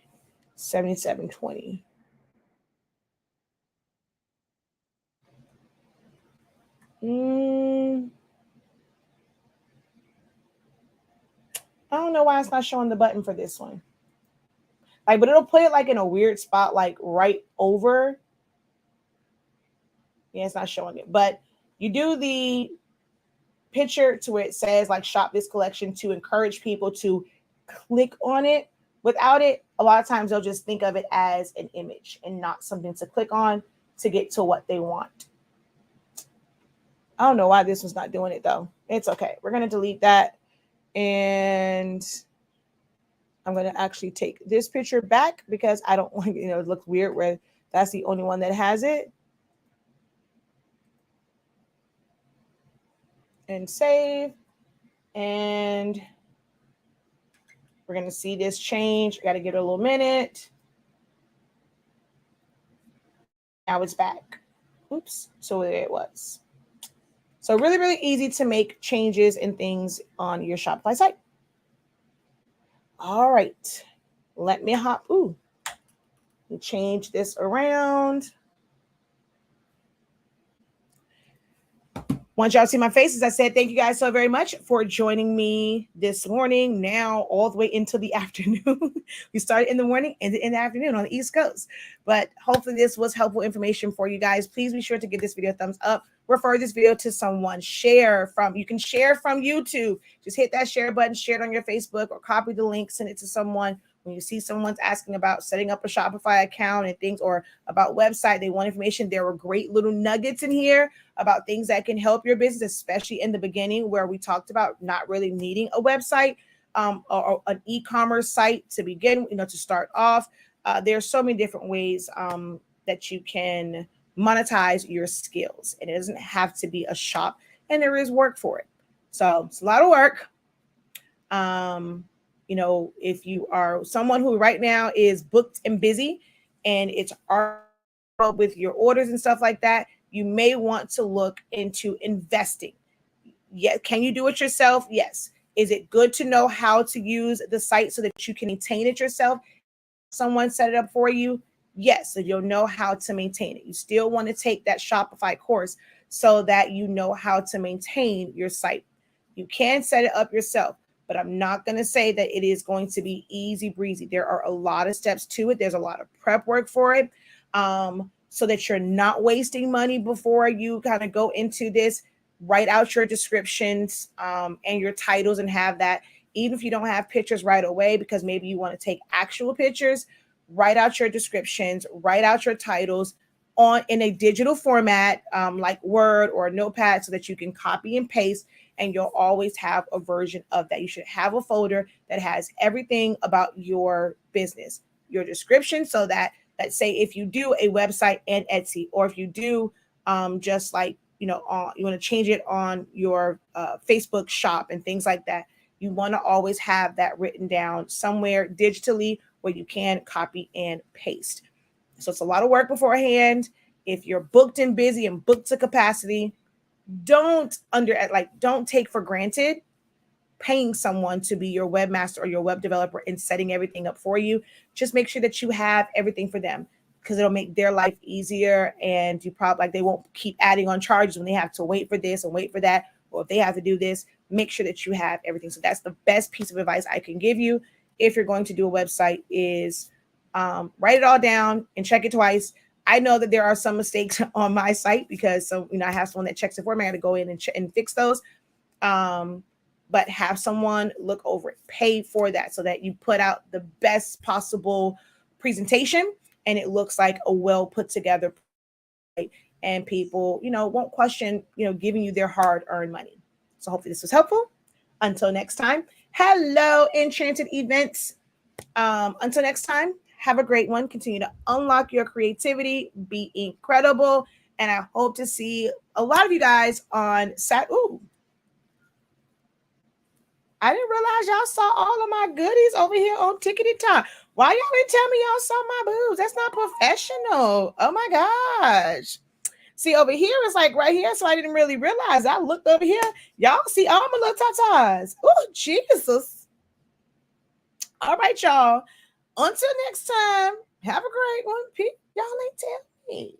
7720. I don't know why it's not showing the button for this one. Like, but it'll put it like in a weird spot, like right over. Yeah, it's not showing it. But you do the picture to where it says like shop this collection to encourage people to click on it. Without it, a lot of times they'll just think of it as an image and not something to click on to get to what they want. I don't know why this one's not doing it though. It's okay. We're going to delete that. And I'm going to actually take this picture back because I don't want, it looks weird where that's the only one that has it. And save. And we're going to see this change. Got to give it a little minute. Now it's back. Oops. So there it was. So really, really easy to make changes and things on your Shopify site. All right. Let me change this around. Once y'all see my faces, I said thank you guys so very much for joining me this morning. Now all the way into the afternoon. We started in the morning and in the afternoon on the East Coast. But hopefully this was helpful information for you guys. Please be sure to give this video a thumbs up. Refer this video to someone. You can share from YouTube. Just hit that share button, share it on your Facebook, or copy the link, send it to someone. When you see someone's asking about setting up a Shopify account and things, or about website, they want information. There were great little nuggets in here about things that can help your business, especially in the beginning where we talked about not really needing a website or an e-commerce site to begin, to start off. There's so many different ways that you can monetize your skills, and it doesn't have to be a shop, and there is work for it. So it's a lot of work. If you are someone who right now is booked and busy and it's hard with your orders and stuff like that, you may want to look into investing. Yeah, can you do it yourself? Yes. Is it good to know how to use the site so that you can maintain it yourself? Someone set it up for you? Yes, so you'll know how to maintain it. You still want to take that Shopify course so that you know how to maintain your site. You can set it up yourself, but I'm not going to say that it is going to be easy breezy. There are a lot of steps to it. There's a lot of prep work for it, so that you're not wasting money before you kind of go into this. Write out your descriptions and your titles and have that. Even if you don't have pictures right away, because maybe you want to take actual pictures, write out your descriptions, write out your titles in a digital format, like Word or a Notepad, so that you can copy and paste, and you'll always have a version of that. You should have a folder that has everything about your business, your description, so that, let's say if you do a website and Etsy, or if you do just like, you want to change it on your Facebook shop and things like that, you want to always have that written down somewhere digitally where you can copy and paste. So it's a lot of work beforehand. If you're booked and busy and booked to capacity, don't take for granted paying someone to be your webmaster or your web developer and setting everything up for you. Just make sure that you have everything for them, because it'll make their life easier, and you probably they won't keep adding on charges when they have to wait for this and wait for that, or if they have to do this. Make sure that you have everything. So that's the best piece of advice I can give you if you're going to do a website is write it all down and check it twice. I know that there are some mistakes on my site because I have someone that checks it for me. I got to go in and fix those. But have someone look over it, pay for that, so that you put out the best possible presentation and it looks like a well put together, and people, won't question, giving you their hard-earned money. So hopefully this was helpful. Until next time, hello, Enchanted Events. Until next time, have a great one. Continue to unlock your creativity, be incredible, and I hope to see a lot of you guys on Saturday. Ooh, I didn't realize y'all saw all of my goodies over here on Tickety Talk. Why y'all didn't tell me y'all saw my boobs? That's not professional. Oh my gosh. See, over here it's like right here, so I didn't really realize. I looked over here. Y'all see all my little tatas. Oh, Jesus. All right, y'all. Until next time, have a great one. Y'all ain't tell me.